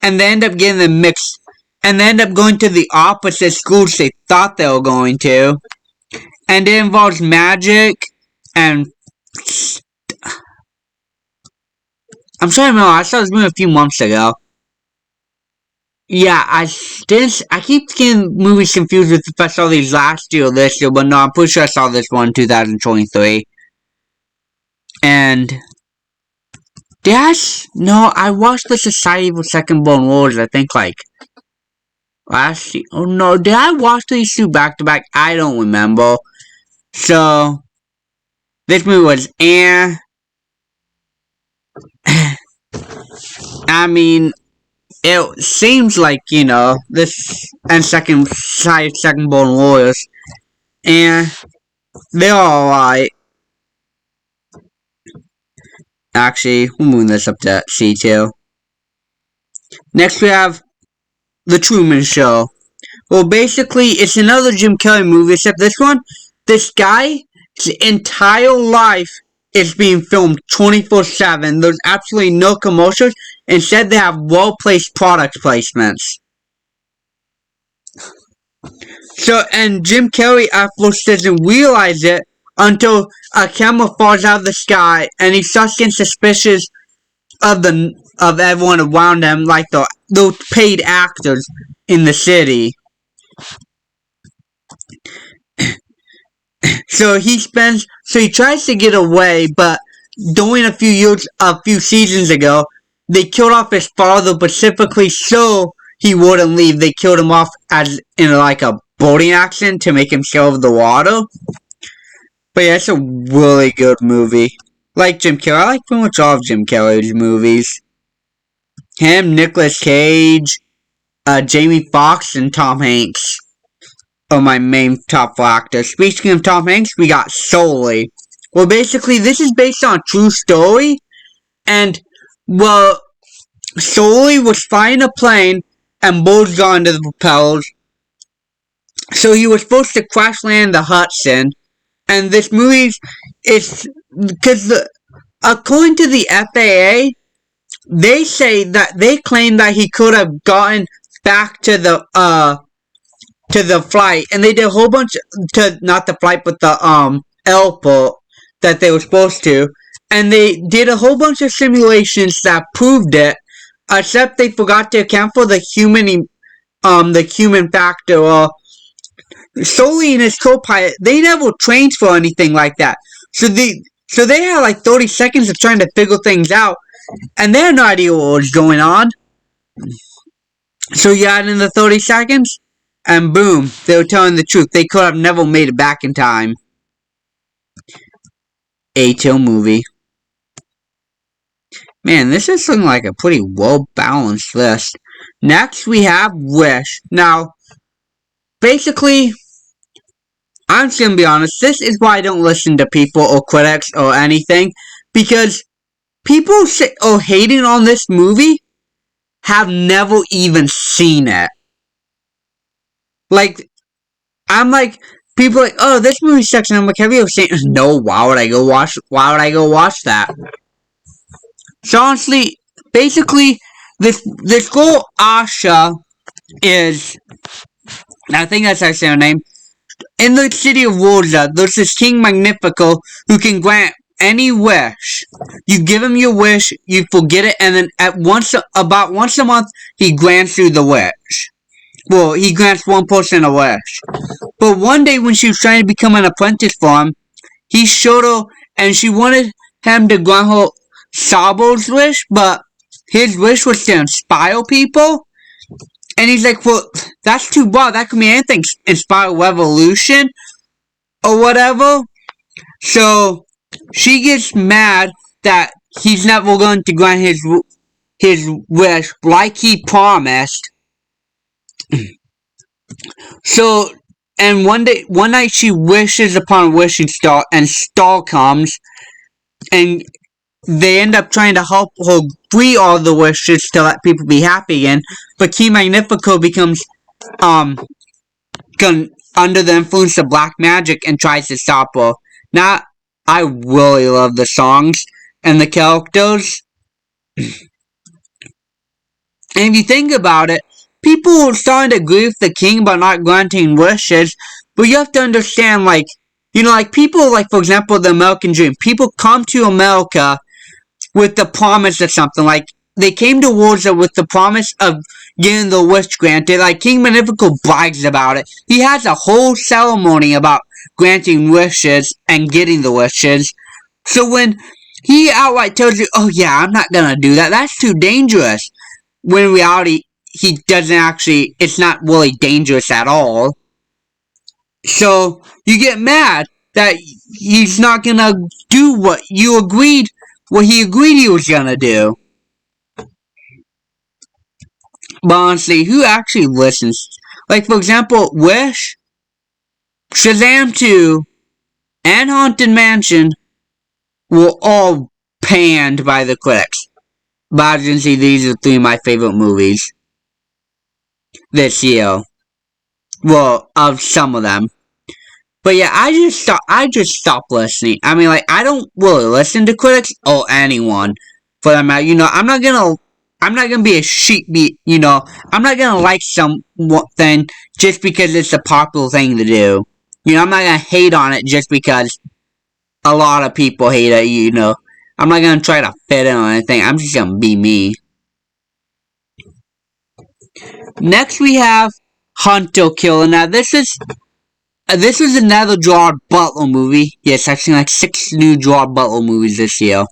and they end up getting them mixed, and they end up going to the opposite schools they thought they were going to, and it involves magic, and I'm trying to remember, I saw this movie a few months ago. Yeah, I keep getting movies confused with if I saw these last year or this year, but no, I'm pretty sure I saw this one in 2023. And no, I watched The Society for Second Born Wars, I think, like, last year. Oh no, did I watch these two back to back? I don't remember. So, this movie was I mean, it seems like, this and Second Born Warriors, and they're alright. Actually, we're moving this up to C2. Next we have The Truman Show. Well, basically, it's another Jim Carrey movie, except this guy's entire life is being filmed 24/7. There's absolutely no commercials. Instead, they have well-placed product placements. So, and Jim Carrey at first doesn't realize it until a camera falls out of the sky, and he starts getting suspicious of everyone around him, like the paid actors in the city. So he tries to get away, but during a few seasons ago, they killed off his father specifically so he wouldn't leave. They killed him off as in like a boating accident to make him stay over the water. But yeah, it's a really good movie. Like Jim Carrey, I like pretty much all of Jim Carrey's movies. Him, Nicolas Cage, Jamie Foxx, and Tom Hanks are my main top 4 actors. Speaking of Tom Hanks, we got Sully. Well, basically, this is based on a true story, and, well, Sully was flying a plane, and bullets got into the propellers, so he was supposed to crash land the Hudson, and this movie is, because according to the FAA, they claim that he could have gotten back to the flight, and they did a whole bunch not the flight, but the airport that they were supposed to, and they did a whole bunch of simulations that proved it, except they forgot to account for the human the human factor, Sully and his co-pilot, they never trained for anything like that. So they had like 30 seconds of trying to figure things out, and they had no idea what was going on. So you add in the 30 seconds, and boom, they were telling the truth. They could have never made it back in time. A-Till movie. Man, this is looking like a pretty well-balanced list. Next, we have Wish. Now, basically, I'm just gonna be honest, this is why I don't listen to people or critics or anything, because people hating on this movie have never even seen it. Like, I'm like, people are like, oh, this movie sucks, and I'm like, have you ever seen it? No, why would I go watch that? So honestly, basically, this girl Asha is, I think that's actually her name. In the city of Rosa, there's this King Magnifico who can grant any wish. You give him your wish, you forget it, and then about once a month, he grants you the wish. Well, he grants one person a wish. But one day when she was trying to become an apprentice for him, he showed her, and she wanted him to grant her Sabo's wish, but his wish was to inspire people. And he's like, well, that's too broad. That could mean anything. Inspire revolution or whatever. So she gets mad that he's never going to grant his wish like he promised. So, and one night she wishes upon a wishing star, and Star comes, and they end up trying to help her free all the wishes to let people be happy again. But King Magnifico becomes under the influence of black magic and tries to stop her. Now, I really love the songs and the characters. And if you think about it, people are starting to agree with the king about not granting wishes, but you have to understand, like, you know, like people, like, for example, the American dream. People come to America with the promise of something. Like, they came to Warza with the promise of getting the wish granted. Like, King Magnifico brags about it. He has a whole ceremony about granting wishes and getting the wishes. So when he outright tells you, oh yeah, I'm not gonna do that, that's too dangerous. When in reality, he doesn't actually, it's not really dangerous at all. So, you get mad that he's not gonna do what he agreed he was gonna do. But honestly, who actually listens? Like, for example, Wish, Shazam 2, and Haunted Mansion were all panned by the critics. But as you can see, these are three of my favorite movies this year. Well, of some of them. But yeah, I just stopped listening. I mean, like, I don't really listen to critics or anyone for that matter. You know, I'm not gonna be a sheep beat, you know. I'm not gonna like something just because it's a popular thing to do. You know, I'm not gonna hate on it just because a lot of people hate it, you know. I'm not gonna try to fit in on anything. I'm just gonna be me. Next we have Hunter Killer. Now this is another Gerard Butler movie. Yes, I've seen like 6 new Gerard Butler movies this year.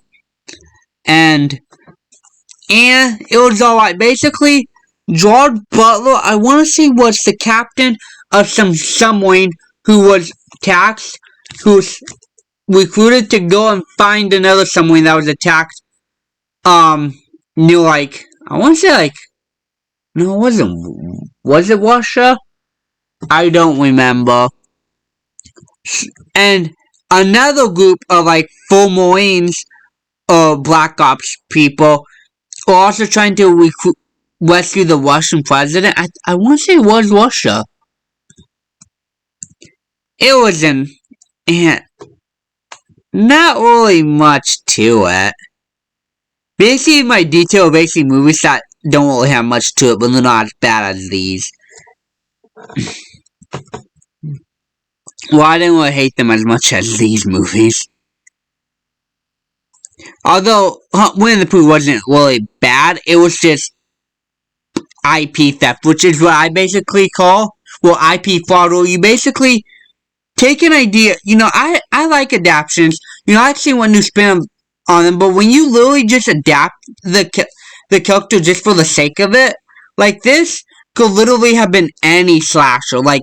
And it was alright. Basically, Gerard Butler, I want to say, was the captain of some submarine who was taxed, who was recruited to go and find another submarine that was attacked, near, like, I want to say, like, no, it wasn't, was it Russia? I don't remember. And another group of, like, 4 Marines, or Black Ops people, are also trying to rescue the Russian president. I want to say it was Russia. It was not really much to it. Basically, my detail basically movies that don't really have much to it, but they're not as bad as these. Well, I didn't really hate them as much as these movies. Although, Winnie the Pooh wasn't really bad, it was just IP theft, which is what I basically call, well, IP fraud, or you basically take an idea, I like adaptations, I actually want new spin on them, but when you literally just adapt the character just for the sake of it, like this could literally have been any slasher, like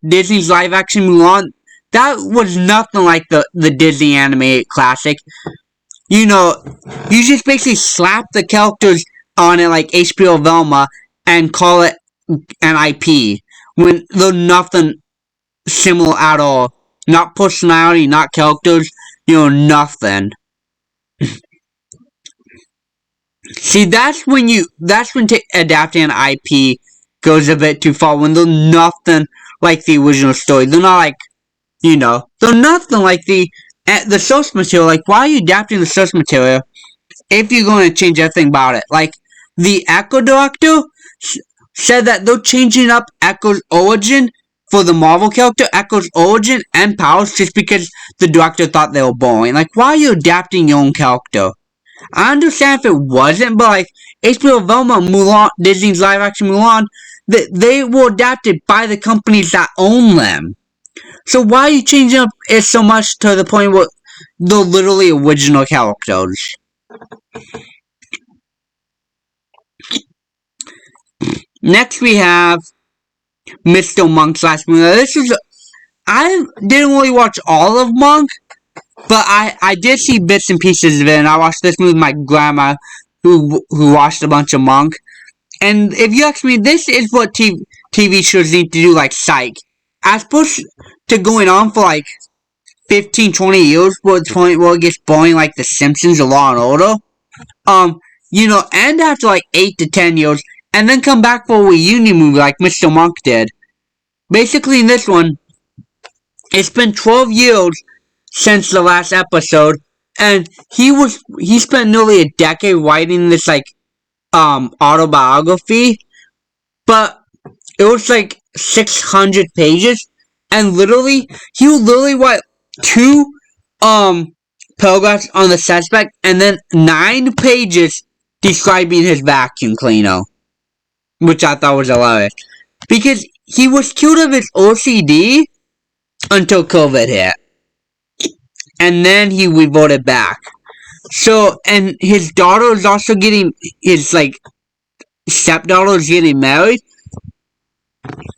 Disney's live action Mulan, that was nothing like the Disney animated classic. You just basically slap the characters on it like HBO Velma and call it an IP when they're nothing similar at all. Not personality, not characters, nothing. See, that's when adapting an IP goes a bit too far, when they're nothing like the original story. They're not like, they're nothing like the source material. Like, why are you adapting the source material if you're going to change everything about it? Like, the Echo director said that they're changing up Echo's origin for the Marvel character, Echo's origin and powers, just because the director thought they were boring. Like, why are you adapting your own character? I understand if it wasn't, but like HBO Velma, Mulan, Disney's live action Mulan, they were adapted by the companies that own them. So why are you changing up it so much to the point where they're literally original characters? Next we have Mr. Monk / movie. I didn't really watch all of Monk, but I did see bits and pieces of it, and I watched this movie with my grandma, who watched a bunch of Monk. And if you ask me, this is what TV shows need to do, like Psych. As opposed to going on for like 15, 20 years, where it gets boring, like The Simpsons or Law and Order. End after like 8 to 10 years, and then come back for a reunion movie like Mr. Monk did. Basically, in this one, it's been 12 years since the last episode, and he spent nearly a decade writing this like autobiography, but it was like 600 pages, and he would literally write 2 paragraphs on the suspect and then 9 pages describing his vacuum cleaner, which I thought was hilarious, because he was cured of his OCD until COVID hit. And then he reverted back. So, and his daughter is also his stepdaughter is getting married.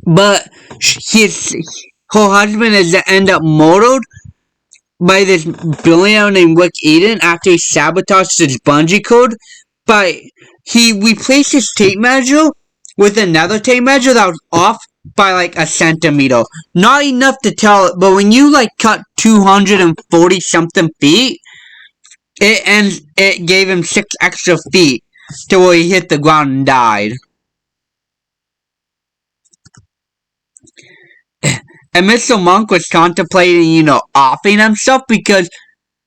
But her husband is to end up murdered by this billionaire named Rick Eden after he sabotaged his bungee cord. But he replaced his tape measure with another tape measure that was off by like a centimeter. Not enough to tell it, but when you cut 240 something feet, it gave him 6 extra feet to where he hit the ground and died. And Mr. Monk was contemplating, offing himself because,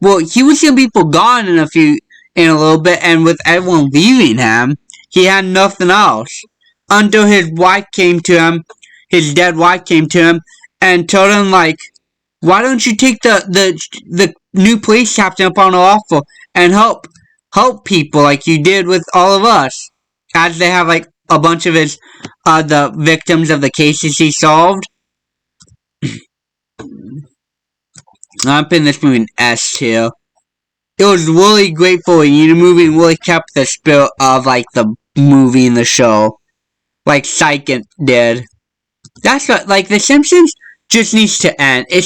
well, he was gonna be forgotten in a little bit, and with everyone leaving him, he had nothing else. Until his wife came to him, his dead wife came to him, and told him, why don't you take the new police captain up on an offer and help people like you did with all of us? As they have, a bunch of the victims of the cases he solved. I'm putting this movie in S tier. It was really great for a movie and really kept the spirit of, the movie and the show. Like Psych did. That's what, The Simpsons just needs to end. It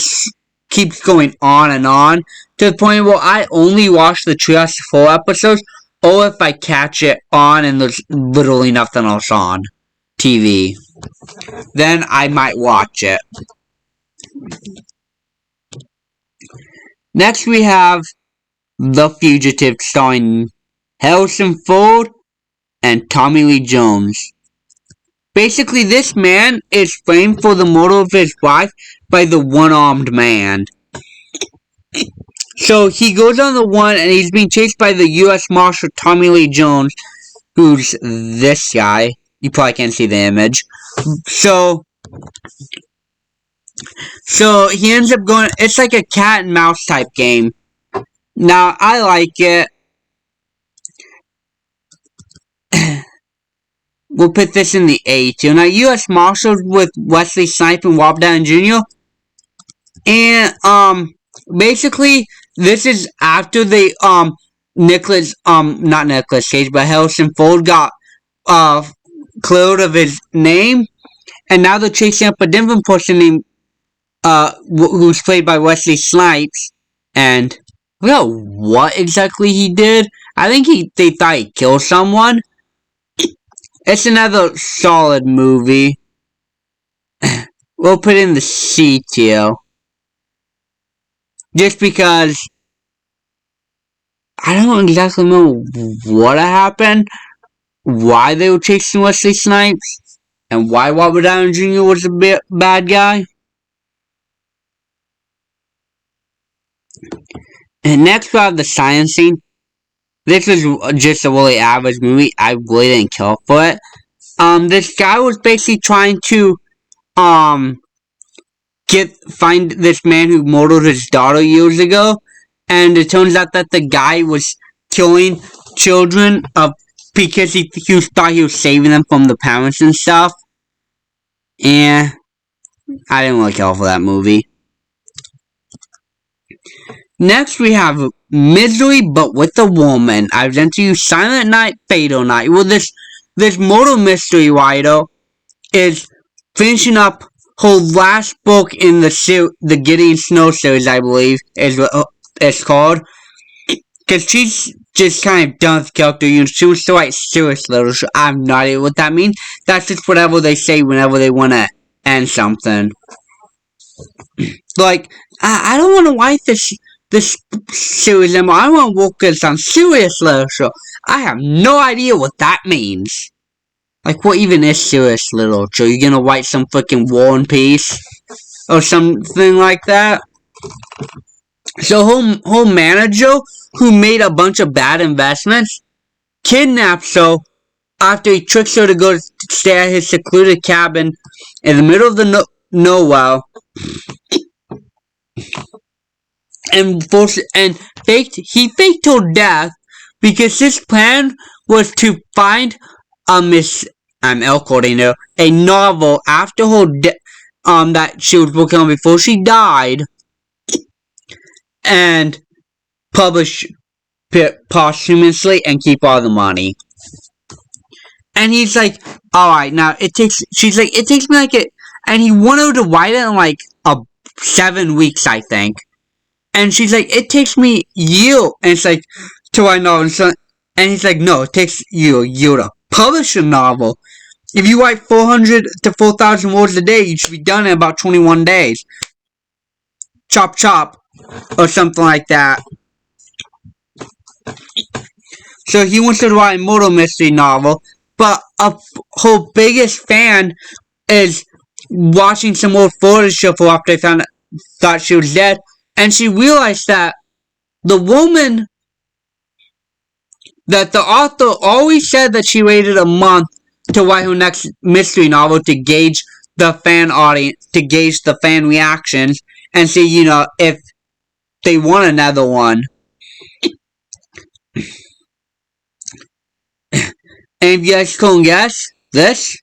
keeps going on and on to the point where I only watch the Treehouse 4 episodes, or if I catch it on and there's literally nothing else on TV, then I might watch it. Next we have The Fugitive, starring Harrison Ford and Tommy Lee Jones. Basically, this man is framed for the murder of his wife by the one-armed man. So he goes on the run, and he's being chased by the U.S. Marshal Tommy Lee Jones, who's this guy. You probably can't see the image. So he ends up going. It's like a cat and mouse type game. Now I like it. we'll put this in the A tier. Now, U.S. Marshals with Wesley Snipes and Robert Downey Jr. And, basically, this is after they, not Nicolas Cage, but Harrison Ford got, cleared of his name. And now they're chasing up a different person named, who's played by Wesley Snipes. And, I forgot what exactly he did. I think they thought he killed someone. It's another solid movie. We'll put in the C tier. Just because I don't exactly know what happened, why they were chasing Wesley Snipes, and why Robert Downey Jr. was a bad guy. And next we have The Silent Scene. This is just a really average movie. I really didn't care for it. This guy was basically trying to, find this man who murdered his daughter years ago. And it turns out that the guy was killing children because he thought he was saving them from the parents and stuff. And I didn't really care for that movie. Next we have Misery, but with a woman. I present to you Silent Night, Fatal Night. Well, this murder mystery writer is finishing up her last book in the Gideon Snow series, I believe, is what it's called. Because she's just kind of done with the character. She was to write serious literature. I have no idea what that means. That's just whatever they say whenever they want to end something. Like, I don't want to write this series anymore. I want to focus on serious literature. I have no idea what that means. Like, what even is serious literature? You gonna write some freaking War and Peace? Or something like that? So, her manager, who made a bunch of bad investments, kidnaps her after he tricks her to go stay at his secluded cabin in the middle of the nowhere. And he faked her death because his plan was to find a novel after her that she was working on before she died and publish it posthumously and keep all the money. And he's like, alright, now it takes me like it, and he wanted to write it in like 7 weeks, I think. And she's like, it takes me you, and it's like, to write a novel, and he's like, no, it takes you to publish a novel. If you write 400 to 4,000 words a day, you should be done in about 21 days. Chop chop, or something like that. So he wants to write a murder mystery novel, but her biggest fan is watching some old footage of her after they thought she was dead, and she realized that the woman that the author always said that she waited a month to write her next mystery novel to gauge the fan audience, to gauge the fan reactions, and see, if they want another one. And if you guys couldn't guess, this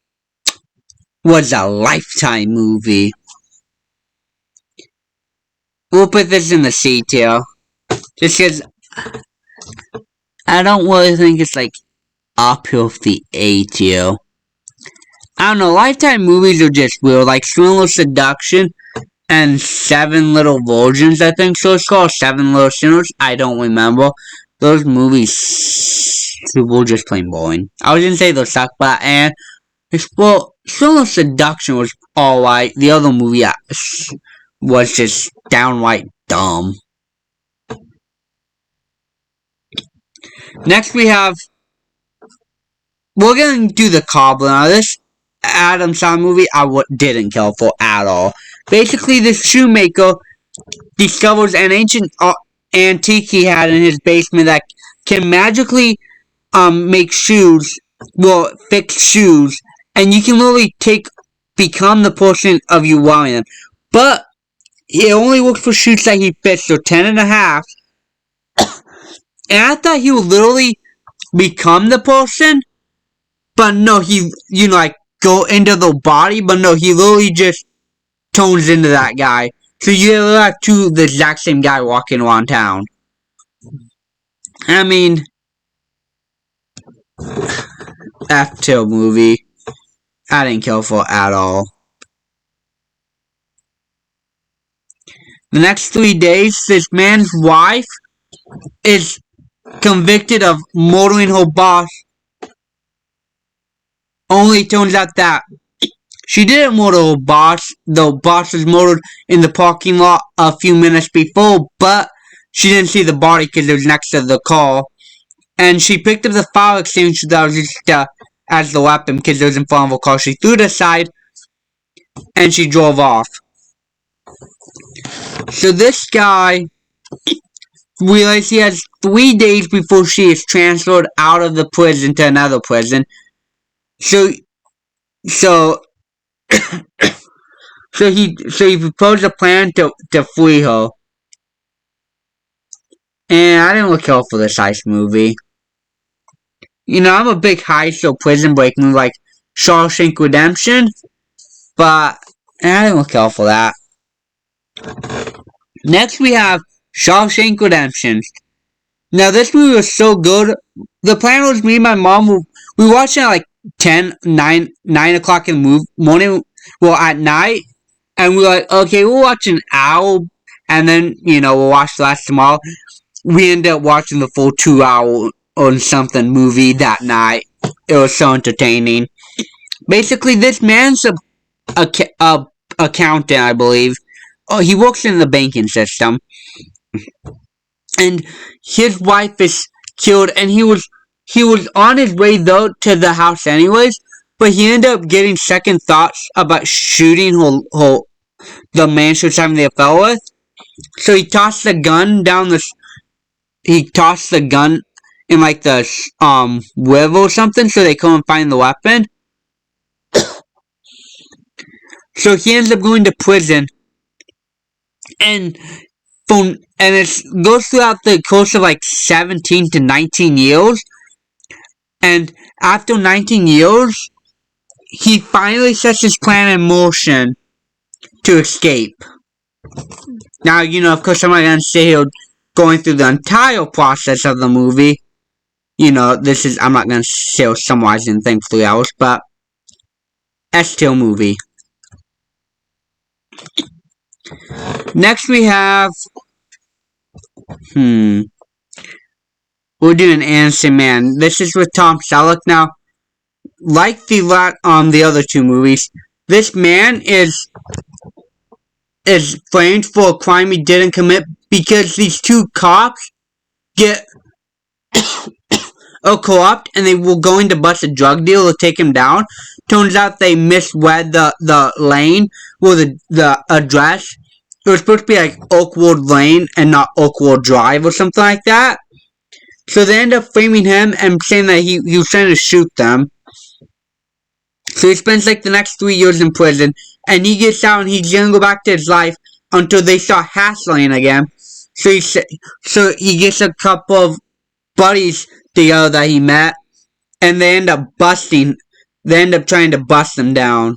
was a Lifetime movie. We'll put this in the C tier. Just because I don't really think it's like up here with the A tier. I don't know, Lifetime movies are just weird. Like Thriller Seduction and Seven Little Virgins, I think so it's called. Seven Little Sinners. I don't remember. Those movies were just plain boring. I was gonna say they suck, but Thriller Seduction was alright. The other movie was just downright dumb. Next we're gonna do The Cobbler. Now this Adam Sandler movie I didn't care for at all. Basically, this shoemaker discovers an ancient antique he had in his basement that can magically make shoes, fix shoes, and you can literally become the person of you wearing them. But it only works for shoes that he fits, so 10.5. And I thought he would literally become the person, but no, he, like, go into the body, but no, he literally just tones into that guy. So you have the exact same guy walking around town. I mean, F-Tail movie. I didn't care for it at all. The next 3 days, this man's wife is convicted of murdering her boss. Only it turns out that she didn't murder her boss. The boss was murdered in the parking lot a few minutes before, but she didn't see the body because it was next to the car. And she picked up the fire extinguisher that was used as the weapon because it was in front of her car. She threw it aside and she drove off. So this guy realized he has 3 days before she is transferred out of the prison to another prison. So he proposed a plan to free her. And I didn't look out for this heist movie. I'm a big heist or prison break movie like Shawshank Redemption, but I didn't look out for that. Next we have Shawshank Redemption. Now this movie was so good. The plan was me and my mom, we watched it at like 9 o'clock in the morning, well at night, and we were like, okay, we'll watch an hour, and then, we'll watch the rest tomorrow. We ended up watching the full 2 hour or something movie that night. It was so entertaining. Basically, this man's a accountant, I believe. Oh, he works in the banking system. And his wife is killed, and he was on his way though to the house anyways, but he ended up getting second thoughts about shooting the man she was having the affair with. So he tossed the gun in like the river or something, so they couldn't find the weapon. So he ends up going to prison, and it goes throughout the course of like 17 to 19 years. And after 19 years, he finally sets his plan in motion to escape. Now, of course, I'm not going to say here going through the entire process of the movie. I'm not going to say summarizing things 3 hours, but S-Tail movie. Next we have, we're doing Innocent Man. This is with Tom Selleck. Now, like the other 2 movies, this man is framed for a crime he didn't commit because these 2 cops get corrupt, and they were going to bust a drug deal to take him down. Turns out they misread the lane or the address. It was supposed to be like Oakwood Lane and not Oakwood Drive or something like that. So they end up framing him and saying that he was trying to shoot them. So he spends like the next 3 years in prison, and he gets out and he's gonna go back to his life until they start hassling again. So he gets a couple of buddies together that he met, and they end up trying to bust them down.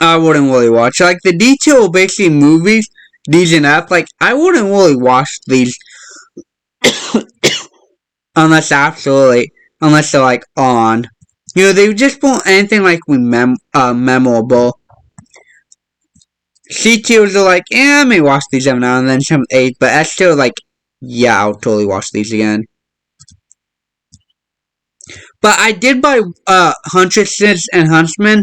I wouldn't really watch. Like, the detail basically movies, D's and F, like, I wouldn't really watch these unless they're like on. They just won't anything like memorable. C tiers are like, I may watch these every now and then, some 8, but S tier like, yeah, I'll totally watch these again. But I did buy Huntresses and Huntsmen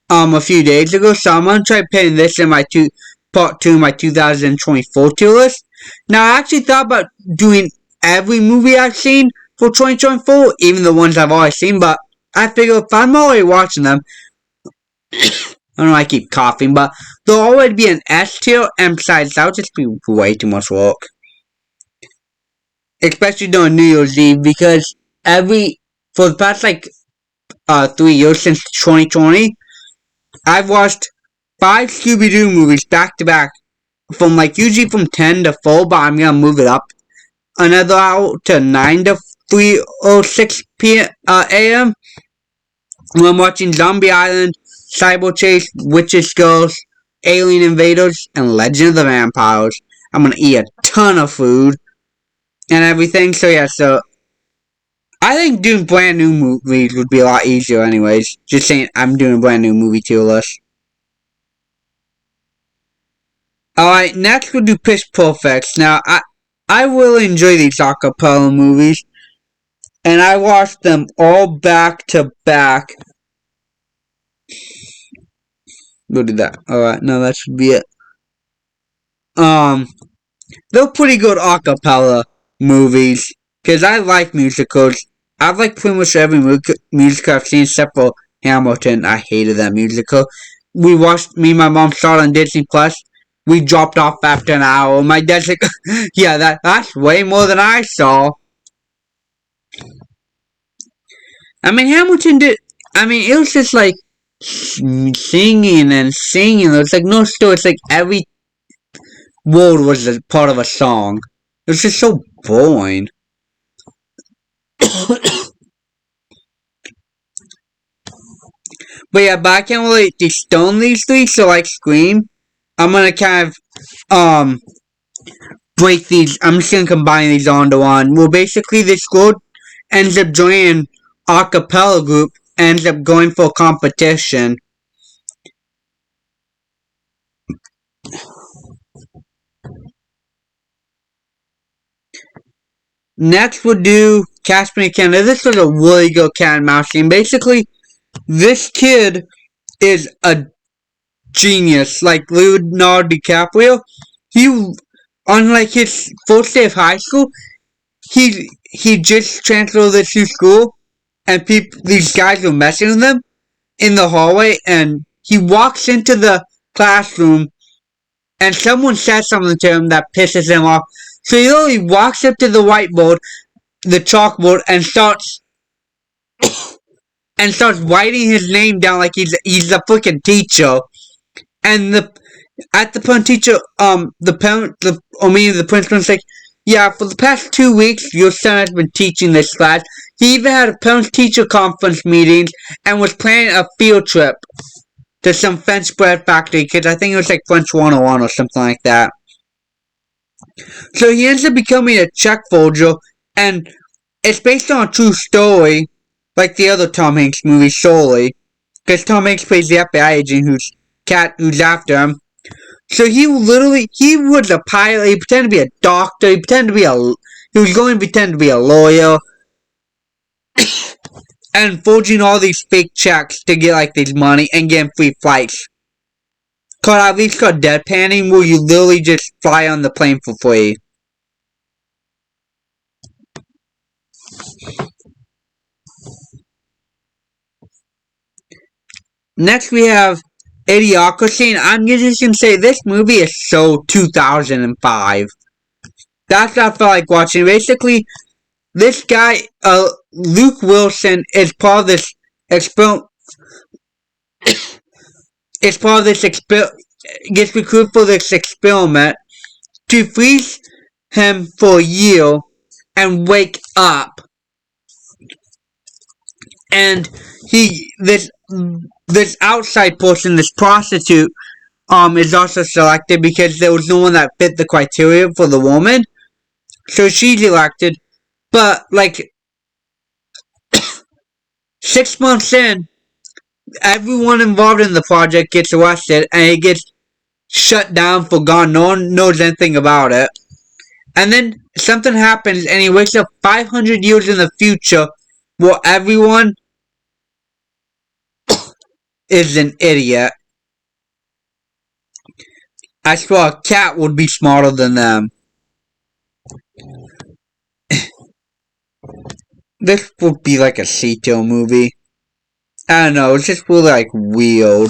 a few days ago, so I'm gonna try putting this in my part 2 of my 2024 tier list. Now, I actually thought about doing every movie I've seen for 2024, even the ones I've already seen, but I figure if I'm already watching them, I don't know, I keep coughing, but there'll always be an S tier, and besides, that would just be way too much work. Especially during New Year's Eve, because for the past, 3 years since 2020, I've watched 5 Scooby-Doo movies back to back from like usually from 10 to 4, but I'm gonna move it up another hour to 9 to 3:06 p.m. a.m. I'm watching Zombie Island, Cyber Chase, Witches Girls, Alien Invaders, and Legend of the Vampires. I'm gonna eat a ton of food and everything. So yeah, so I think doing brand new movies would be a lot easier anyways. Just saying I'm doing a brand new movie tier list. Alright, next we'll do Pitch Perfect. Now, I really enjoy these acapella movies, and I watched them all back to back. We'll do that. Alright, no, that should be it. They're pretty good acapella movies, because I like musicals. I've liked pretty much every musical I've seen except for Hamilton. I hated that musical. Me and my mom saw it on Disney Plus. We dropped off after an hour. My dad's like, yeah, that's way more than I saw. I mean, Hamilton did. I mean, it was just like singing and singing. It was like no story. It's like every word was a part of a song. It was just so boring. But yeah, but I can't really dethrone these three, so like Scream, I'm gonna kind of break these. I'm just gonna combine these onto one. Well, basically, this girl ends up joining an a cappella group, ends up going for a competition. Next, we'll do Casper and Canada. This was a really good cat and mouse game. Basically, this kid is a genius, like Leonardo DiCaprio. He, on like his first day of high school, he just transferred this to school, and these guys were messing with him in the hallway, and he walks into the classroom, and someone says something to him that pisses him off. So he literally walks up to the whiteboard, the chalkboard, and starts writing his name down like he's a freaking teacher. And the parent teacher, the principal's like, yeah, for the past 2 weeks, your son has been teaching this class. He even had a parent-teacher conference meeting and was planning a field trip to some French bread factory, because I think it was like French 101 or something like that. So he ends up becoming a check forger, and it's based on a true story, like the other Tom Hanks movie, Sully, because Tom Hanks plays the FBI agent who's after him. So he was a pilot. He pretended to be a doctor. He was going to pretend to be a lawyer, and forging all these fake checks to get like this money and getting free flights. At least called deadpanning, where you literally just fly on the plane for free. Next we have Idiocracy, and I'm just gonna say this movie is so 2005. That's what I felt like watching. Basically, this guy, Luke Wilson, is part of this experiment. Gets recruited for this experiment to freeze him for a year and wake up. And this outside person, this prostitute, is also selected because there was no one that fit the criteria for the woman. So she's elected. But, like, 6 months in, everyone involved in the project gets arrested, and it gets shut down for gone. No one knows anything about it. And then something happens, and he wakes up 500 years in the future, where everyone is an idiot. I swear a cat would be smarter than them. This would be like a C-tier movie. I don't know, it's just really like weird.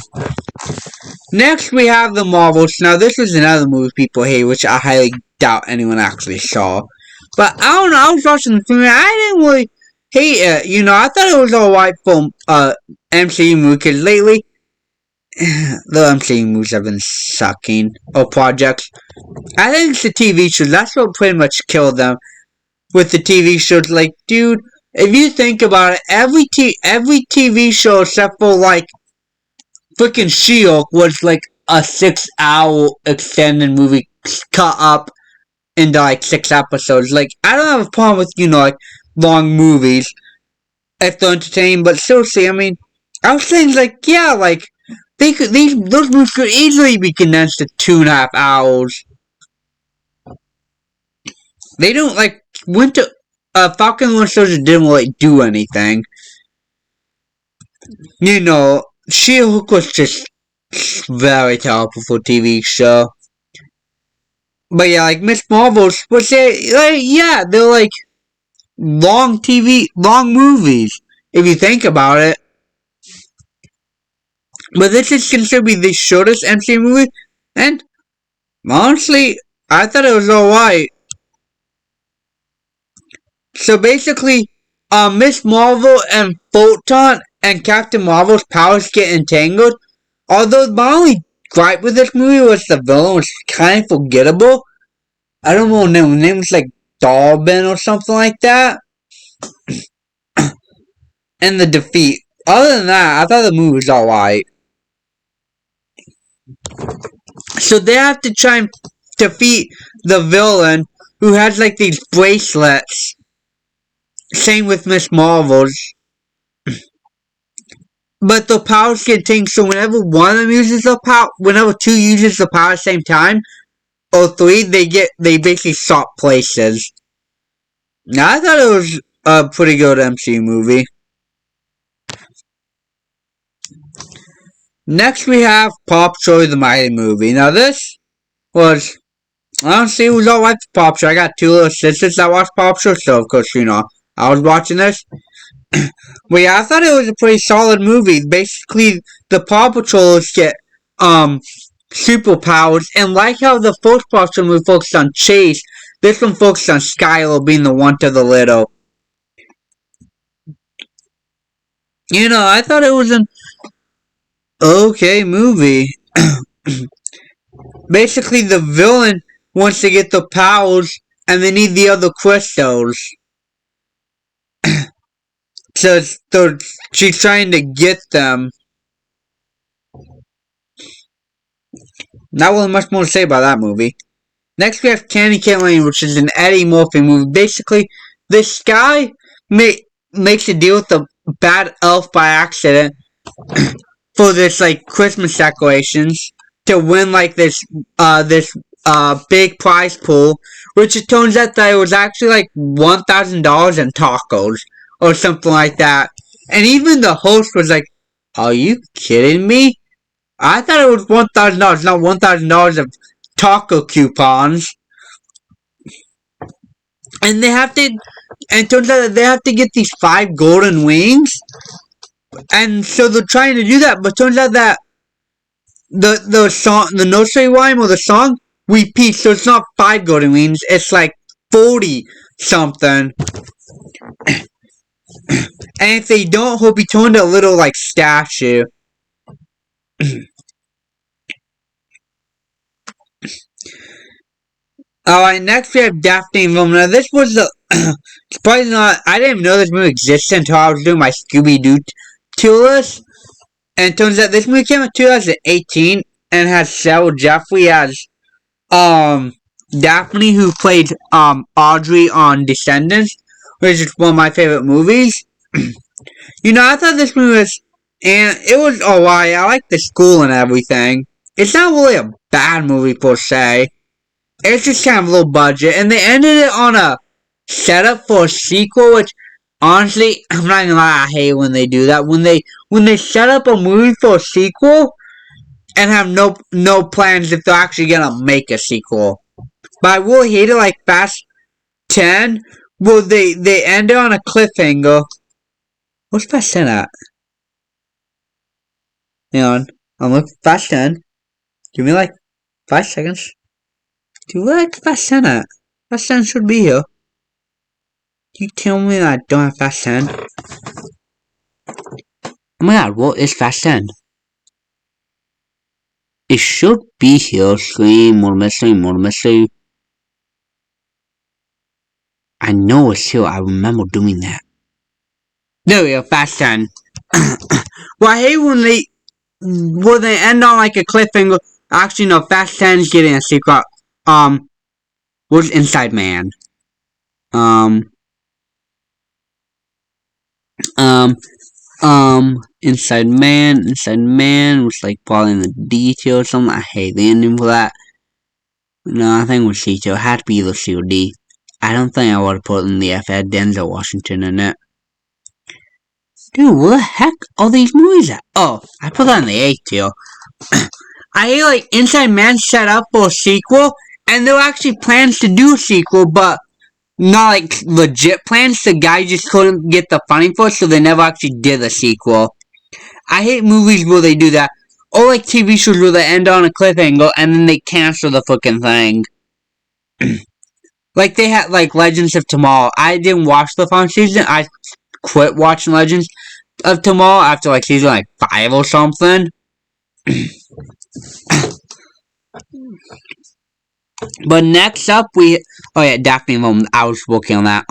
Next we have The Marvels. Now this is another movie people hate, which I highly doubt anyone actually saw. But I don't know, I was watching the film and I didn't really hate it. I thought it was alright for MCU movie, because lately the MCU movies have been sucking. Or projects. I think it's the TV shows. That's what pretty much killed them. With the TV shows, like, dude, if you think about it, every TV show except for like freaking She-Hulk was like a 6 hour extended movie cut up into like 6 episodes. Like, I don't have a problem with like long movies if they're entertaining, but seriously, I mean, I was saying like, yeah, like those movies could easily be condensed to 2.5 hours. They don't like Winter Falcon and Winter Soldier didn't really do anything. She-Hulk was just very terrible for TV show. But yeah, like Miss Marvel's was they're like long movies if you think about it. But this is considered to be the shortest MCU movie, and honestly, I thought it was alright. So basically, Miss Marvel and Photon and Captain Marvel's powers get entangled. Although my only gripe with this movie was the villain was kind of forgettable. I don't know, his name was like Dobbin or something like that. And the defeat. Other than that, I thought the movie was alright. So they have to try and defeat the villain who has like these bracelets. Same with Miss Marvel's. But the powers get taken, so whenever one of them uses the power, whenever two uses the power at the same time, or three, they basically swap places. Now, I thought it was a pretty good MCU movie. Next, we have Paw Patrol: The Mighty Movie. Now, this was, honestly, it was alright for Paw Patrol. I got two little sisters that watch Paw Patrol, so of course, I was watching this. But yeah, I thought it was a pretty solid movie. Basically, the Paw Patrollers get, superpowers, and like how the first Paw Patrol movie focused on Chase, this one focused on Skylar being the one to the little. I thought it was an okay movie. Basically, the villain wants to get the powers, and they need the other crystals. So she's trying to get them. Not really much more to say about that movie. Next, we have Candy Cane Lane, which is an Eddie Murphy movie. Basically, this guy makes a deal with the bad elf by accident for this like Christmas decorations to win like this big prize pool, which it turns out that it was actually like $1,000 in tacos or something like that. And even the host was like, "Are you kidding me? I thought it was $1,000, not $1,000 of taco coupons." And it turns out that they have to get these 5 golden wings. And so they're trying to do that, but it turns out that the nursery rhyme or the song repeats, so it's not 5 golden wings, it's like 40 something. And if they don't, he'll be turned a little like statue. Alright, next we have Daphne and Wilma. Now this was surprisingly not, I didn't even know this movie existed until I was doing my Scooby-Doo tier list. And it turns out this movie came out in 2018 and has Sarah Jeffrey as Daphne, who played Audrey on Descendants, which is one of my favorite movies. I thought this movie was, and it was alright. I like the school and everything. It's not really a bad movie per se. It's just kind of low budget, and they ended it on a setup for a sequel, which honestly, I'm not gonna lie, I hate when they do that. When they set up a movie for a sequel and have no plans if they're actually gonna make a sequel. But I will hate it like Fast 10. Well, they end it on a cliffhanger. What's Fast 10 at? Hang on. I'm looking for Fast 10. Give me like 5 seconds. Do you like Fast 10 at? Fast 10 should be here. You tell me that I don't have Fast 10? Oh my god, what is Fast 10? It should be here. Scream, more mystery, more mystery. I know it's here. I remember doing that. There we go, Fast 10. Well, I hate when they end on like a cliffhanger. Actually, no, Fast 10's getting a secret. What's Inside Man? Um, Inside Man was like following the detail or something. I hate the ending for that. No, I think it was C2. It had to be either C or D. I don't think I would have put in the F. Had Denzel Washington in it. Dude, where the heck are these movies at? Oh, I put that in the A tier. I hear like Inside Man set up for a sequel, and there were actually plans to do a sequel, but not like legit plans. The guy just couldn't get the funding for it, so they never actually did a sequel. I hate movies where they do that. Or like TV shows where they end on a cliffhanger and then they cancel the fucking thing. Like they had like Legends of Tomorrow. I didn't watch the final season. I quit watching Legends of Tomorrow after like season like 5 or something. But next up oh yeah, Daphne Moment. I was working on that.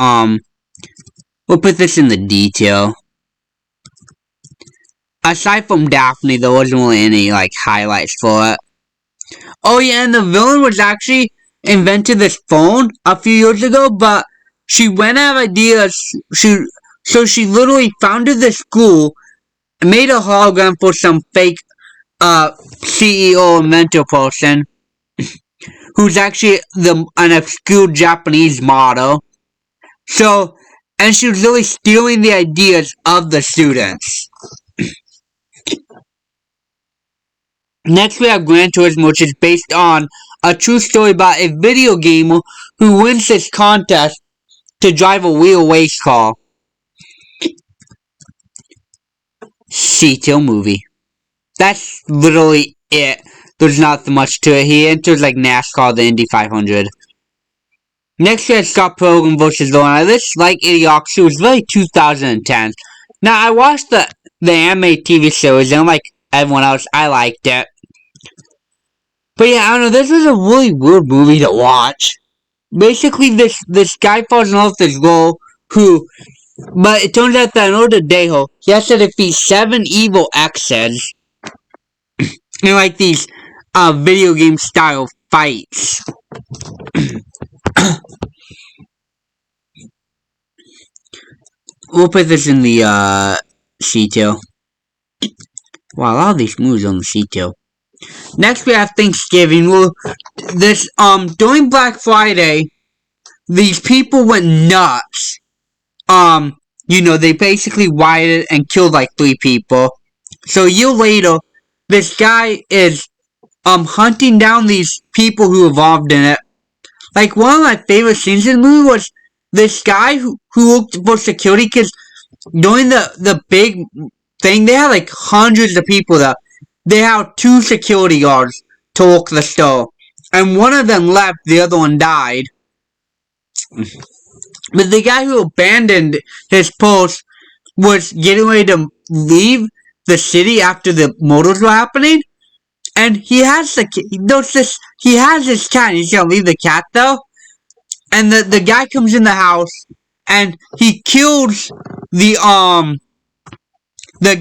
We'll put this in the detail. Aside from Daphne, there wasn't really any like highlights for it. Oh yeah, and the villain was actually invented this phone a few years ago, but she went out of ideas. So she literally founded this school, made a hologram for some fake CEO inventor person, who's actually an obscure Japanese model. So, and she was really stealing the ideas of the students. Next we have Gran Turismo, which is based on a true story about a video gamer who wins this contest to drive a real race car. C-tier movie. That's literally it. There's not much to it. He enters like NASCAR, the Indy 500. Next we have Scott Pilgrim vs. The World. This, like Idiocracy, was really 2010. Now, I watched the anime TV series, and like everyone else, I liked it. But yeah, I don't know, this was a really weird movie to watch. Basically, this guy falls in love with this girl but it turns out that in order to date her, he has to defeat 7 evil exes in like these video game style fights. We'll put this in the C-tier. Wow, a lot of these movies on the C-tier. Next we have Thanksgiving. Well, during Black Friday, these people went nuts. They basically rioted and killed like 3 people. So a year later, this guy is hunting down these people who involved in it. Like one of my favorite scenes in the movie was this guy who looked for security, because during the big thing, they had like hundreds of people there. They had 2 security guards to work the store, and one of them left, the other one died. But the guy who abandoned his post was getting ready to leave the city after the murders were happening, and he has this cat, and he's gonna leave the cat though, and the guy comes in the house, and he kills the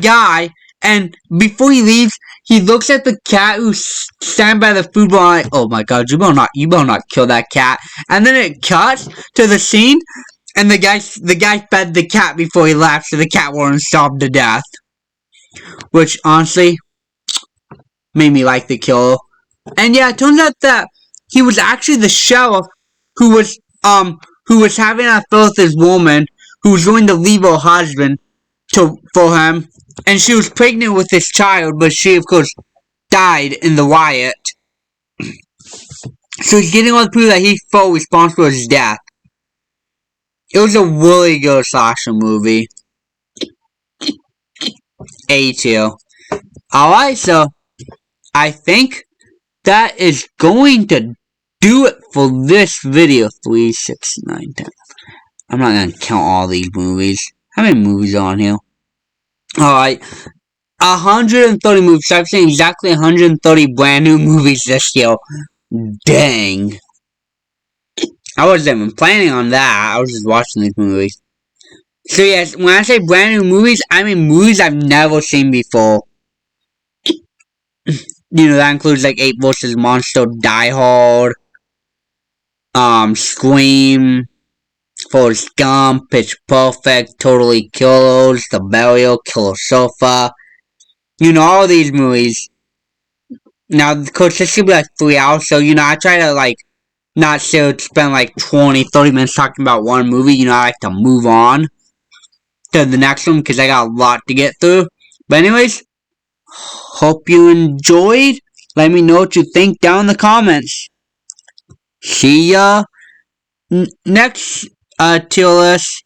guy, and before he leaves, he looks at the cat who's standing by the food bowl, like, oh my god, you better not kill that cat. And then it cuts to the scene, and the guy fed the cat before he left, so the cat wasn't starved to death. Which, honestly, made me like the killer. And yeah, it turns out that he was actually the sheriff who was having an affair with this woman who was going to leave her husband for him. And she was pregnant with this child, but she, of course, died in the riot. So he's getting all the proof that he's fully responsible for his death. It was a really good slasher movie. A tier. Alright, so I think that is going to do it for this video. 3, 6, 9, 10. I'm not going to count all these movies. How many movies are on here? Alright. 130 movies. So I've seen exactly 130 brand new movies this year. Dang. I wasn't even planning on that. I was just watching these movies. So yes, when I say brand new movies, I mean movies I've never seen before. That includes like Ape vs. Monster, Die Hard, Scream, Forrest Gump, Pitch Perfect, Totally Killers, The Burial, Killer Sofa. All these movies. Now, of course, this should be like 3 hours, so, I try to, like, not spend like 20, 30 minutes talking about one movie. I like to move on to the next one because I got a lot to get through. But anyways, hope you enjoyed. Let me know what you think down in the comments. See ya next tier list.